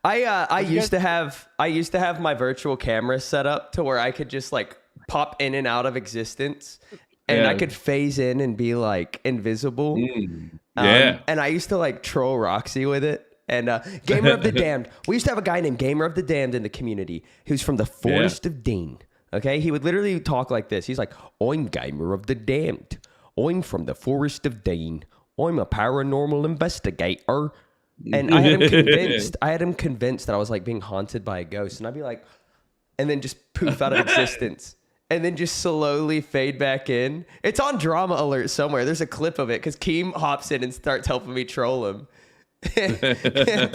I used to have my virtual camera set up to where I could just like pop in and out of existence, and I could phase in and be like invisible. And I used to like troll Roxy with it. And Gamer of the Damned. We used to have a guy named Gamer of the Damned in the community who's from the Forest of Dean. Okay? He would literally talk like this. He's like, I'm Gamer of the Damned. I'm from the Forest of Dean. I'm a paranormal investigator. And I had him convinced that I was like being haunted by a ghost. And I'd be like, and then just poof out of existence. And then just slowly fade back in. It's on Drama Alert somewhere. There's a clip of it because Keem hops in and starts helping me troll him.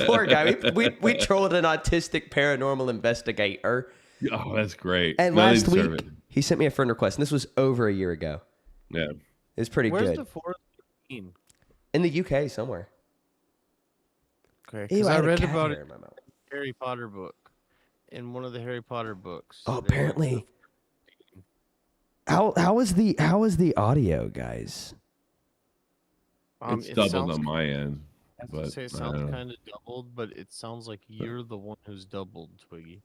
Poor guy. We trolled an autistic paranormal investigator. Oh, that's great. And last week, he sent me a friend request, and this was over a year ago. Yeah. It's pretty good. Where's the Forest in the UK somewhere. Okay, because I read about it in a Harry Potter book. In one of the Harry Potter books. Oh, apparently. How is the audio, guys? It's doubled on my end. I was say it sounds kind of doubled, but it sounds like you're the one who's doubled, Twiggy.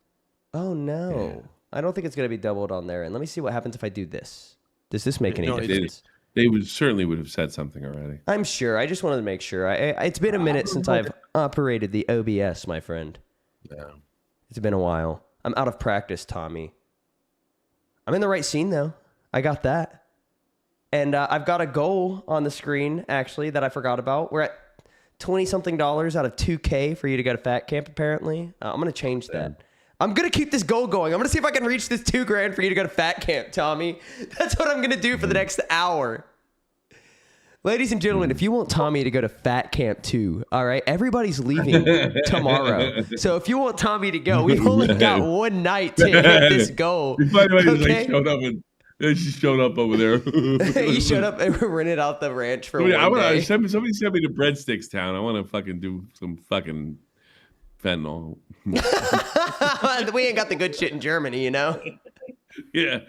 Oh no, yeah. I don't think it's gonna be doubled on there. And let me see what happens if I do this. Does this make any difference? They certainly would have said something already. I'm sure. I just wanted to make sure. It's been a minute since I've operated the OBS, my friend. Yeah, it's been a while. I'm out of practice, Tommy. I'm in the right scene though. I got that, and I've got a goal on the screen actually that I forgot about. We're at $20-something out of $2K for you to go to Fat Camp, apparently. I'm going to change that. I'm going to keep this goal going. I'm going to see if I can reach this $2,000 for you to go to Fat Camp, Tommy. That's what I'm going to do for the next hour. Ladies and gentlemen, if you want Tommy to go to Fat Camp too, all right, everybody's leaving tomorrow. So if you want Tommy to go, we've only got one night to hit this goal. By the way, okay? Like showed up and And she showed up over there. You showed up and rented out the ranch for one day. Somebody sent me to Breadsticks Town. I want to fucking do some fucking fentanyl. We ain't got the good shit in Germany, you know? Yeah.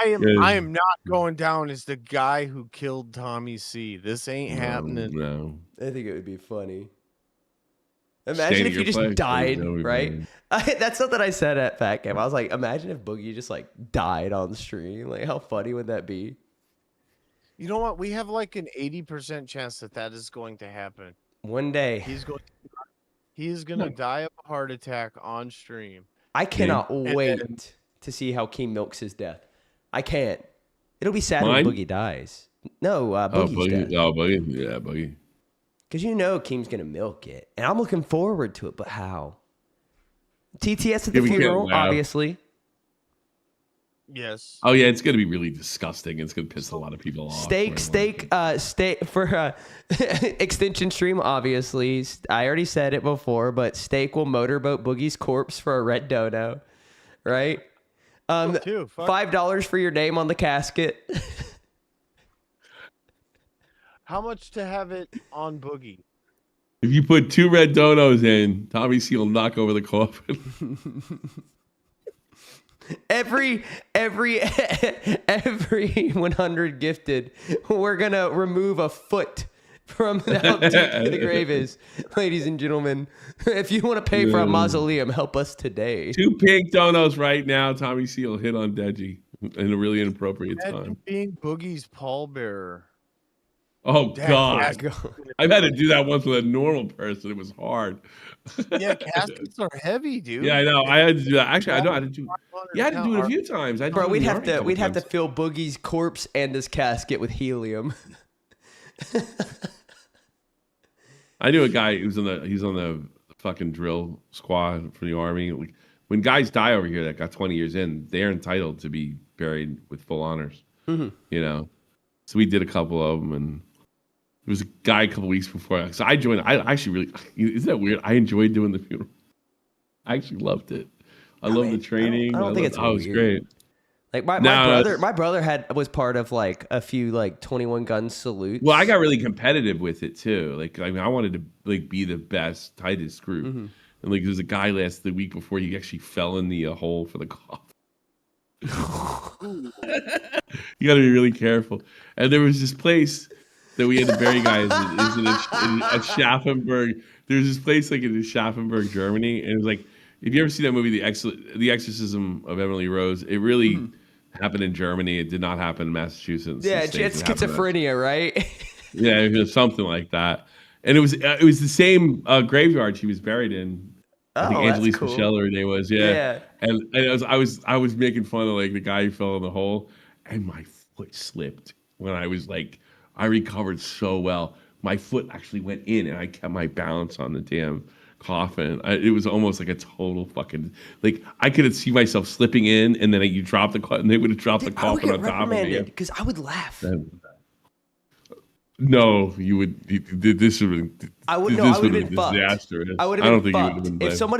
I am not going down as the guy who killed Tommy C. This ain't happening. No. I think it would be funny. Imagine if you just died, right? That's something I said at Fat Camp. I was like, imagine if Boogie just like died on the stream. Like, how funny would that be? You know what? We have like an 80% chance that is going to happen. One day. He is going to die of a heart attack on stream. I cannot wait to see how Keem milks his death. I can't. It'll be sad when Boogie dies. No, Boogie's death. Oh, Boogie. Yeah, Boogie. Because you know Keem's going to milk it. And I'm looking forward to it, but how? TTS at the funeral, obviously. Yes. Oh, yeah, it's going to be really disgusting. It's going to piss a lot of people off. Steak for extension stream, obviously. I already said it before, but Steak will motorboat Boogie's corpse for a red dono, right? $5 for your name on the casket. How much to have it on Boogie? If you put 2 red donos in, Tommy C will knock over the coffin. every 100 gifted, we're gonna remove a foot from how deep the grave is, ladies and gentlemen. If you want to pay for a mausoleum, help us today. 2 pink donos right now. Tommy C will hit on Deji in a really inappropriate time. Being Boogie's pallbearer. Oh, God. I've had to do that once with a normal person. It was hard. Yeah, caskets are heavy, dude. Yeah, I know. I had to do that. Actually, I know I had to do. Yeah, I had to do it a few times. Bro, we'd have to fill Boogie's corpse and his casket with helium. I knew a guy who's on the fucking drill squad for the Army. Like, when guys die over here that got 20 years in, they're entitled to be buried with full honors. Mm-hmm. You know, so we did a couple of them, and there was a guy a couple weeks before. So I joined. I actually really, isn't that weird? I enjoyed doing the funeral. I actually loved it. I love the training. I don't think it's weird. It was great. Like my brother was part of like a few like 21 gun salutes. Well, I got really competitive with it too. Like, I mean, I wanted to like be the best, tightest group. Mm-hmm. And like, there's a guy the week before he actually fell in the hole for the coffin. You got to be really careful. And there was this place that we had to bury guys in Schaffenburg. There's this place like in Schaffenburg, Germany, and it was like, if you ever see that movie, The Exorcism of Emily Rose, it really happened in Germany. It did not happen in Massachusetts. Yeah, it's schizophrenia, right? Yeah, it was something like that. And it was the same graveyard she was buried in. I think Angelise Michelle, her name was. Yeah. And I was making fun of like the guy who fell in the hole, and my foot slipped when I was like, I recovered so well. My foot actually went in, and I kept my balance on the damn coffin. It was almost like a total fucking, like, I could see myself slipping in, and then you drop the coffin, and they would have dropped the coffin on top of me. Because I would laugh. No, you would. This would. I would have been disastrous. I would have been fucked.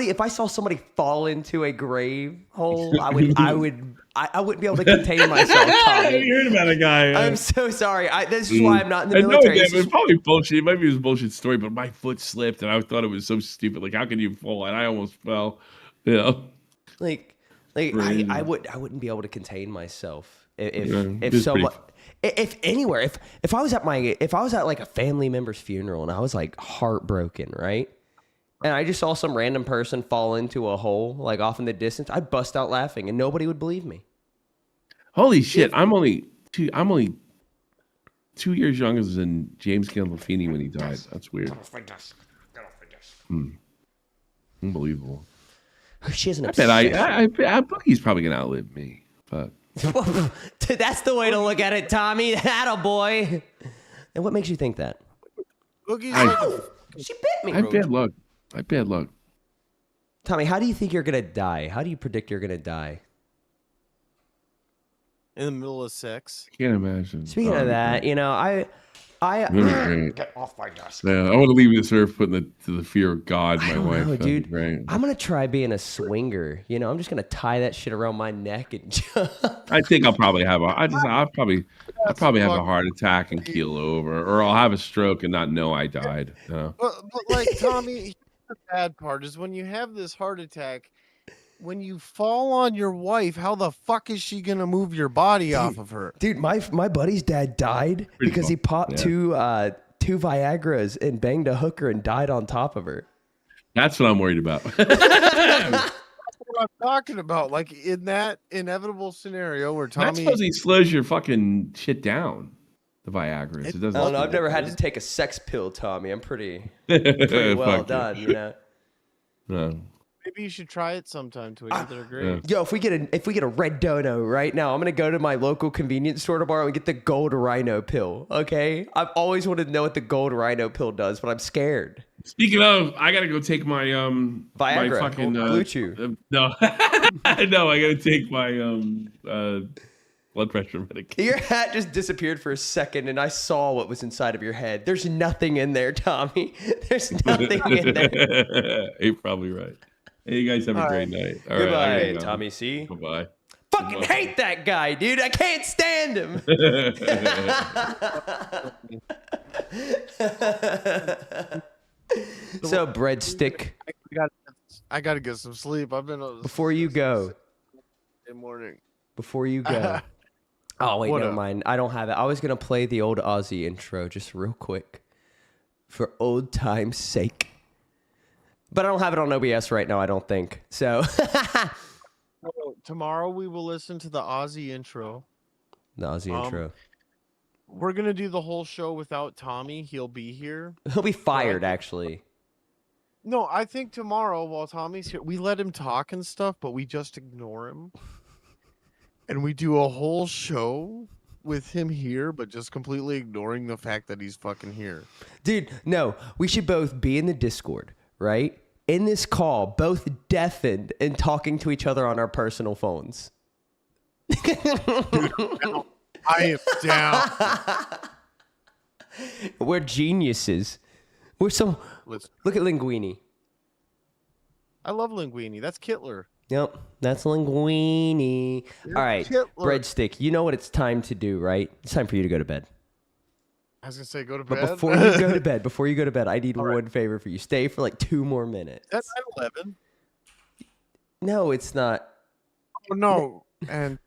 If I saw somebody fall into a grave hole, I wouldn't be able to contain myself. Tommy. You heard about a guy. I'm so sorry. This is why I'm not in the military. It was probably bullshit. It might be a bullshit story, but my foot slipped, and I thought it was so stupid. Like, how can you fall? And I almost fell. You know, like I wouldn't be able to contain myself if someone. If anywhere, if I was at like a family member's funeral and I was like heartbroken, right? And I just saw some random person fall into a hole like off in the distance, I'd bust out laughing and nobody would believe me. Holy shit! I'm only 2 years younger than James Gandolfini when he died. That's weird. Unbelievable. She has an obsession. I bet Boogie's probably gonna outlive me. Fuck. That's the way to look at it, Tommy. Attaboy. And what makes you think that? She bit me. I have bad luck. Tommy, how do you think you're gonna die? How do you predict you're gonna die? In the middle of sex. I can't imagine. Speaking of that, you know, I Get off my desk. Yeah, I want to leave this earth putting to the fear of God, my wife. know, dude. Right. I'm gonna try being a swinger. You know, I'm just gonna tie that shit around my neck and jump. I think I'll probably have I'll probably have a heart attack and keel over, or I'll have a stroke and not know I died. But like Tommy, the bad part is when you have this heart attack, when you fall on your wife, how the fuck is she gonna move your body off of her? Dude, my buddy's dad died because he popped two Viagras and banged a hooker and died on top of her. That's what I'm worried about. That's what I'm talking about. Like in that inevitable scenario where Tommy, That's because he slows your fucking shit down. The Viagra. It doesn't. I don't know. I've never had to take a sex pill, Tommy. I'm pretty well done, you know. No. maybe you should try it sometime, Twiggy. They're great. Yo, if we get a red dono right now, I'm gonna go to my local convenience store tomorrow and get the gold rhino pill. Okay, I've always wanted to know what the gold rhino pill does, but I'm scared. Speaking of, I gotta go take my Viagra, my fucking Blue Chew. No, no, I gotta take my blood pressure medication. Your hat just disappeared for a second, and I saw what was inside of your head. There's nothing in there, Tommy. There's nothing in there. You're probably right. Hey, you guys have a great night. All Goodbye, right, Tommy C. Goodbye. Fucking hate that guy, dude. I can't stand him. So, breadstick. I gotta get some sleep. I've been before you go. Morning. Before you go. Oh wait, never mind. I don't have it. I was gonna play the old Aussie intro just real quick, for old time's sake. But I don't have it on OBS right now. I don't think so. Tomorrow we will listen to the Aussie intro. The Aussie intro. We're gonna do the whole show without Tommy. He'll be here. He'll be fired, actually. No, I think tomorrow while Tommy's here, we let him talk and stuff, but we just ignore him. And we do a whole show with him here, but just completely ignoring the fact that he's fucking here. Dude, no, we should both be in the Discord, right? In this call, both deafened and talking to each other on our personal phones. Dude, I am down. We're geniuses. We're so... Look at Linguini. I love Linguini. That's Kittler. Yep, that's Linguini. All right, Breadstick, you know what it's time to do, right? It's time for you to go to bed. I was going to say go to But bed. before you go to bed, I need one favor for you. Stay for like 2 more minutes. That's 11. No, it's not. Oh, no. And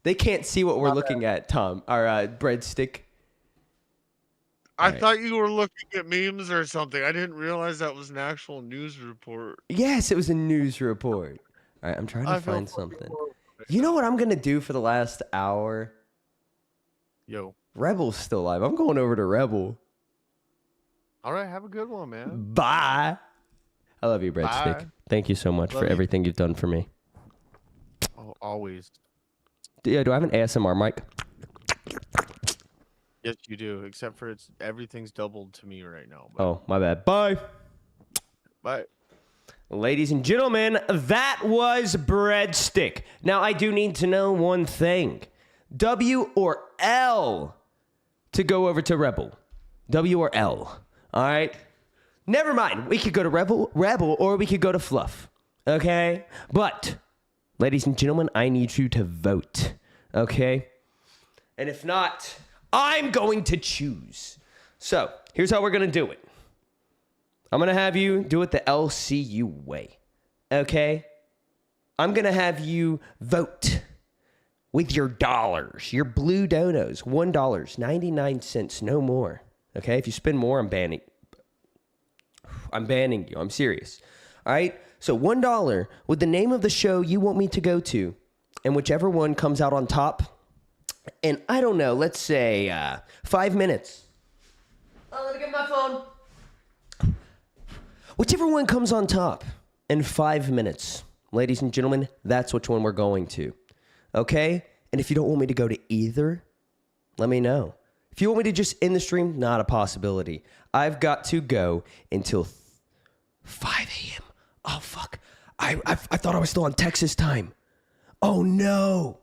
they can't see what we're looking at, Tom. Our Breadstick. I thought you were looking at memes or something. I didn't realize that was an actual news report. Yes, it was a news report. All right, I'm trying to find something. You know what I'm going to do for the last hour? Yo. Rebel's still alive. I'm going over to Rebel. All right, have a good one, man. Bye. I love you, Breadstick. Thank you so much for everything you've done for me. Oh, always. Yeah, do I have an ASMR mic? Yes, you do. Except for everything's doubled to me right now. But... Oh, my bad. Bye. Bye. Ladies and gentlemen, that was Breadstick. Now, I do need to know one thing. W or L to go over to Rebel? W or L? All right? Never mind. We could go to Rebel, or we could go to Fluff. Okay? But, ladies and gentlemen, I need you to vote. Okay? And if not, I'm going to choose. So, here's how we're going to do it. I'm going to have you do it the LCU way. Okay? I'm going to have you vote with your dollars, your blue donos, $1.99, no more. Okay? If you spend more, I'm banning you. I'm serious. All right? So $1 with the name of the show you want me to go to, and whichever one comes out on top, and I don't know, let's say 5 minutes. Oh, let me get my phone. Whichever one comes on top in 5 minutes, ladies and gentlemen, that's which one we're going to. Okay? And if you don't want me to go to either, let me know. If you want me to just end the stream, not a possibility. I've got to go until 5 a.m. Oh, fuck. I thought I was still on Texas time. Oh, no.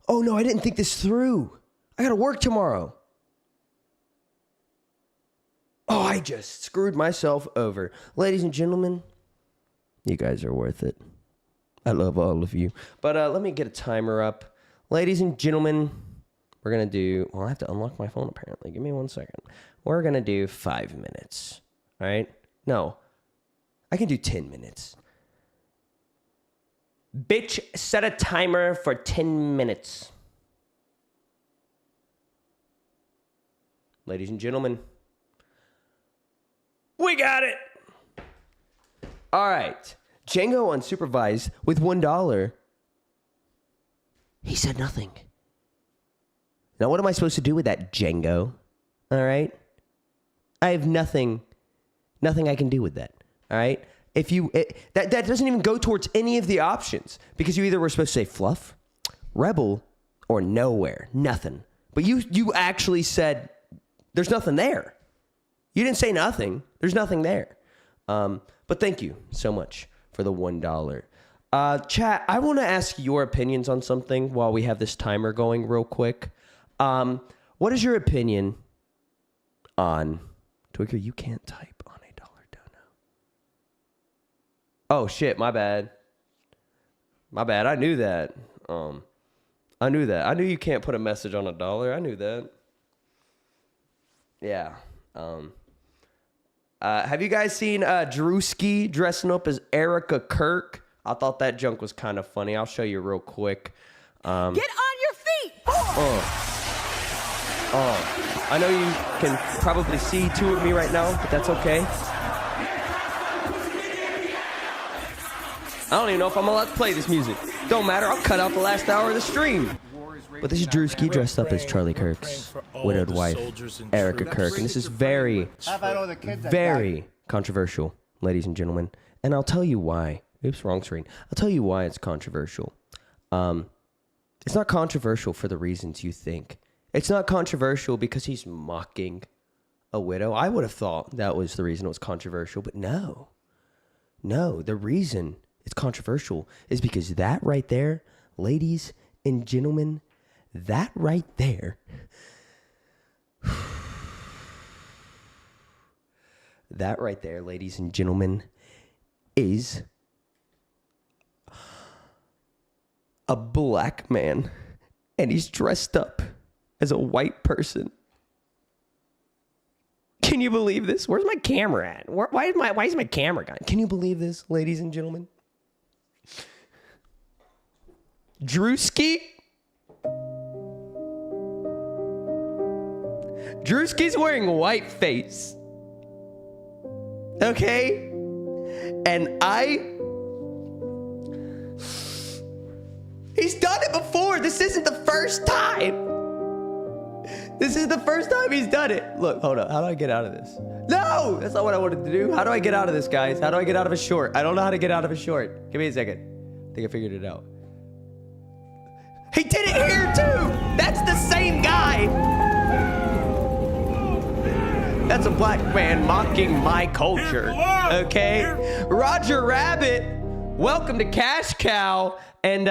Oh, no, I didn't think this through. I got to work tomorrow. Oh, I just screwed myself over. Ladies and gentlemen, you guys are worth it. I love all of you. But let me get a timer up. Ladies and gentlemen, we're going to do... Well, I have to unlock my phone, apparently. Give me 1 second. We're going to do 5 minutes. All right? No. I can do 10 minutes. Bitch, set a timer for 10 minutes. Ladies and gentlemen, we got it. All right. Django unsupervised with $1. He said nothing. Now, what am I supposed to do with that, Django? All right? I have nothing I can do with that. All right? If you that doesn't even go towards any of the options because you either were supposed to say fluff, rebel, or nowhere, nothing. But you actually said there's nothing there. You didn't say nothing. There's nothing there. But thank you so much for the $1. Chat, I want to ask your opinions on something while we have this timer going real quick. What is your opinion on... Twigger, you can't type on $1 dono. Oh, shit, my bad. My bad, I knew that. I knew that. I knew you can't put a message on $1. I knew that. Yeah. Have you guys seen Drewski dressing up as Erica Kirk? I thought that junk was kind of funny. I'll show you real quick. Get on your feet! I know you can probably see two of me right now, but that's okay. I don't even know if I'm allowed to play this music. Don't matter. I'll cut out the last hour of the stream. But this is Drewski dressed up as Charlie Kirk's widowed wife, Erica Kirk. And this is very, very controversial, ladies and gentlemen. And I'll tell you why. Oops, wrong screen. I'll tell you why it's controversial. It's not controversial for the reasons you think. It's not controversial because he's mocking a widow. I would have thought that was the reason it was controversial, but no. No, the reason it's controversial is because that right there, ladies and gentlemen, that right there, that right there, ladies and gentlemen, is a black man, and he's dressed up as a white person. Can you believe this? Where's my camera at? Why is my camera gone? Can you believe this, ladies and gentlemen? Drewski? Drewski's wearing whiteface. Okay? And he's done it before. This isn't the first time. This is the first time he's done it. Look, hold up. How do I get out of this? No! That's not what I wanted to do. How do I get out of this, guys? How do I get out of a short? I don't know how to get out of a short. Give me a second. I think I figured it out. He did it here, too! That's the same guy! That's a black man mocking my culture, okay? Roger Rabbit, welcome to Cash Cow. And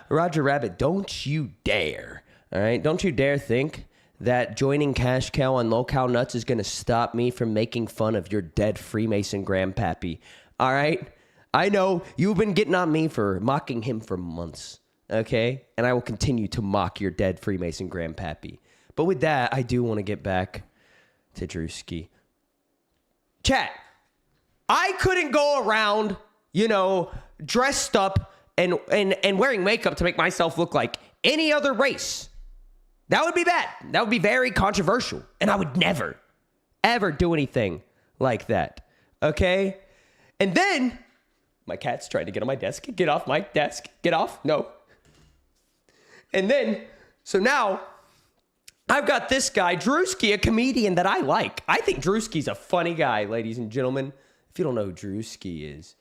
Roger Rabbit, don't you dare, all right? Don't you dare think that joining Cash Cow on Lolcow Nuts is going to stop me from making fun of your dead Freemason grandpappy, all right? I know you've been getting on me for mocking him for months, okay? And I will continue to mock your dead Freemason grandpappy. But with that, I do want to get back to Drewski. Chat, I couldn't go around, dressed up and wearing makeup to make myself look like any other race. That would be bad. That would be very controversial. And I would never, ever do anything like that. Okay? And then, my cat's trying to get on my desk. Get off my desk. Get off. No. And then, so now, I've got this guy, Drewski, a comedian that I like. I think Drewski's a funny guy, ladies and gentlemen. If you don't know who Drewski is.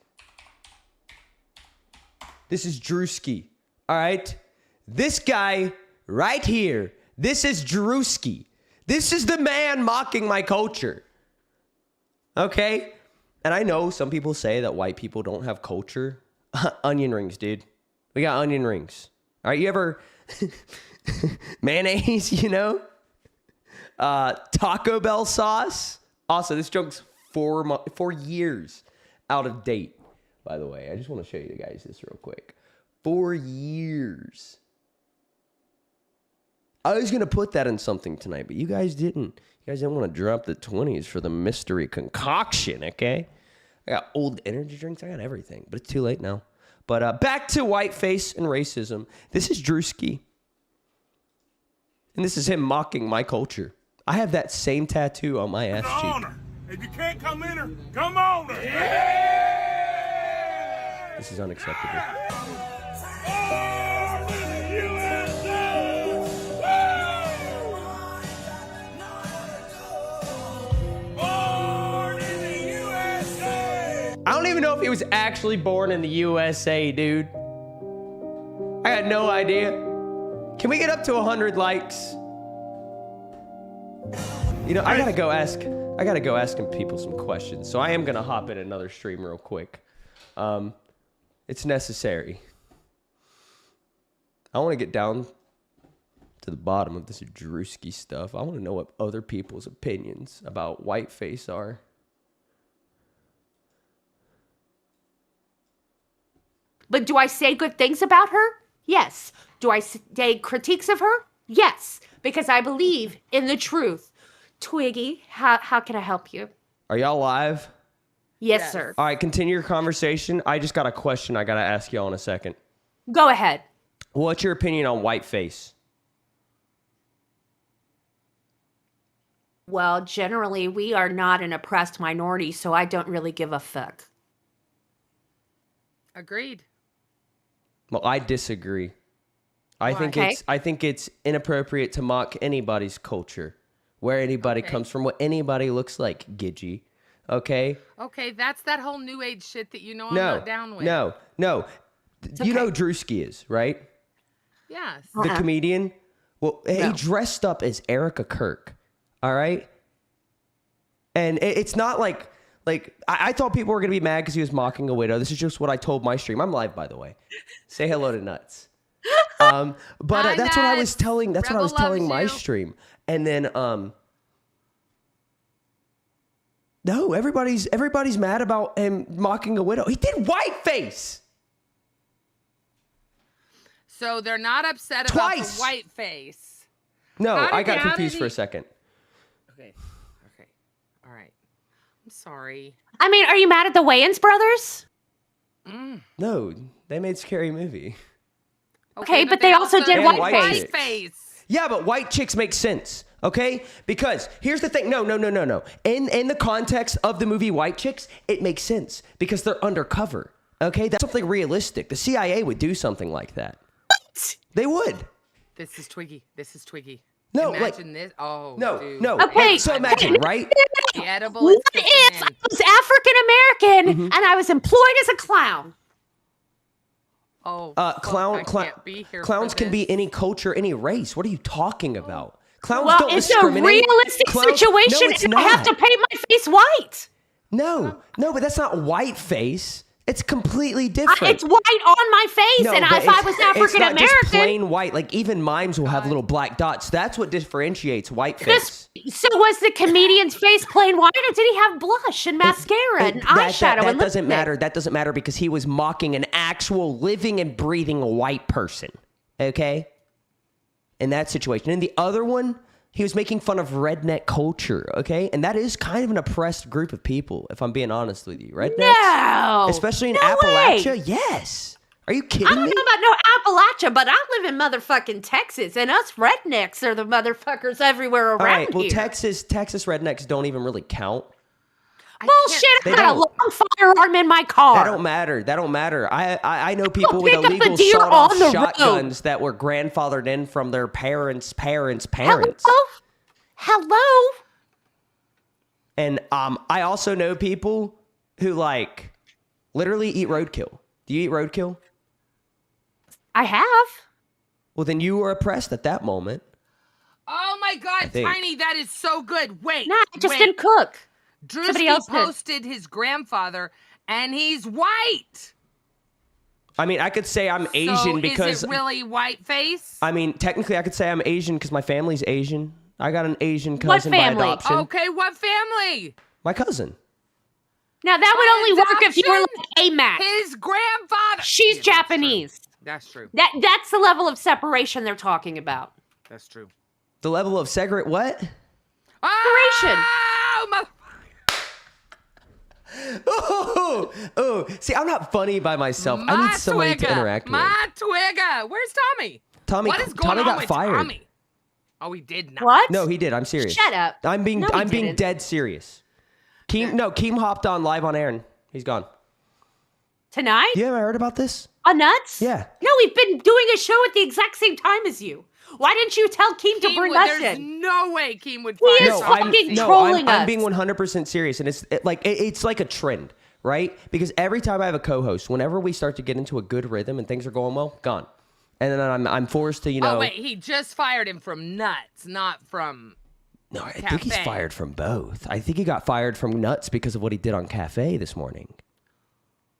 This is Drewski. All right? This guy right here. This is Drewski. This is the man mocking my culture. Okay? And I know some people say that white people don't have culture. Onion rings, dude. We got onion rings. All right? You ever... mayonnaise, Taco Bell sauce. Also, this joke's 4 years out of date, by the way. I just want to show you guys this real quick. 4 years. I was going to put that in something tonight, but you guys didn't. You guys didn't want to drop the 20s for the mystery concoction, okay? I got old energy drinks. I got everything, but it's too late now. But back to whiteface and racism. This is Drewski. And this is him mocking my culture. I have that same tattoo on my ass cheek. If you can't come in her, come on her. Yeah! This is unacceptable. I don't even know if he was actually born in the USA, dude. I got no idea. Can we get up to 100 likes? You know, I gotta go asking people some questions. So I am gonna hop in another stream real quick. It's necessary. I want to get down to the bottom of this Drewski stuff. I want to know what other people's opinions about whiteface are. But do I say good things about her? Yes. Do I say critiques of her? Yes. Because I believe in the truth. Twiggy, how can I help you? Are y'all live? Yes, sir. All right, continue your conversation. I just got a question I got to ask y'all in a second. Go ahead. What's your opinion on whiteface? Well, generally, we are not an oppressed minority, so I don't really give a fuck. Agreed. Well, I disagree. I think it's inappropriate to mock anybody's culture, where anybody comes from, what anybody looks like, Gidgy. Okay? Okay, that's that whole new age shit that I'm not down with. No. You know who Drewski is, right? Yes. The comedian? Well, he dressed up as Erica Kirk. All right? And it's not like I thought people were going to be mad because he was mocking a widow. This is just what I told my stream. I'm live, by the way. Say hello to Nuts. But that's what I was telling. That's what I was telling my stream. And then, no, everybody's mad about him mocking a widow. He did whiteface. So they're not upset about the whiteface. No, I got confused for a second. Okay. All right. I'm sorry. I mean, are you mad at the Wayans brothers? No, they made Scary Movie. Okay, but they also did whiteface. Yeah, but white chicks make sense, okay? Because here's the thing. No. In the context of the movie White Chicks, it makes sense because they're undercover, okay? That's something realistic. The CIA would do something like that. What? They would. This is Twiggy. No, imagine this. Oh, no, dude. no. Okay, so imagine, right? The edible is what if I was African American and I was employed as a clown? Oh, clowns can be any culture, any race. What are you talking about? Clowns don't it's discriminate. a realistic situation, and I have to paint my face white. No, but that's not white face. It's completely different. It's white on my face, and if I was African American, it's not just plain white. Like even mimes will have little black dots. That's what differentiates white face. So was the comedian's face plain white, or did he have blush and mascara and eyeshadow? That doesn't matter. That doesn't matter because he was mocking an actual living and breathing white person. Okay, in that situation. In the other one, he was making fun of redneck culture, okay? And that is kind of an oppressed group of people, if I'm being honest with you. Rednecks? No! Especially in Appalachia? Way. Yes. Are you kidding me? I don't know about no Appalachia, but I live in motherfucking Texas, and us rednecks are the motherfuckers everywhere around here. All right, well, Texas rednecks don't even really count. Bullshit! I got a long firearm in my car. That don't matter. I know people with illegal sawed-off shotguns that were grandfathered in from their parents' parents. Hello. And I also know people who like literally eat roadkill. Do you eat roadkill? I have. Well, then you were oppressed at that moment. Oh my God, Tiny, that is so good. Wait. Nah, I just didn't cook. Drewski posted his grandfather, and he's white. I mean, I could say I'm Asian because... is it really white face? I mean, technically I could say I'm Asian because my family's Asian. I got an Asian cousin by family? adoption. Okay, what family? My cousin. Now that would only work if you were like AMAC. His grandfather. She's Japanese. That's true. That's the level of separation they're talking about. That's true. The level of what? Separation. Oh, my. Oh, see, I'm not funny by myself. I need somebody to interact with. My twigger. Where's Tommy? Tommy, What is going Tommy on got with fired. Tommy? Oh, he did not. What? No, he did. I'm serious. Shut up. I'm being No, he didn't. dead serious. Keem hopped on live on air and he's gone. Tonight? You haven't heard about this? On Nuts? Yeah. No, we've been doing a show at the exact same time as you. Why didn't you tell Keem to bring us There's in? no way Keem would He find is Tommy. fucking trolling us. I'm being 100% serious, and it's like a trend, right? Because every time I have a co-host, whenever we start to get into a good rhythm and things are going well, gone. And then I'm forced to, Oh, wait, he just fired him from Nuts, not from No, I Cafe. think he's fired from both. I think he got fired from Nuts because of what he did on Cafe this morning.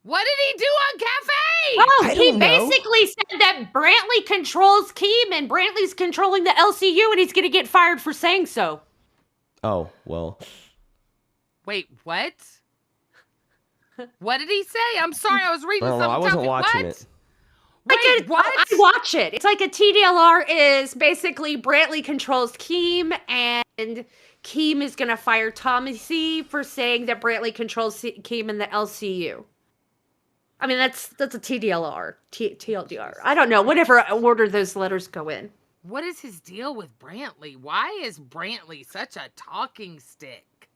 What did he do on Cafe? Oh, I he don't know. basically said that Brantley controls Keem and Brantley's controlling the LCU and he's going to get fired for saying so. Oh, well. Wait, what? What did he say? I'm sorry, I was reading I don't know. something. I wasn't watching what? it. Wait, what? I watch it. It's like a TDLR is basically Brantley controls Keem and Keem is going to fire Tommy C for saying that Brantley controls Keem in the LCU. I mean, that's a TDLR, TLDR. I don't know, whatever order those letters go in. What is his deal with Brantley? Why is Brantley such a talking stick?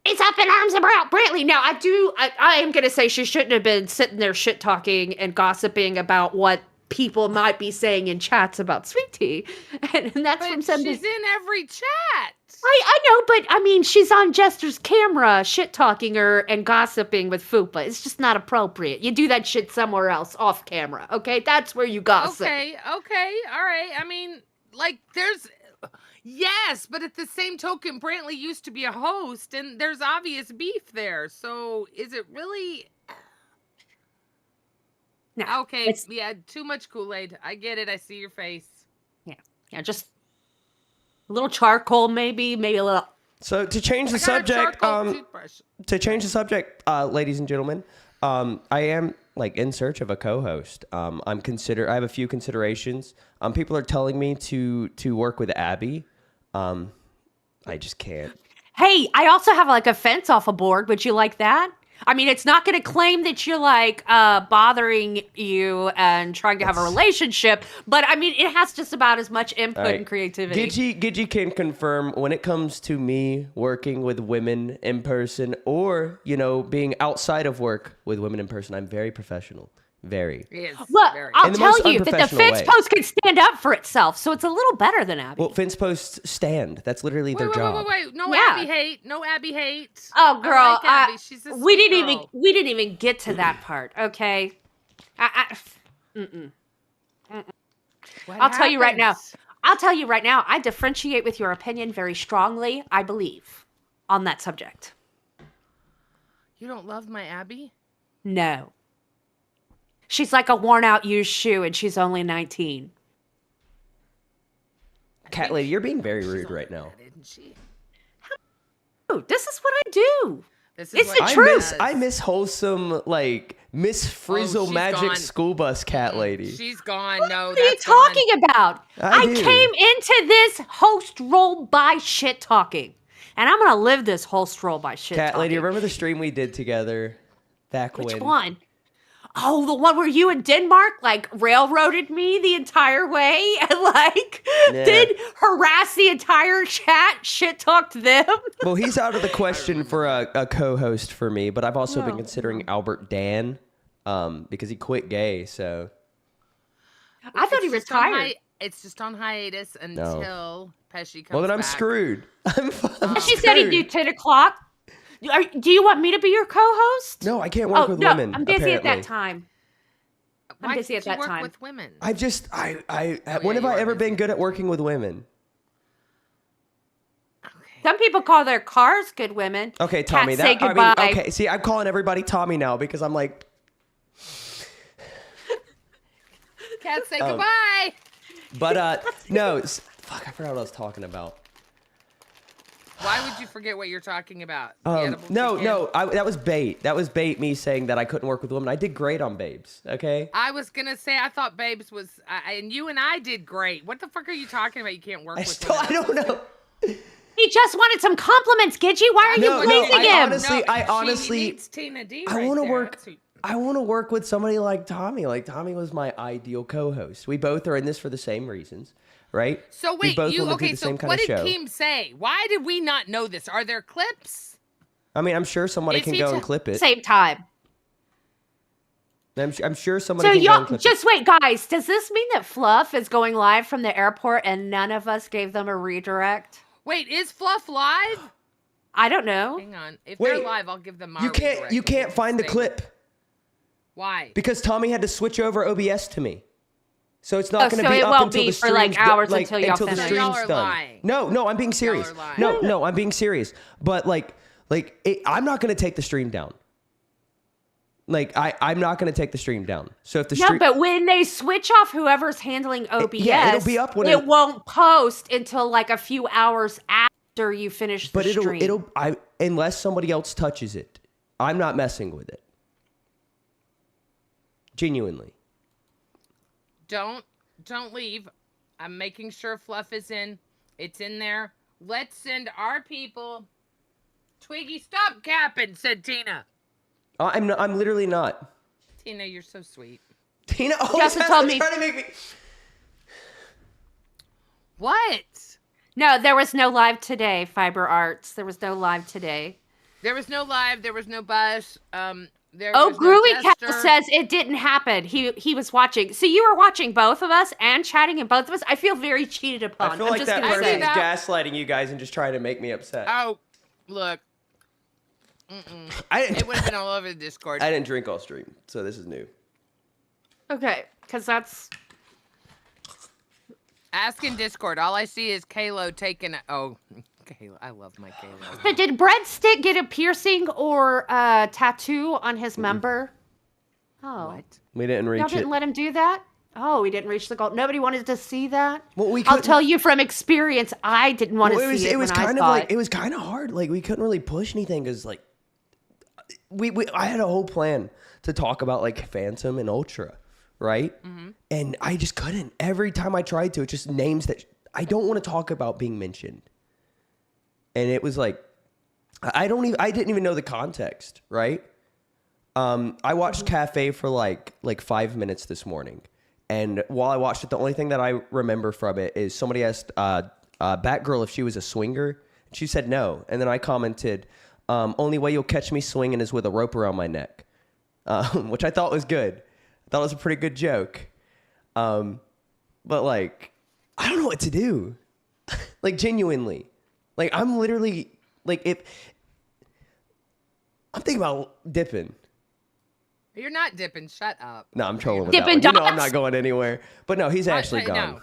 It's up in arms about Brantley. Now, I am going to say she shouldn't have been sitting there shit-talking and gossiping about what people might be saying in chats about Sweet Tea. And that's from somebody. She's in every chat. I know, but I mean, she's on Jester's camera shit-talking her and gossiping with Fupa. It's just not appropriate. You do that shit somewhere else off camera, okay? That's where you gossip. Okay, all right. I mean, like, there's... Yes, but at the same token, Brantley used to be a host, and there's obvious beef there. So, is it really... No, okay, yeah, too much Kool-Aid. I get it. I see your face. Yeah, just a little charcoal, maybe a little. So to change the subject, ladies and gentlemen, I am like in search of a co-host. I have a few considerations. People are telling me to work with Abby. I just can't. Hey, I also have like a fence off a board. Would you like that? I mean, it's not going to claim that you're like bothering you and trying to have a relationship, but I mean, it has just about as much input and creativity. Gidgy can confirm when it comes to me working with women in person or, being outside of work with women in person, I'm very professional. Very. Well, I'll tell you that the unprofessional fence way. post can stand up for itself, so it's a little better than Abby. Well, fence posts stand. That's literally their job. Wait. No Yeah. Abby hate. No Abby hate. Oh, girl, I like Abby. She's a we sweet didn't girl. even get to that part. Okay. I'll tell you right now. I differentiate with your opinion very strongly. I believe on that subject. You don't love my Abby? No. She's like a worn out used shoe and she's only 19. Cat lady, you're being very rude right now. Isn't she? Dude, this is what I do. This It's what the she truth. does. I miss wholesome, like, Miss Frizzle she's Magic gone. School Bus cat lady. She's gone. No, What are you that's gone. talking about? I do. came into this host role by shit talking. And I'm going to live this host role by shit Cat talking. lady, remember the stream we did together back Which when? one? Oh, the one where you and Denmark like railroaded me the entire way and like did harass the entire chat, shit talked them. Well, he's out of the question for a co-host for me, but I've also been considering Albert Dan because he quit gay, so. I thought he It's just on retired. it's just on hiatus until Pesci comes Well, then I'm back. screwed. She said he'd do 10 o'clock. Do you want me to be your co-host? No, I can't work with women. I'm busy at that apparently. time. Why busy can't at that you work time. with women? I've just, when have you I are ever busy. been good at working with women? Some people call their cars good women. Okay, Tommy. Cats say goodbye. Okay, see, I'm calling everybody Tommy now because I'm like, Cats say goodbye. but no, fuck, I forgot what I was talking about. Why would you forget what you're talking about? No, that was bait. That was bait. Me saying that I couldn't work with women. I did great on Babes. Okay. I was gonna say I thought Babes was, and you and I did great. What the fuck are you talking about? You can't work with women. I don't know. He just wanted some compliments, Gidgey. Why are you praising him? I honestly, needs Tina D I right want to there. work. I want to work with somebody like Tommy. Like Tommy was my ideal co-host. We both are in this for the same reasons, right? So wait, So what did Keem say? Why did we not know this? Are there clips? I mean, I'm sure somebody can go and clip it. Same time. I'm sure somebody can go and clip it. Just wait, guys. Does this mean that Fluff is going live from the airport and none of us gave them a redirect? Wait, is Fluff live? I don't know. Hang on. If they're live, I'll give them my redirect. You can't find the clip. Why? Because Tommy had to switch over OBS to me. So it's not going to be it up won't until be the for stream's hours until y'all the finish. stream's Y'all are done. lying. No, I'm being serious. No, I'm being serious. But I'm not going to take the stream down. I'm not going to take the stream down. So if the stream, but when they switch off whoever's handling OBS, it'll be up when it won't post until a few hours after you finish the stream. Unless somebody else touches it, I'm not messing with it. Genuinely. Don't leave. I'm making sure Fluff is in. It's in there. Let's send our people. Twiggy, stop capping, said Tina. I'm literally not. Tina, you're so sweet. Tina Justin told me. Trying to make me... What? No, there was no live today, Fiber Arts. There was no live today. There was no live. There was no buzz. Groovy Cat says it didn't happen. He was watching. So you were watching both of us and chatting in both of us? I feel very cheated upon. I feel like that person's gaslighting you guys and just trying to make me upset. Oh, look. It would have been all over the Discord. I didn't drink all stream, so this is new. Okay, because that's... Ask in Discord. All I see is Kalo taking... Oh, Kalo. I love my Kalo. But did Breadstick get a piercing or a tattoo on his member? Oh. What? We didn't reach Y'all didn't let him do that? Oh, we didn't reach the goal. Nobody wanted to see that? Well, I'll tell you from experience, I didn't want to see it. It was kind of hard. We couldn't really push anything because I had a whole plan to talk about Phantom and Ultra, right? Mm-hmm. And I just couldn't. Every time I tried to, it's just names that I don't want to talk about being mentioned. And it was I didn't even know the context, right? I watched Cafe for like 5 minutes this morning. And while I watched it, the only thing that I remember from it is somebody asked Batgirl if she was a swinger. And she said no. And then I commented, only way you'll catch me swinging is with a rope around my neck, which I thought was good. I thought it was a pretty good joke. But I don't know what to do. Genuinely. I'm literally, if I'm thinking about dipping. You're not dipping. Shut up. No, I'm trolling with Dippin' that one. Dots? I'm not going anywhere. But no, he's actually gone.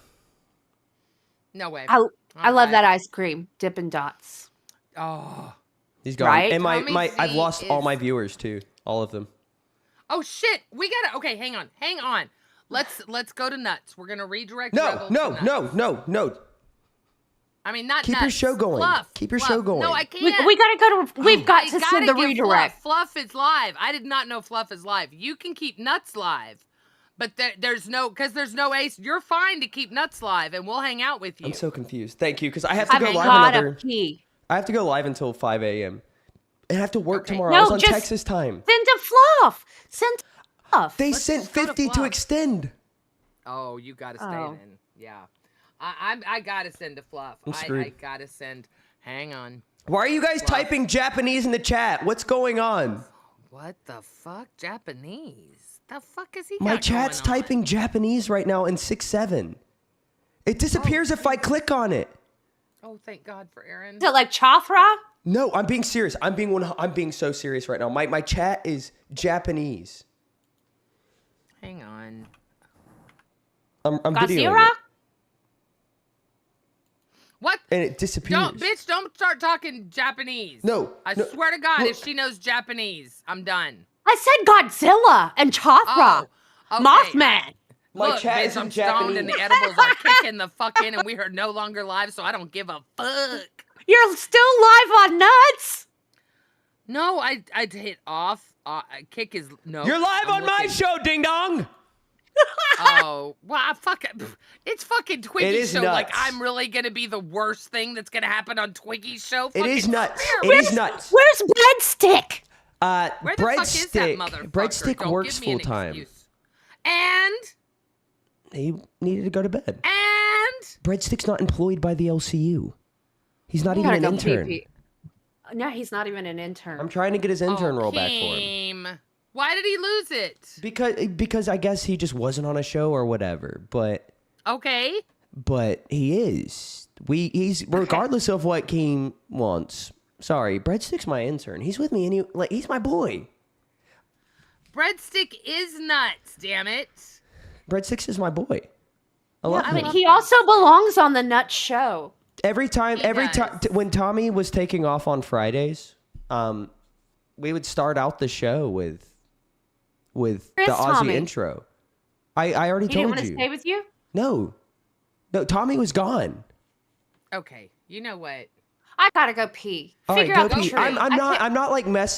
No way. I love that ice cream. Dippin' Dots. Oh. He's gone. Right? And I've lost all my viewers too. All of them. Oh shit. We gotta, okay, hang on. Let's go to Nuts. We're gonna redirect No. I mean, not Keep Nuts. your show going. Fluff. Keep your show going. No, I can't. We gotta go to. We've got to send the redirect. Fluff is live. I did not know Fluff is live. You can keep Nuts live, but there's no Ace. You're fine to keep Nuts live, and we'll hang out with you. I'm so confused. Thank you, because I have to go live I have to go live until 5 a.m. and I have to work tomorrow. I was on Texas time. Send to Fluff. Send to Fluff. They sent 50 to extend. Oh, you gotta stay then. Yeah. I gotta send to Fluff. I gotta send. Hang on. Why are you guys typing Japanese in the chat? What's going on? What the fuck? Japanese? The fuck is he? My chat's typing Japanese right now in 6-7. It disappears if I click on it. Oh, thank God for Aaron. Is it like Chothra? No, I'm being serious. I'm being so serious right now. My chat is Japanese. Hang on. I'm videoing it. What? And it disappears. Don't start talking Japanese. No. I swear to God, if she knows Japanese, I'm done. I said Godzilla and Chothra. Oh, okay. Mothman. My Look, chat bitch, is in I'm stoned and Japanese. the edibles are kicking the fuck in and we are no longer live, so I don't give a fuck. You're still live on Nuts? No, I hit off. Kick is no. You're live on my show, ding dong. Oh, well, fuck it. It's fucking Twiggy's show. Nuts. Like, I'm really gonna be the worst thing that's gonna happen on Twiggy's show. It is nuts. It is nuts. Where's Breadstick? Where the fuck is that motherfucker? Breadstick Don't works give me an full time. excuse. And he needed to go to bed. And Breadstick's not employed by the LCU. He's not even an intern. No, he's not even an intern. I'm trying to get his intern role back for him. Why did he lose it? Because I guess he just wasn't on a show or whatever. But okay. But he is. He's regardless of what Keem wants. Sorry, Breadstick's my intern. He's with me and he's my boy. Breadstick is nuts, damn it. Breadsticks is my boy. I mean, he also belongs on the Nuts show. Every time when Tommy was taking off on Fridays, we would start out the show with the Aussie Tommy? intro. I already He told didn't want you. to stay with you? No, Tommy was gone. Okay, you know what? I gotta go pee. All right, Figure go out the pee. truth.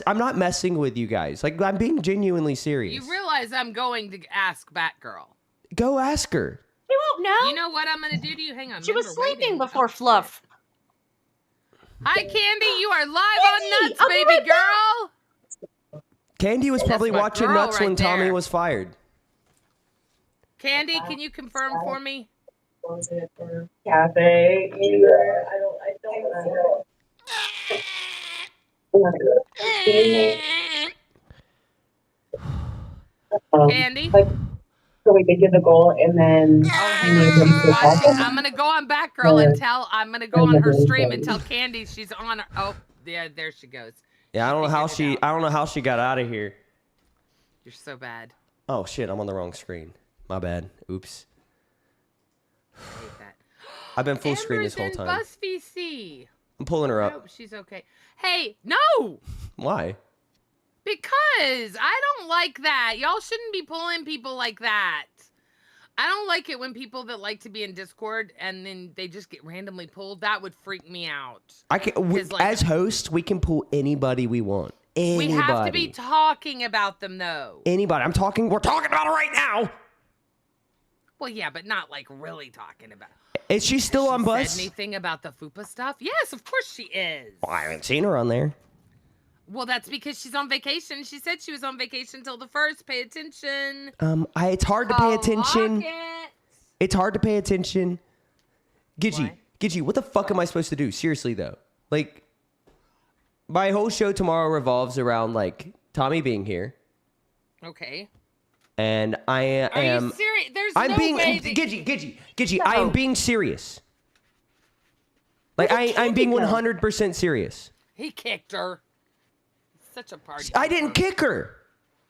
I'm not messing with you guys. Like, I'm being genuinely serious. You realize I'm going to ask Batgirl. Go ask her. She won't know. You know what I'm gonna do to you? Hang on. She was remember, sleeping waiting. before Fluff. Hi, Candy. You are live on Nuts, I'll be baby right back. girl. Candy was probably my watching girl Nuts when right Tommy there. was fired. Candy, can you confirm for me? Cafe. I don't know. Candy? So we could get the goal and then I'm gonna go on Batgirl and I'm gonna go on her stream and tell Candy she's on her. Oh, yeah, there she goes. Yeah, I don't know how she got out of here. You're so bad. Oh shit, I'm on the wrong screen. My bad. Oops. I hate that. I've been full screen this whole Amber's in time. Bus VC. I'm pulling her I up. hope she's okay. Hey, no! Why? Because I don't like that. Y'all shouldn't be pulling people like that. I don't like it when people that like to be in Discord and then they just get randomly pulled. That would freak me out. As hosts, we can pull anybody we want. Anybody. We have to be talking about them though. Anybody. We're talking about it right now. Well, yeah, but not like really talking about. Is she still on bus? Said anything about the fupa stuff? Yes, of course she is. Well, I haven't seen her on there. Well, that's because she's on vacation. She said she was on vacation till the 1st. Pay attention. It's hard to pay attention. It's hard to pay attention. Gidgy, what the fuck am I supposed to do? Seriously though, like, my whole show tomorrow revolves around like Tommy being here. Okay. And I am. Are you serious? There's I'm no being way that Gidgy. I am being serious. Like I'm being 100% serious. He kicked her. Such a party. I didn't kick her.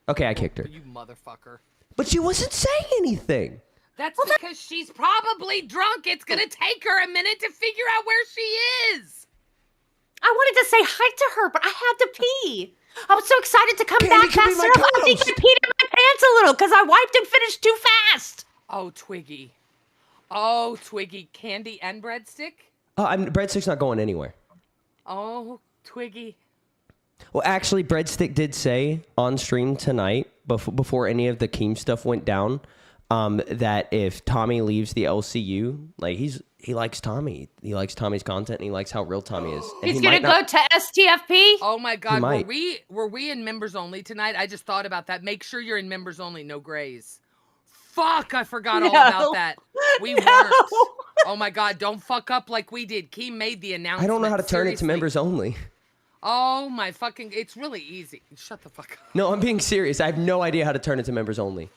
Okay, I kicked her. You motherfucker. But she wasn't saying anything. That's because she's probably drunk. It's gonna take her a minute to figure out where she is. I wanted to say hi to her, but I had to pee. I was so excited to come Candy back could be faster. my I think I co-host. peed in my pants a little because I wiped and finished too fast. Oh, Twiggy. Oh, Twiggy. Candy and breadstick? Breadstick's not going anywhere. Oh, Twiggy. Well, actually, Breadstick did say on stream tonight, before any of the Keem stuff went down, that if Tommy leaves the LCU, like he likes Tommy. He likes Tommy's content, and he likes how real Tommy is. And He's gonna go to STFP. Oh my God, might. were we in members only tonight? I just thought about that. Make sure you're in members only, no grays. Fuck, I forgot all about that. We weren't. Oh my God, don't fuck up like we did. Keem made the announcement. I don't know how to turn it to members only. Oh my fucking, it's really easy. Shut the fuck up. No, I'm being serious. I have no idea how to turn it to members only.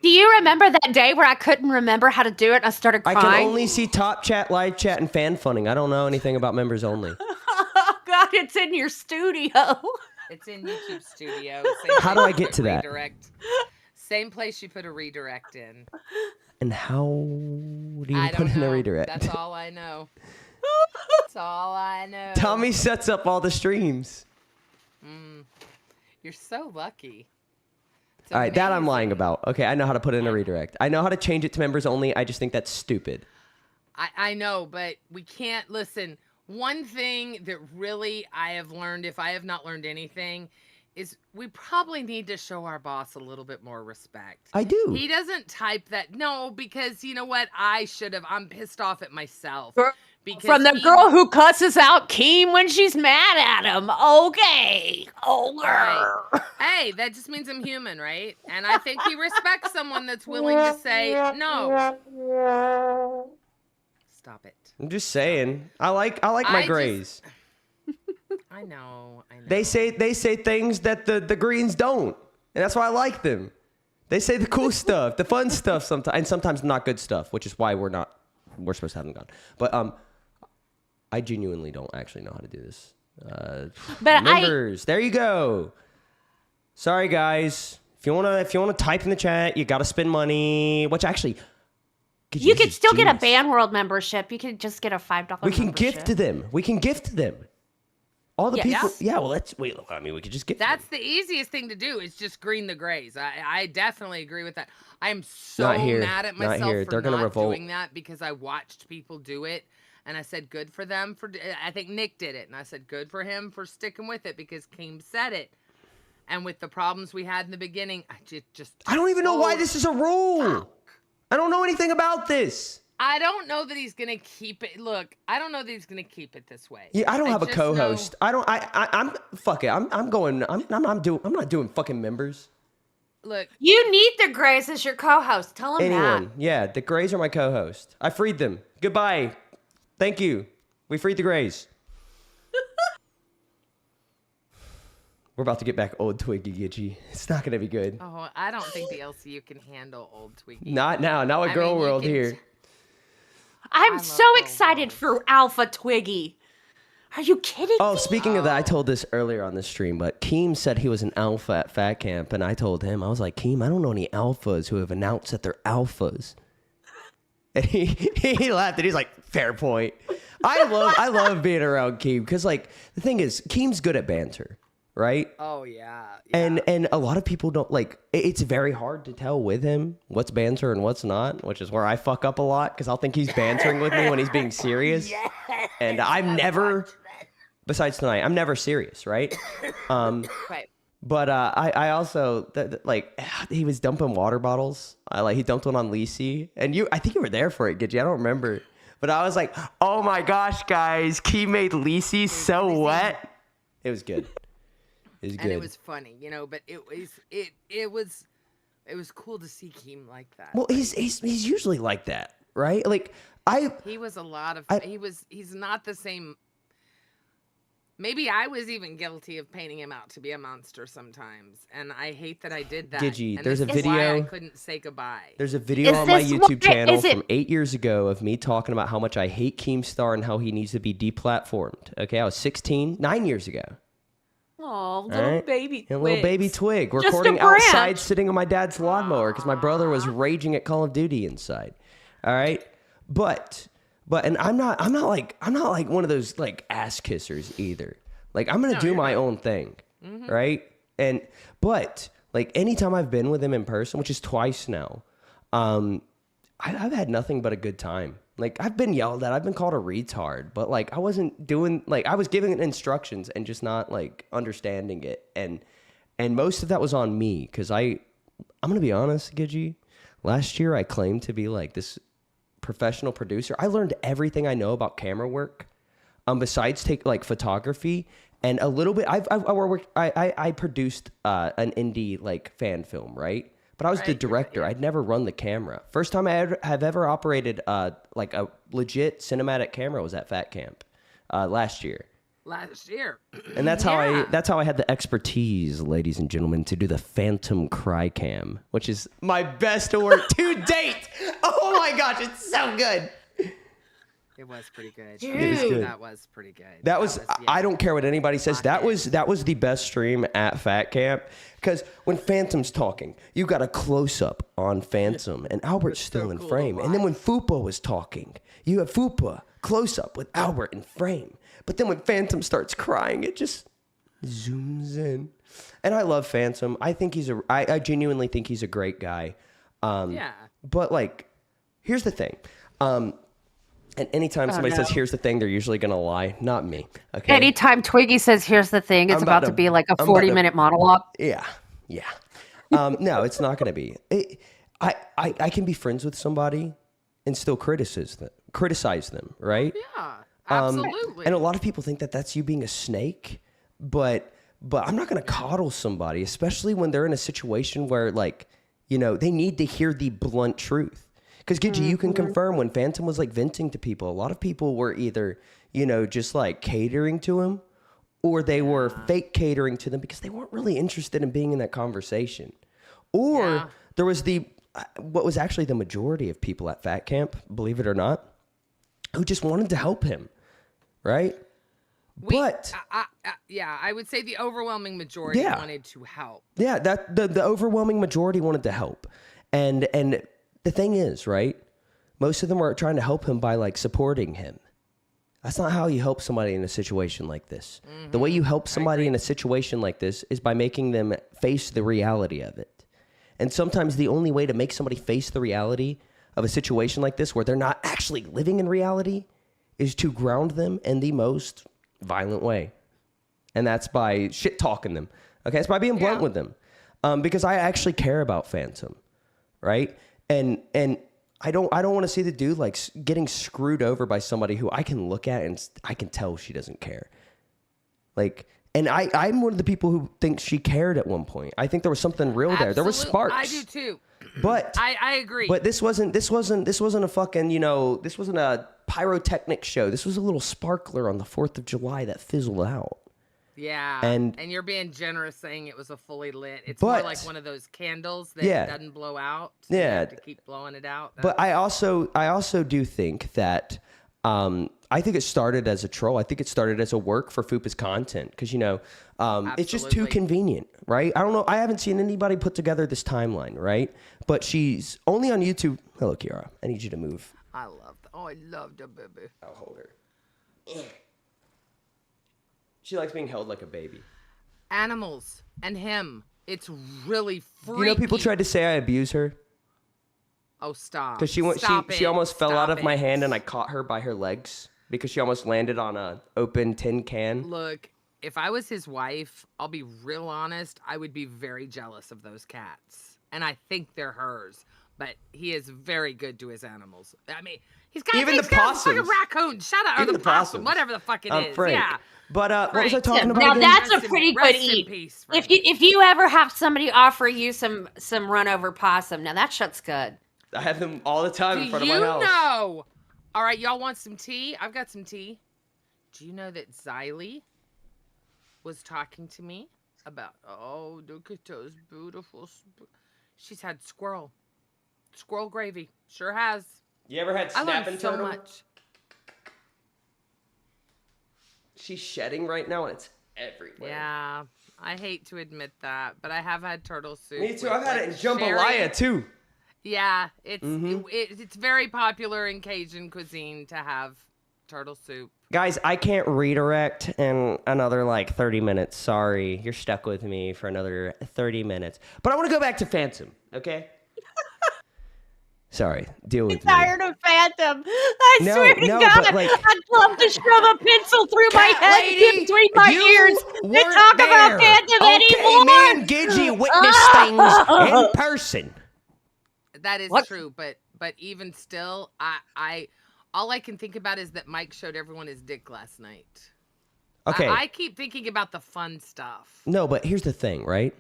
Do you remember that day where I couldn't remember how to do it and I started crying? I can only see top chat, live chat, and fan funding. I don't know anything about members only. Oh God, it's in your studio. It's in YouTube Studio. How do I get to that? Redirect. Same place you put a redirect in. And how do you put in a redirect? That's all I know. That's all I know. Tommy sets up all the streams. You're so lucky. All right, that I'm lying about. Okay, I know how to put in a redirect. I know how to change it to members only. I just think that's stupid. I know, but we can't listen. One thing that really I have learned, if I have not learned anything, is we probably need to show our boss a little bit more respect. I do. He doesn't type that. No, because you know what? I should have. I'm pissed off at myself. Because From the girl who cusses out Keem when she's mad at him. Okay. Oh, girl. Right. Hey, that just means I'm human, right? And I think he respects someone that's willing to say no. Stop it. I'm just saying. I like my grays. I know. They say things that the greens don't, and that's why I like them. They say the cool stuff, the fun stuff sometimes, and sometimes not good stuff, which is why we're supposed to have them gone. But I genuinely don't actually know how to do this. Members, there you go. Sorry guys, if you wanna type in the chat, you gotta spend money. Which actually, you could still get a Band World membership. You could just get a $5. We can gift to them. All the people. Yes. Yeah, well, we could just get. That's the easiest thing to do is just green the grays. I definitely agree with that. I'm so mad at myself for not doing that because I watched people do it. And I said, good for them. I think Nick did it. And I said, good for him for sticking with it because Keem said it. And with the problems we had in the beginning, I don't even know why this is a rule. I don't know anything about this. I don't know that he's going to keep it. Look, I don't know that he's going to keep it this way. Yeah, I don't have a co-host. I'm fuck it. I'm not doing fucking members. Look, you need the Grays as your co-host. Tell them that. Yeah, the Grays are my co-host. I freed them. Goodbye. Thank you. We freed the Grays. We're about to get back old Twiggy Gitchy. It's not going to be good. Oh, I don't think the LCU can handle old Twiggy. Not now. Now a girl world here. I'm so excited for Alpha Twiggy. Are you kidding me? Oh, speaking of that, I told this earlier on the stream, but Keem said he was an alpha at Fat Camp, and I told him, I was like, Keem, I don't know any alphas who have announced that they're alphas. And he laughed, and he's like, fair point. I love being around Keem, because, like, the thing is, Keem's good at banter, right? Oh, yeah. And a lot of people don't, like, it's very hard to tell with him what's banter and what's not, which is where I fuck up a lot, because I'll think he's bantering with me when he's being serious. Yes, and I'm never, besides tonight, I'm never serious, right? Right. But I also, like, he was dumping water bottles. He dumped one on Lisi. And I think you were there for it, Gidgy. I don't remember. But I was like, oh my gosh, guys, Key made Lisi so wet. It was good. It was good. And it was funny, you know, but it was cool to see Keem like that. Well, he's usually like that, right? Like he was a lot of he's not the same. Maybe I was even guilty of painting him out to be a monster sometimes, and I hate that I did that. Gidgy, and there's a video. Why I couldn't say goodbye. There's a video on my YouTube channel from 8 years ago of me talking about how much I hate Keemstar and how he needs to be deplatformed. Okay, I was 16, 9 years ago. Oh, little baby Twig. Little baby Twig. Recording outside, sitting on my dad's lawnmower because my brother was raging at Call of Duty inside. All right, but and I'm not like one of those like ass kissers either. Like I'm gonna do my own thing, right? But like anytime I've been with him in person, which is twice now, I've had nothing but a good time. Like I've been yelled at, I've been called a retard, but like I wasn't doing like I was giving instructions and just not like understanding it, and most of that was on me because I'm gonna be honest, Gidgy. Last year I claimed to be like this professional producer. I learned everything I know about camera work, besides take like photography and a little bit. I produced an indie like fan film, right? But I was the director. I'd never run the camera. First time I have ever operated like a legit cinematic camera was at Fat Camp last year. And that's how I had the expertise, ladies and gentlemen, to do the Phantom Cry Cam, which is my best work to date. Oh my gosh, it's so good. It was pretty good. Dude. That was pretty good. That was I don't care what anybody says. That was the best stream at Fat Camp because when Phantom's talking, you got a close up on Phantom and Albert's still in frame. And then when Fupa was talking, you have Fupa close up with Albert in frame. But then when Phantom starts crying, it just Zooms in. And I love Phantom. I think I genuinely think he's a great guy. Yeah. But like, here's the thing. And anytime somebody says, here's the thing, they're usually going to lie. Not me. Okay. Anytime Twiggy says, here's the thing, it's about to be like a 40-minute monologue. Yeah. Yeah. No, it's not going to be. I can be friends with somebody and still criticize them, right? Yeah, absolutely. And a lot of people think that that's you being a snake, but I'm not going to coddle somebody, especially when they're in a situation where, like, you know, they need to hear the blunt truth. Because Gidgey, you can confirm when Phantom was like venting to people, a lot of people were either, you know, just like catering to him, or they were fake catering to them because they weren't really interested in being in that conversation. Or there was what was actually the majority of people at Fat Camp, believe it or not, who just wanted to help him, right? I would say the overwhelming majority wanted to help. Yeah, that the overwhelming majority wanted to help. And the thing is, right, most of them were trying to help him by like supporting him. That's not how you help somebody in a situation like this. Mm-hmm. The way you help somebody in a situation like this is by making them face the reality of it. And sometimes the only way to make somebody face the reality of a situation like this where they're not actually living in reality is to ground them in the most violent way. And that's by shit talking them. Okay, it's by being blunt with them. Because I actually care about Phantom, right? And I don't want to see the dude like getting screwed over by somebody who I can look at and I can tell she doesn't care. Like, and I'm one of the people who thinks she cared at one point. I think there was something real there. There was sparks. I do too. But I agree. But this wasn't a fucking, you know, this wasn't a pyrotechnic show. This was a little sparkler on the 4th of July that fizzled out. Yeah, and you're being generous saying it was a fully lit. It's more like one of those candles that doesn't blow out. So you have to keep blowing it out. But I also do think that I think it started as a troll. I think it started as a work for Fupa's content because, you know, it's just too convenient, right? I don't know. I haven't seen anybody put together this timeline, right? But she's only on YouTube. Hello, Kiara. I need you to move. I love that. Oh, I love the baby. I'll hold her. She likes being held like a baby. Animals and him. It's really freaky. You know, people tried to say I abuse her. Oh, stop. Because she almost fell out of my hand and I caught her by her legs because she almost landed on a open tin can. Look, if I was his wife, I'll be real honest, I would be very jealous of those cats. And I think they're hers. But he is very good to his animals. I mean, he's got even the possum. Fucking raccoon. Shut up. Or the possum. Whatever the fuck it is. Frank. Yeah. But what was I talking about? Now again? that's a pretty good eat. Peace, if you ever have somebody offer you some run over possum, now that shit's good. I have them all the time in front of my house. Do you know? All right, y'all want some tea? I've got some tea. Do you know that Xylee was talking to me about, oh, look at those beautiful, she's had squirrel gravy. Sure has. You ever had snapping turtle? So much. She's shedding right now and it's everywhere. Yeah, I hate to admit that, but I have had turtle soup. Me too. I've had it in jambalaya too. Yeah, it's very popular in Cajun cuisine to have turtle soup. Guys, I can't redirect in another like 30 minutes. Sorry, you're stuck with me for another 30 minutes. But I want to go back to Phantom, okay? Sorry, deal with me. I'm tired of Phantom. I swear to God, like, I'd love to shove a pencil through my head and between my ears to talk about Phantom anymore. Okay, me and Gidgey witnessed things in person. That is true, but even still, I all I can think about is that Mike showed everyone his dick last night. Okay. I keep thinking about the fun stuff. No, but here's the thing, right?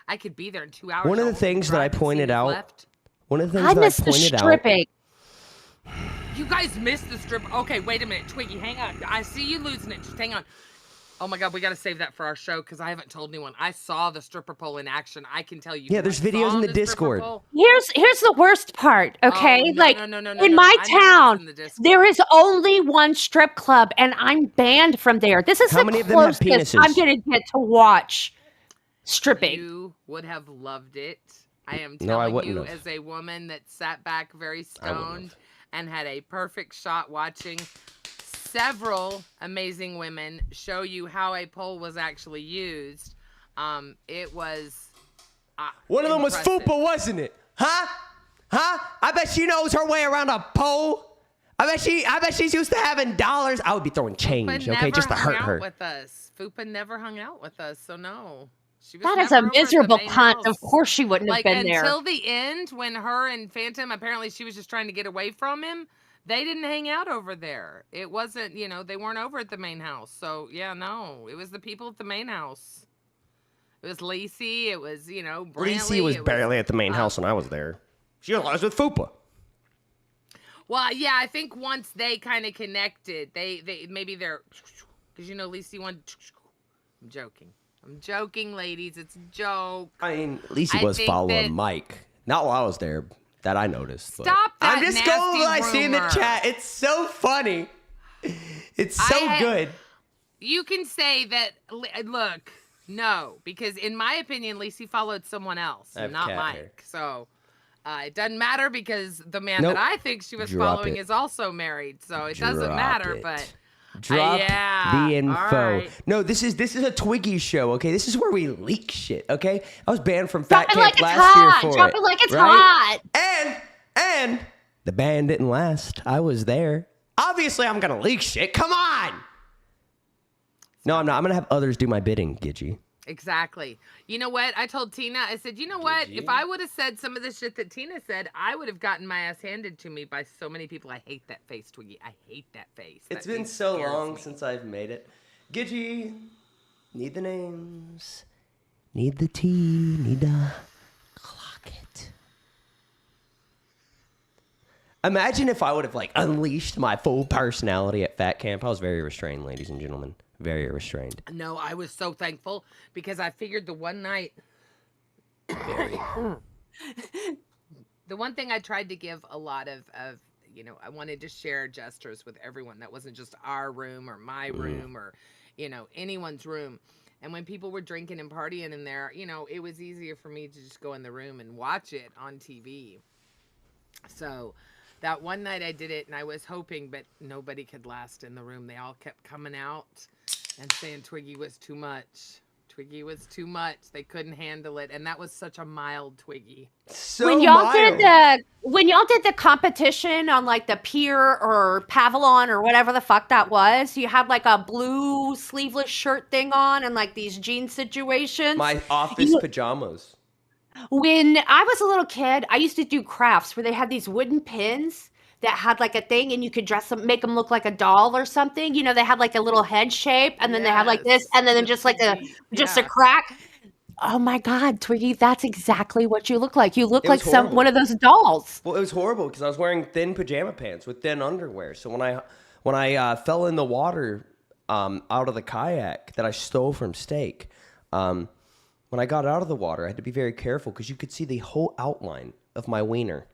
I could be there in 2 hours. One of the things that I pointed out. One of the things I that I missed the pointed stripping. You guys missed the strip. Okay, wait a minute, Twiggy, hang on. I see you losing it. Just hang on. Oh my God, we got to save that for our show because I haven't told anyone. I saw the stripper pole in action. I can tell you. Yeah, there's videos in the Discord. Here's the worst part, okay? No, in my town, there is only one strip club, and I'm banned from there. This is How many of them have penises? I'm gonna get to watch stripping. You would have loved it. I am telling you, as a woman that sat back very stoned and had a perfect shot watching several amazing women show you how a pole was actually used. It was one of them was impressive. Fupa, wasn't it? Huh? I bet she knows her way around a pole. I bet she's used to having dollars. I would be throwing change, okay, just to hurt her. With us. Fupa never hung out with us, so no. She was That is never a over at the miserable main cunt. house. Of course she wouldn't have been there. Until the end, when her and Phantom, apparently she was just trying to get away from him, they didn't hang out over there. It wasn't, they weren't over at the main house. So, yeah, no. It was the people at the main house. It was Lacey. It was, Brantley. Lacey was barely at the main house when I was there. She was with Fupa. Well, yeah, I think once they kind of connected, they maybe they're, because Lacey wanted. I'm joking, ladies. It's a joke. I mean, Lacey was following Mike. Not while I was there, that I noticed. But Stop that I'm just nasty going with what I see in the rumor. chat. It's so funny. It's so good. You can say that. Look, no, because in my opinion, Lacey followed someone else, not Mike. Hair. So. It doesn't matter because the man that I think she was following is also married, so it doesn't matter. But drop the info. Right. No, this is a Twiggy show. Okay, this is where we leak shit. Okay, I was banned from Fat Drop it Camp like it's last hot. year for Drop it. it like it's right? hot. And the ban didn't last. I was there. Obviously, I'm gonna leak shit. Come on. No, I'm not. I'm gonna have others do my bidding, Gidgy. Exactly. You know what? I told Tina, I said, you know what? If I would have said some of the shit that Tina said, I would have gotten my ass handed to me by so many people. I hate that face, Twiggy. I hate that face. It's been so long since I've made it. Gidgy, need the names, need the tea, need the clock it. Imagine if I would have unleashed my full personality at Fat Camp. I was very restrained, ladies and gentlemen. Very restrained. No, I was so thankful because I figured the one night. Very. The one thing I tried to give a lot of, I wanted to share gestures with everyone. That wasn't just our room or my room or, anyone's room. And when people were drinking and partying in there, it was easier for me to just go in the room and watch it on TV. So that one night I did it and I was hoping, but nobody could last in the room. They all kept coming out and saying Twiggy was too much. Twiggy was too much. They couldn't handle it. And that was such a mild Twiggy. So when y'all did the competition on the pier or Pavilion or whatever the fuck that was, you had a blue sleeveless shirt thing on and these jean situations. My office pajamas. When I was a little kid, I used to do crafts where they had these wooden pins that had a thing and you could dress them, make them look like a doll or something. They had a little head shape and then they had this and then just a crack. Oh my God, Twiggy, that's exactly what you look like. You look like one of those dolls. Well, it was horrible because I was wearing thin pajama pants with thin underwear. So when I fell in the water out of the kayak that I stole from Steak, when I got out of the water, I had to be very careful because you could see the whole outline of my wiener.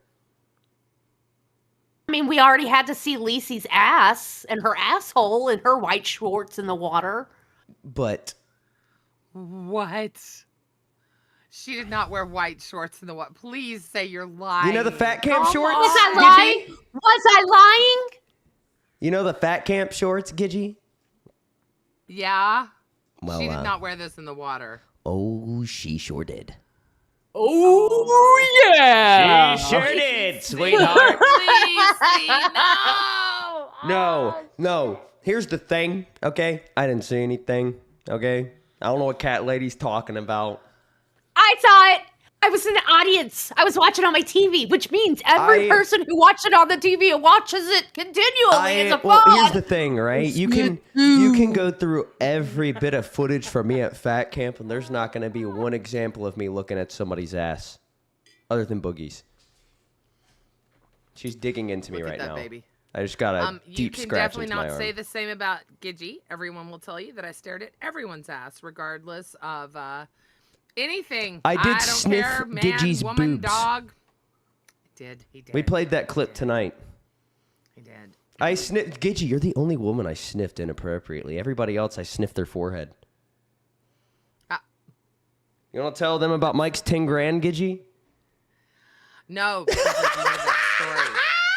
I mean, we already had to see Lacey's ass and her asshole and her white shorts in the water. But what? She did not wear white shorts in the water. Please say you're lying. The Fat Camp shorts? Was I lying? Was I lying? The Fat Camp shorts, Gidgy? Yeah. Well, she did not wear this in the water. Oh, she sure did. Oh, yeah. She sure did, sweetheart. Please, no. No. Here's the thing, okay? I didn't see anything, okay? I don't know what cat lady's talking about. I saw it. I was in the audience. I was watching on my TV, which means every person who watched it on the TV and watches it continually is a fraud. Well, here's the thing, right? You can go through every bit of footage from me at Fat Camp, and there's not going to be one example of me looking at somebody's ass, other than Boogie's. She's digging into me right now. Baby. I just got a deep scratch into my arm. You can definitely not say the same about Gidgy. Everyone will tell you that I stared at everyone's ass, regardless of anything. I did don't sniff care, man, Gidgy's woman, boobs. dog. He did. We played that clip tonight. He did. I sniffed Gidgy. You're the only woman I sniffed inappropriately. Everybody else, I sniffed their forehead. You want to tell them about Mike's 10 grand, Gidgy? No, because you know that story.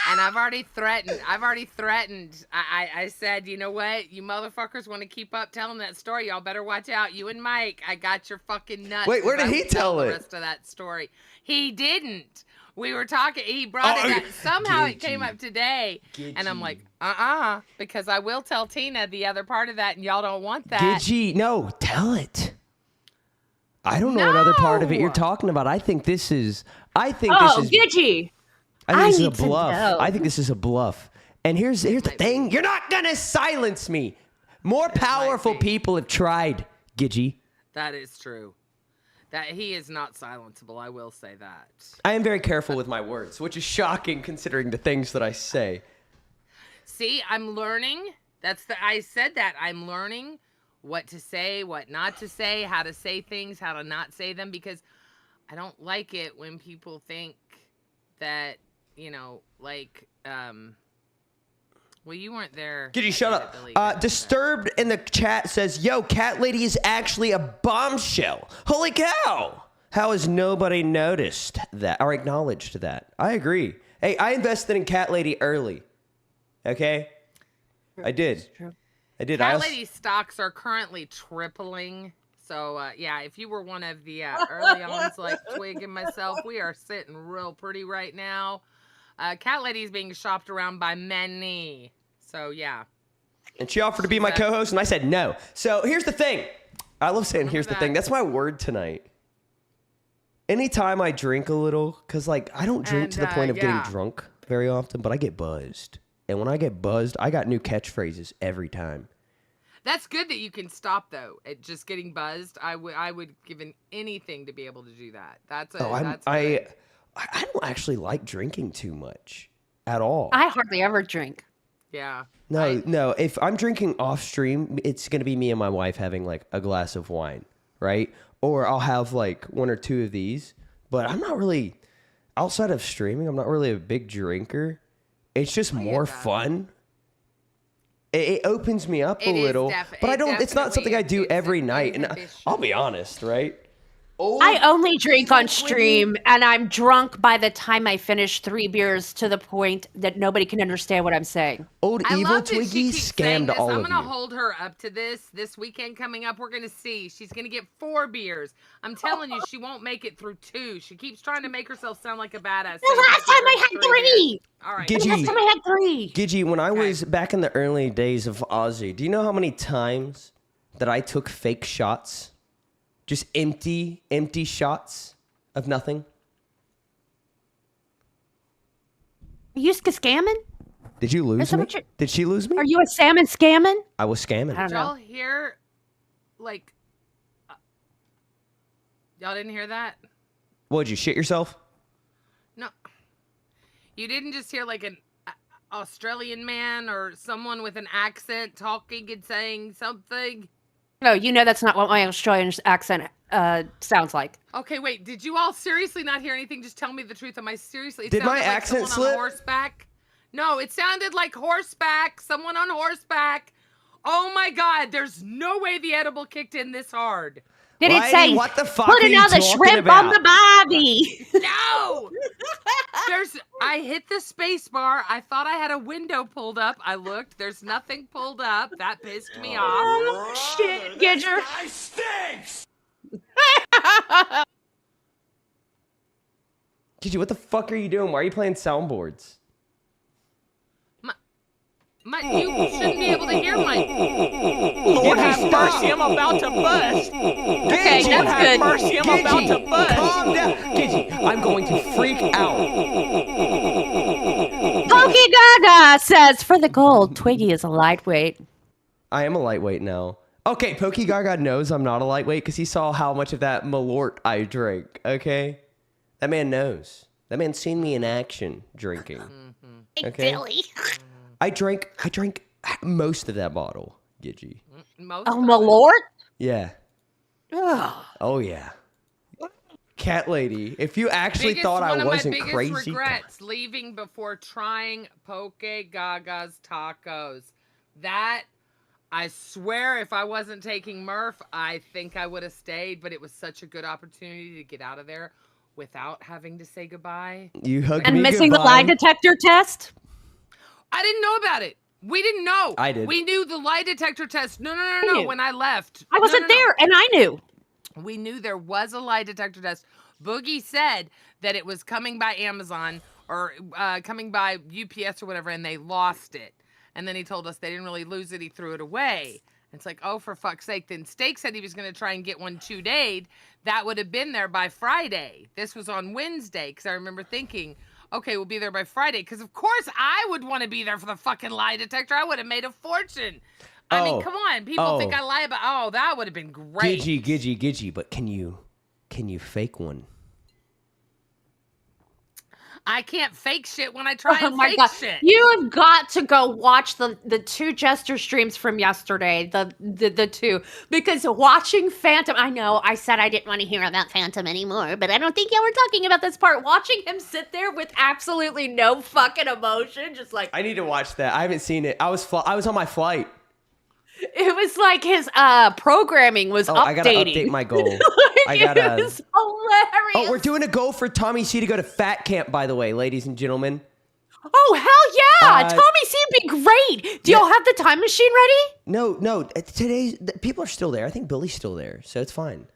And I've already threatened. I said, you know what? You motherfuckers want to keep up telling that story. Y'all better watch out. You and Mike, I got your fucking nuts. Wait, where did he tell the it? rest of that story? He didn't. We were talking. He brought it up. Somehow it came up today. And I'm like, because I will tell Tina the other part of that, and y'all don't want that. Gidgey, no, tell it. I don't know what other part of it you're talking about. I think this is. Gidgey. I think this is a bluff. I think this is a bluff. And here's the thing. You're not going to silence me. More powerful people have tried, Gidgey. That is true. That he is not silenceable. I will say that. I am very careful with my words, which is shocking considering the things that I say. See, I'm learning. I said that. I'm learning what to say, what not to say, how to say things, how to not say them, because I don't like it when people think that, well, you weren't there. Gidgey, shut up. Disturbed in the chat says, yo, Cat Lady is actually a bombshell. Holy cow. How has nobody noticed that or acknowledged that? I agree. Hey, I invested in Cat Lady early. Okay? I did. I did. Cat Lady stocks are currently tripling. So, yeah, if you were one of the early ons like Twig and myself, we are sitting real pretty right now. Cat Lady is being shopped around by many. So, yeah. And she offered to be my co-host, and I said no. So, here's the thing. I love saying here's the thing. That's my word tonight. Anytime I drink a little, because, I don't drink to the point of getting drunk very often, but I get buzzed. And when I get buzzed, I got new catchphrases every time. That's good that you can stop, though, at just getting buzzed. I would give anything to be able to do that. That's I don't actually like drinking too much at all. I hardly ever drink. Yeah. No. If I'm drinking off stream, it's going to be me and my wife having a glass of wine, right? Or I'll have one or two of these. But I'm not really, outside of streaming, I'm not really a big drinker. It's just more fun. It opens me up a little, but it's not something I do every night. And I'll be honest, right? I only drink on stream, and I'm drunk by the time I finish 3 beers to the point that nobody can understand what I'm saying. Old evil Twiggy scammed all of you. I'm going to hold her up to this weekend coming up. We're going to see. She's going to get 4 beers. I'm telling you, she won't make it through 2. She keeps trying to make herself sound like a badass. The last time I had 3. All right. The last time I had 3. Gidgey, when I was back in the early days of Aussie, do you know how many times that I took fake shots? Just empty shots of nothing. Are you scamming? Did you lose me? Did she lose me? Are you a salmon scamming? I was scamming. I don't know. Y'all hear, y'all didn't hear that? What, did you shit yourself? No. You didn't just hear an Australian man or someone with an accent talking and saying something? No, that's not what my Australian accent sounds like. Okay, wait. Did you all seriously not hear anything? Just tell me the truth. Am I seriously? Did my accent slip? On horseback? No, it sounded like horseback. Someone on horseback. Oh my God! There's no way the edible kicked in this hard. Did it say, what the fuck put are you another talking shrimp about? on the barbie? No! I hit the space bar. I thought I had a window pulled up. I looked. There's nothing pulled up. That pissed me off. Oh, shit, Gidger. Guy stinks! Gidgey, what the fuck are you doing? Why are you playing soundboards? You shouldn't be able to hear my... Lord have mercy, I'm about to bust. Okay, that's good. Mercy, I'm about to bust. Calm down. Gidgey, I'm going to freak out. Pokey Gaga says, for the gold, Twiggy is a lightweight. I am a lightweight now. Okay, Pokey Gaga knows I'm not a lightweight because he saw how much of that Malort I drank, okay? That man knows. That man's seen me in action drinking. Okay? Billy. I drank most of that bottle, Gidgey. Malort? Yeah. Ugh. Oh, yeah. Cat Lady, if you actually thought I wasn't crazy. One of my biggest regrets leaving before trying Poke Gaga's tacos. That, I swear, if I wasn't taking Murph, I think I would have stayed, but it was such a good opportunity to get out of there. without having to say goodbye. You hugged And me missing goodbye. the lie detector test? I didn't know about it. We didn't know. I did. We knew the lie detector test. No. When I left. I wasn't there, and I knew. We knew there was a lie detector test. Boogie said that it was coming by Amazon or coming by UPS or whatever, and they lost it. And then he told us they didn't really lose it. He threw it away. It's like, oh, for fuck's sake. Then Steak said he was going to try and get one 2-dayed. That would have been there by Friday. This was on Wednesday, because I remember thinking, okay, we'll be there by Friday. Because, of course, I would want to be there for the fucking lie detector. I would have made a fortune. I mean, come on. People think I lie about, that would have been great. Gidgy. But can you fake one? I can't fake shit when I try and fake shit. You have got to go watch the 2 Jester streams from yesterday, the 2, because watching Phantom, I know I said I didn't want to hear about Phantom anymore, but I don't think y'all were talking about this part. Watching him sit there with absolutely no fucking emotion, just like... I need to watch that. I haven't seen it. I was on my flight. It was like his programming was updating. I gotta update my goal. It was hilarious. Oh, we're doing a goal for Tommy C to go to Fat Camp, by the way, ladies and gentlemen. Oh, hell yeah! Tommy C would be great. Do y'all have the time machine ready? No. Today's people are still there. I think Billy's still there, so it's fine.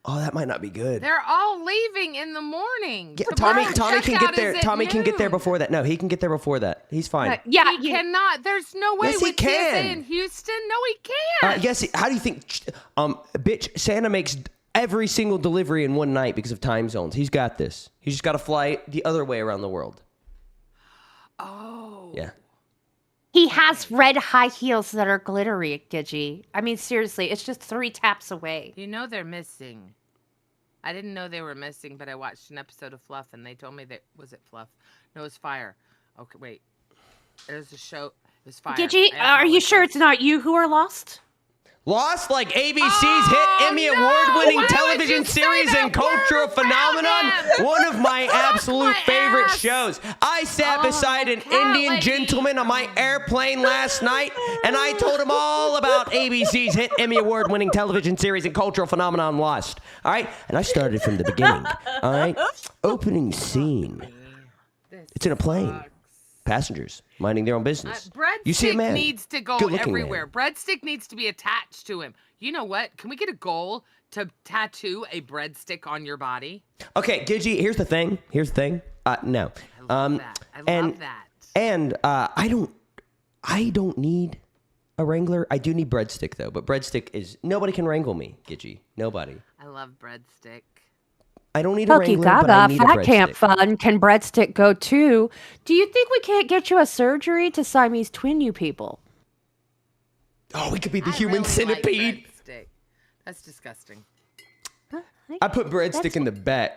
Oh, that might not be good. They're all leaving in the morning. Yeah, Tommy can get there. Tommy can get there before that. No, he can get there before that. He's fine. He cannot. There's no way Yes, he with TSA can. in Houston. No, he can't. Yes. How do you think? Bitch, Santa makes every single delivery in one night because of time zones. He's got this. He's just got to fly the other way around the world. Oh. Yeah. He has red high heels that are glittery, Gidgy. I mean, seriously, it's just 3 taps away. You know they're missing. I didn't know they were missing, but I watched an episode of Fluff, and they told me that... Was it Fluff? No, it was Fire. Okay, wait. It was a show... It was Fire. Gidgy, are you sure it's not you who are lost? Lost, like ABC's hit Emmy Award-winning television series and cultural phenomenon, one of my absolute favorite shows. I sat beside an Indian gentleman on my airplane last night, and I told him all about ABC's hit Emmy Award-winning television series and cultural phenomenon, Lost. All right, and I started from the beginning. All right, opening scene. It's in a plane. Passengers minding their own business. You see a man. Needs to go everywhere. Breadstick needs to be attached to him. You know what? Can we get a goal to tattoo a breadstick on your body? Okay, Gidgy, here's the thing. No. I love that. And I don't need a wrangler. I do need breadstick though, but breadstick is nobody can wrangle me, Gidgy. Nobody. I love breadstick. I don't need a wrangler, but I need a Fat breadstick. Camp Fun. Can breadstick go too? Do you think we can't get you a surgery to Siamese twin you people? Oh, we could be the human centipede. Like breadstick. That's disgusting. I put breadstick in the back.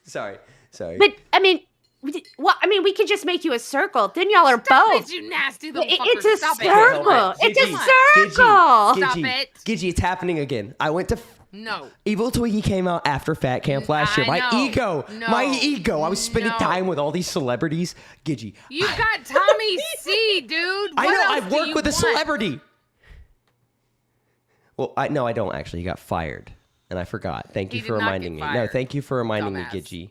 Sorry. But I mean, we could just make you a circle. Then y'all are both. It, you nasty little fucker. It's a Stop circle. It. It's a circle. Stop it. Gidgy, it's happening again. I went to. No. Evil Twiggy came out after Fat Camp last year. My ego. I was spending time with all these celebrities. Gidgy. You got Tommy C, dude. I know. I've worked with a celebrity. Well, I don't actually. He got fired, and I forgot. Thank you for reminding me. No, thank you for reminding me, Gidgy.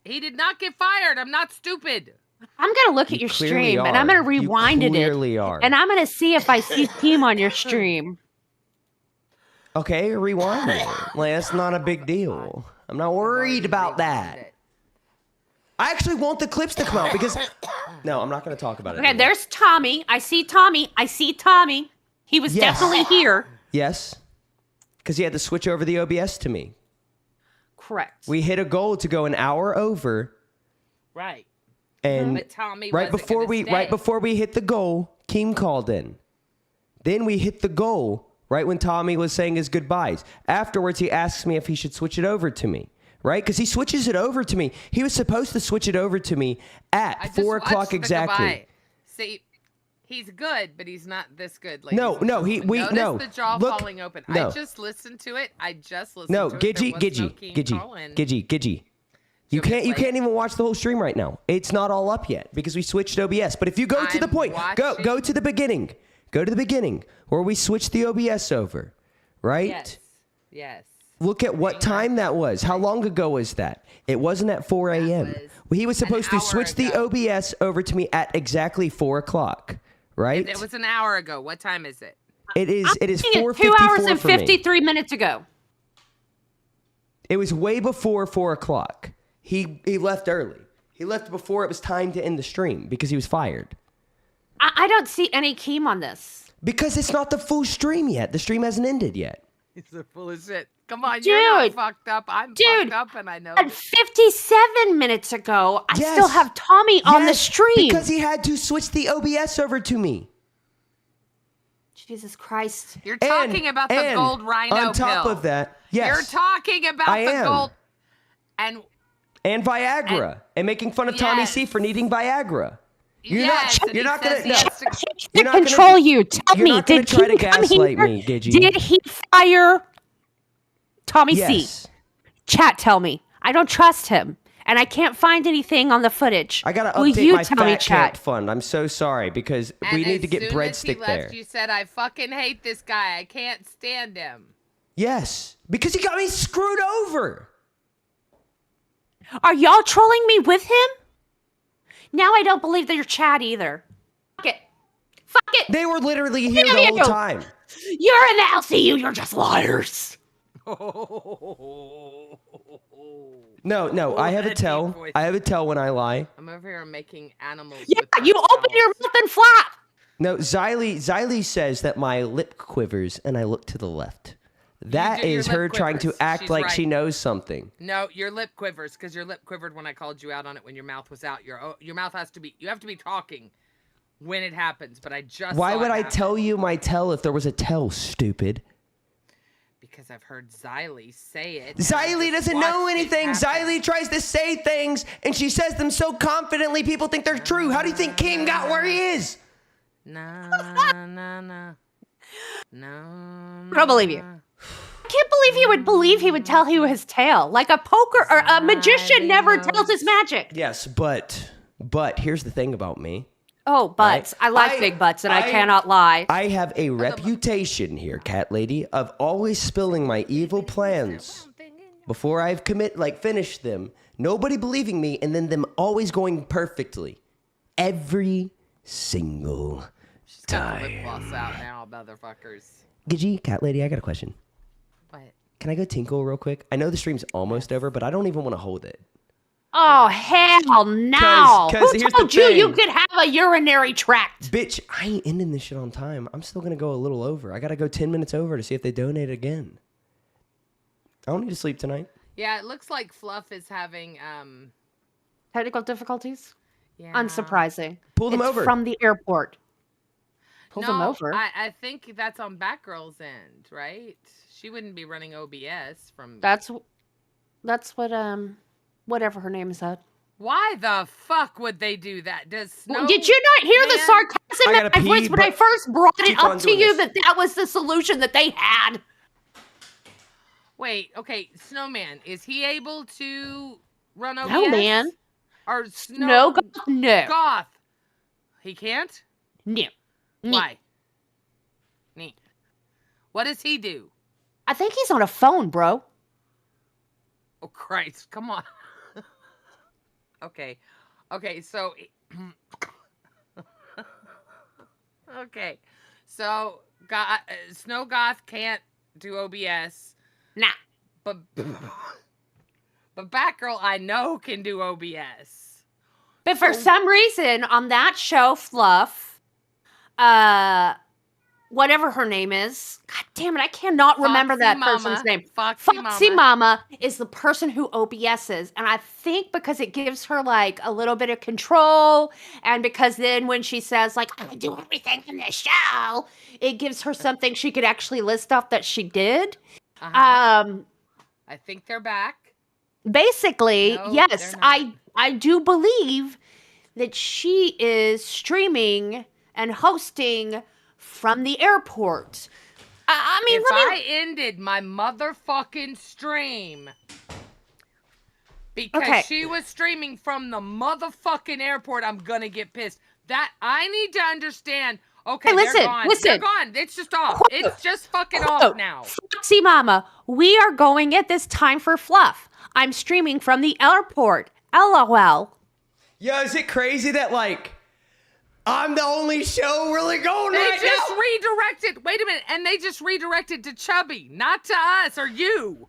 He did not get fired. I'm not stupid. I'm gonna look at your stream, and I'm gonna rewind it. And I'm gonna see if I see Team on your stream. Okay, rewind it. Like, that's not a big deal. I'm not worried about that. I actually want the clips to come out because... No, I'm not going to talk about it. Okay, there's Tommy. I see Tommy. He was definitely here. Yes. Because he had to switch over the OBS to me. Correct. We hit a goal to go an hour over. Right. And but Tommy right before we hit the goal, Keem called in. Then we hit the goal... Right when Tommy was saying his goodbyes. Afterwards, he asks me if he should switch it over to me. Right? Because he switches it over to me. He was supposed to switch it over to me at 4 o'clock exactly. See, he's good, but he's not this good. No. Notice the jaw falling open. No. I just listened to it. Gidgy. You can't even watch the whole stream right now. It's not all up yet because we switched OBS. But if you go to the point, go to the beginning. Go to the beginning where we switched the OBS over, right? Yes. Look at what time that was. How long ago was that? It wasn't at 4 a.m. He was supposed to switch the OBS over to me at exactly 4 o'clock, right? It was an hour ago. What time is it? It is 4:54 2 hours and for me. 53 minutes ago. It was way before 4 o'clock. He left early. He left before it was time to end the stream because he was fired. I don't see any Keem on this. Because it's not the full stream yet. The stream hasn't ended yet. It's full of shit. Come on, you're not fucked up. I'm fucked up, and I know. And 57 minutes ago, I still have Tommy on the stream. Because he had to switch the OBS over to me. Jesus Christ. You're talking about the gold rhino on top pill. of that, yes. You're talking about the gold. And Viagra. And making fun of Tommy C for needing Viagra. You're not going to... He can't control you. Tell me, did try to he come gaslight here? me, Gidgey. Did he fire Tommy Yes. C? Chat, tell me. I don't trust him. And I can't find anything on the footage. I gotta Will update you my tell me, fat chat? camp fund. I'm so sorry because we need to get breadstick there. You said, I fucking hate this guy. I can't stand him. Yes, because he got me screwed over. Are y'all trolling me with him? Now I don't believe that you're chat either. Fuck it. Fuck it. They were literally here the whole time. You're in the LCU. You're just liars. No, I have a tell. I have a tell when I lie. I'm over here making animals. Yeah, you open your mouth and flap. No, Xylee says that my lip quivers and I look to the left. That is her trying to act like she knows something. No, your lip quivers because your lip quivered when I called you out on it when your mouth was out. Your mouth has to be. You have to be talking when it happens. But I just. Why would I tell you my tell if there was a tell, stupid? Because I've heard Xylee say it. Xylee doesn't know anything. Xylee tries to say things and she says them so confidently people think they're true. How do you think Keem got where he is? No. I don't believe you. I can't believe you would believe he would tell you his tale. Like a poker or a magician never tells his magic. Yes, but here's the thing about me. Oh, butts. I like big butts and I cannot lie. I have a reputation here, cat lady, of always spilling my evil plans before I've finished them. Nobody believing me and then them always going perfectly. Every single time. Lip gloss out now, motherfuckers. Gidgey, cat lady, I got a question. What? Can I go tinkle real quick? I know the stream's almost over, but I don't even want to hold it. Oh, hell no. Cause Who told you could have a urinary tract? Bitch, I ain't ending this shit on time. I'm still going to go a little over. I got to go 10 minutes over to see if they donate again. I don't need to sleep tonight. Yeah, it looks like Fluff is having technical difficulties? Yeah. Unsurprising. Pull them over. From the airport. Pull them over. I think that's on Batgirl's end, right? She wouldn't be running OBS from. That's what whatever her name said. Why the fuck would they do that? Did you not hear the sarcasm in my voice when I first brought it up to you that was the solution that they had? Wait, okay, Snowman, is he able to run OBS? No, man. Or No. Goth. He can't? No. Why? Neat. What does he do? I think he's on a phone, bro. Oh, Christ. Come on. Okay, so... okay, so Snow Goth can't do OBS. Nah. But Batgirl, I know, can do OBS. But for some reason, on that show, Fluff, whatever her name is, god damn it, I cannot remember that person's name. Foxy Mama is the person who OBS's. And I think because it gives her like a little bit of control, and because then when she says like, I do everything in this show, it gives her something she could actually list off that she did. I think they're back. Basically, No, yes, they're not. I do believe that she is streaming and hosting from the airport. I mean, if I ended my motherfucking stream because she was streaming from the motherfucking airport, I'm gonna get pissed. That I need to understand Okay, Hey, listen, they're gone. listen. They're gone. It's just off. It's just fucking off now. Foxy Mama, we are going at this time for fluff. I'm streaming from the airport. LOL. Yo, is it crazy that like I'm the only show really going They right just now? redirected. Wait a minute, and they just redirected to Chubby, not to us or you.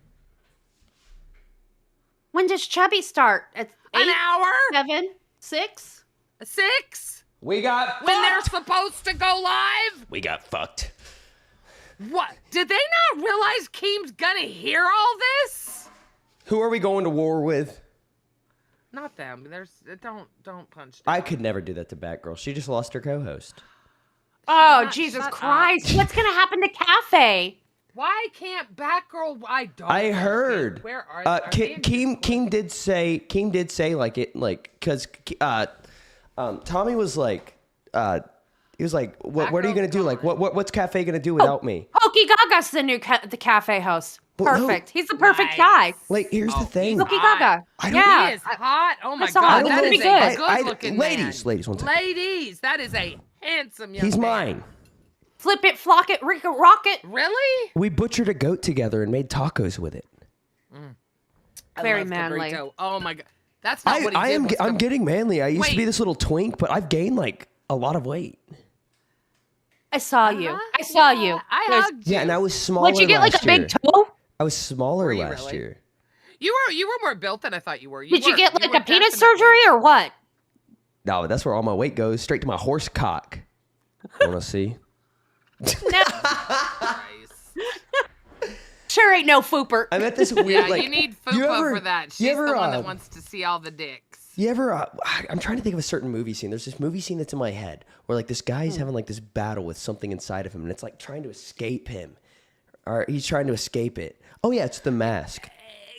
When does Chubby start? At An hour? 7, 6? 6? We got when they're supposed to go live? We got fucked. What? Did they not realize Keem's gonna hear all this? Who are we going to war with? Not them. There's don't punch them. I could never do that to Batgirl. She just lost her co-host. Oh, Jesus Christ. What's going to happen to Cafe? Why can't Batgirl? I heard. Where are they? Keem did say like it like because Tommy was like he was like what are you gonna do like what's Cafe gonna do without me? Pokey Gaga's the new the Cafe host. Well, Perfect. He's the perfect guy. Like here's the thing. Pokey Gaga. He Yeah. is hot. Oh my That's all. God, That's that gonna is be a good. good-looking man. Ladies, one second. Ladies, that is a handsome young He's man. mine. Flip it, flock it, rick it, rock it. Really? We butchered a goat together and made tacos with it. I Very love manly. Cabrito. Oh my God, that's not what he did. I'm getting manly. I used to be Wait. this little twink, but I've gained like a lot of weight. I saw you. I saw you. I There's- hugged you. Yeah, and I was smaller. What'd you get, like a last year. big toe? I was smaller you last really? year. You were more built than I thought you were. Did you were. get like were a penis definitely- surgery or what? No, that's where all my weight goes, straight to my horse cock. Want to see? No. Sure ain't no fooper. I met this weird. Yeah, like, you need you Fupa ever- for that. you She's ever, the one that wants to see all the dicks. You ever? I'm trying to think of a certain movie scene. There's this movie scene that's in my head where like this guy's having like this battle with something inside of him, and it's like trying to escape him, or he's trying to escape it. Oh yeah, it's The Mask.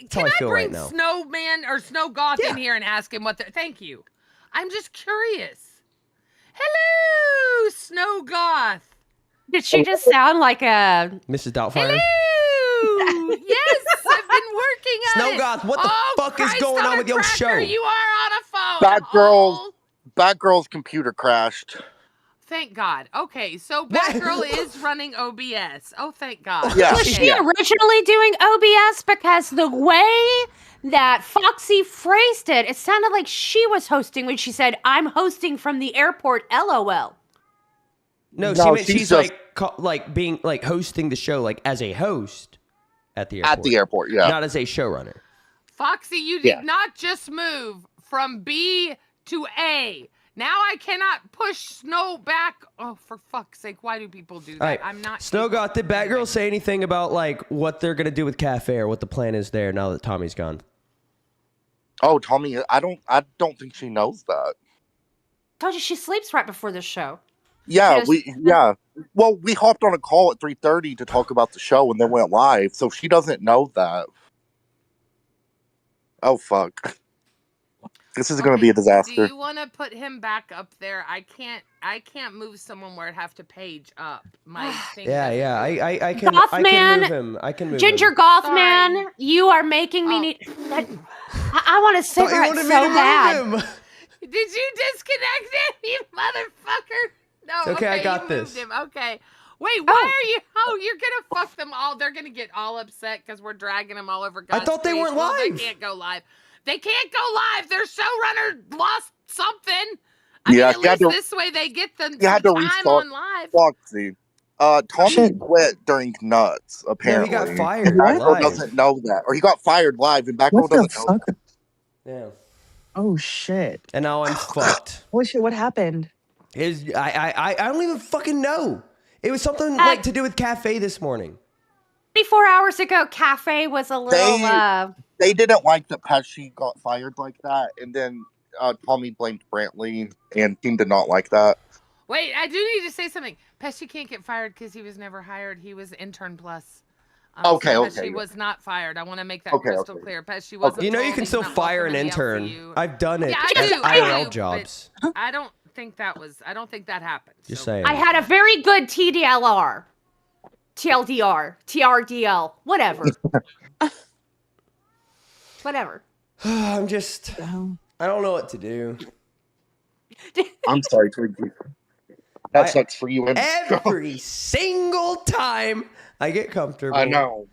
That's how I feel bring right now. Snowman or Snow Goth in here and ask him what they're... Thank you. I'm just curious. Hello, Snow Goth. Did she just sound like a Mrs. Doubtfire. Hello. Yes, I've been working on Snow it. Goth, what the fuck is Christ going on a with your cracker, show? You are on a phone. Batgirl's computer crashed. Thank God. Okay, so Batgirl is running OBS. Oh, thank God. Yeah. Was she originally doing OBS? Because the way that Foxy phrased it, it sounded like she was hosting when she said, "I'm hosting from the airport." LOL. No, No, she's she's like like being like hosting the show like as a host at the airport. At the airport, yeah. Not as a showrunner. Foxy, you did not just move from B to A. Now I cannot push Snow back. Oh, for fuck's sake, why do people do that? All right. I'm not. Snow Goth, did Batgirl say anything about like what they're gonna do with Cafe or what the plan is there now that Tommy's gone? Oh, Tommy, I don't think she knows that. Told you she sleeps right before the show. Yeah, Yes. Well, we hopped on a call at 3:30 to talk about the show and then went live, so she doesn't know that. Oh fuck. This is going to be a disaster. Do you want to put him back up there? I can't move someone where I'd have to page up. My thing. Yeah, I can Goth I man, can move him. I can move Ginger him. Goth Man, you are making me need. I want a cigarette wanted so me to move bad. him. Did you disconnect him, you motherfucker? No. It's okay, I got you moved this. him. Okay. Wait, why are you? Oh, you're gonna fuck them all. They're gonna get all upset because we're dragging them all over. God's thought they weren't Well, live. They can't go live. They can't go live. Their showrunner lost something. Yeah, I mean, at least this way they get the You had to time restart on live. Foxy. Tommy quit during Nuts, apparently. got fired And Batgirl live. doesn't know that. Or he got fired live, and Batgirl What the doesn't know fuck? Yeah. Oh shit. And now I'm fucked. What shit? What happened? I don't even fucking know. It was something like to do with Cafe this morning. 24 hours ago, Cafe was a little. They didn't like that Pesci got fired like that, and then Tommy blamed Brantley, and team did not like that. Wait, I do need to say something. Pesci can't get fired because he was never hired. He was intern plus. Okay, so okay. Pesci was not fired. I want to make that Okay, crystal okay. clear. Pesci wasn't. You know you told can he's still not fire welcome an in the intern. LCU. I've done it Yeah, at I do. IRL but jobs. I don't think that was. I don't think that happened. Just saying. I had a very good TDLR. TLDR. TRDL. Whatever. Whatever. I'm just. I don't know what to do. I'm sorry, Twiggy. That sucks for you. Every single time I get comfortable. I know.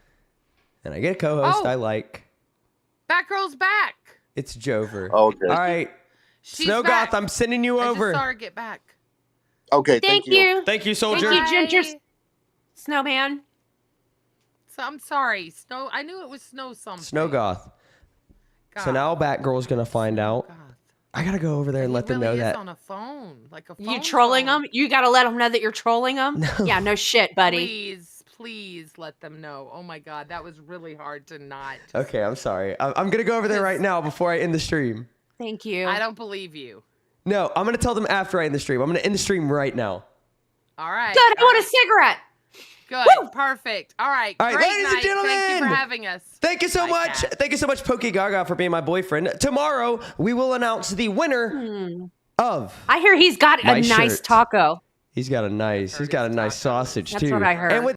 And I get a co-host I like. Batgirl's back. It's Jover. Okay. All right. Snow Goth, I'm sending you over. I just saw her get back. Okay, Thank you. Thank you, soldier. Thank you, Ginger Snowman. So I'm sorry. Snow. I knew it was snow something. Snow Goth. So now Batgirl's gonna find out. I gotta go over there and let them know that. On a phone, like a phone. You trolling them? You gotta let them know that you're trolling them. No. Yeah, no shit, buddy. Please let them know. Oh my God, that was really hard to not. Okay, I'm sorry. I'm gonna go over there right now before I end the stream. Thank you. I don't believe you. No, I'm gonna tell them after I end the stream. I'm gonna end the stream right now. All right. Good. I want a cigarette. Good. Woo! Perfect. All right. All right, Great ladies night. and gentlemen. Thank you for having us. Thank you so much. Thank you so much, Pokey Gaga, for being my boyfriend. Tomorrow we will announce the winner of. I hear he's got a nice shirt. taco. He's got a nice sausage That's too. what I heard. And with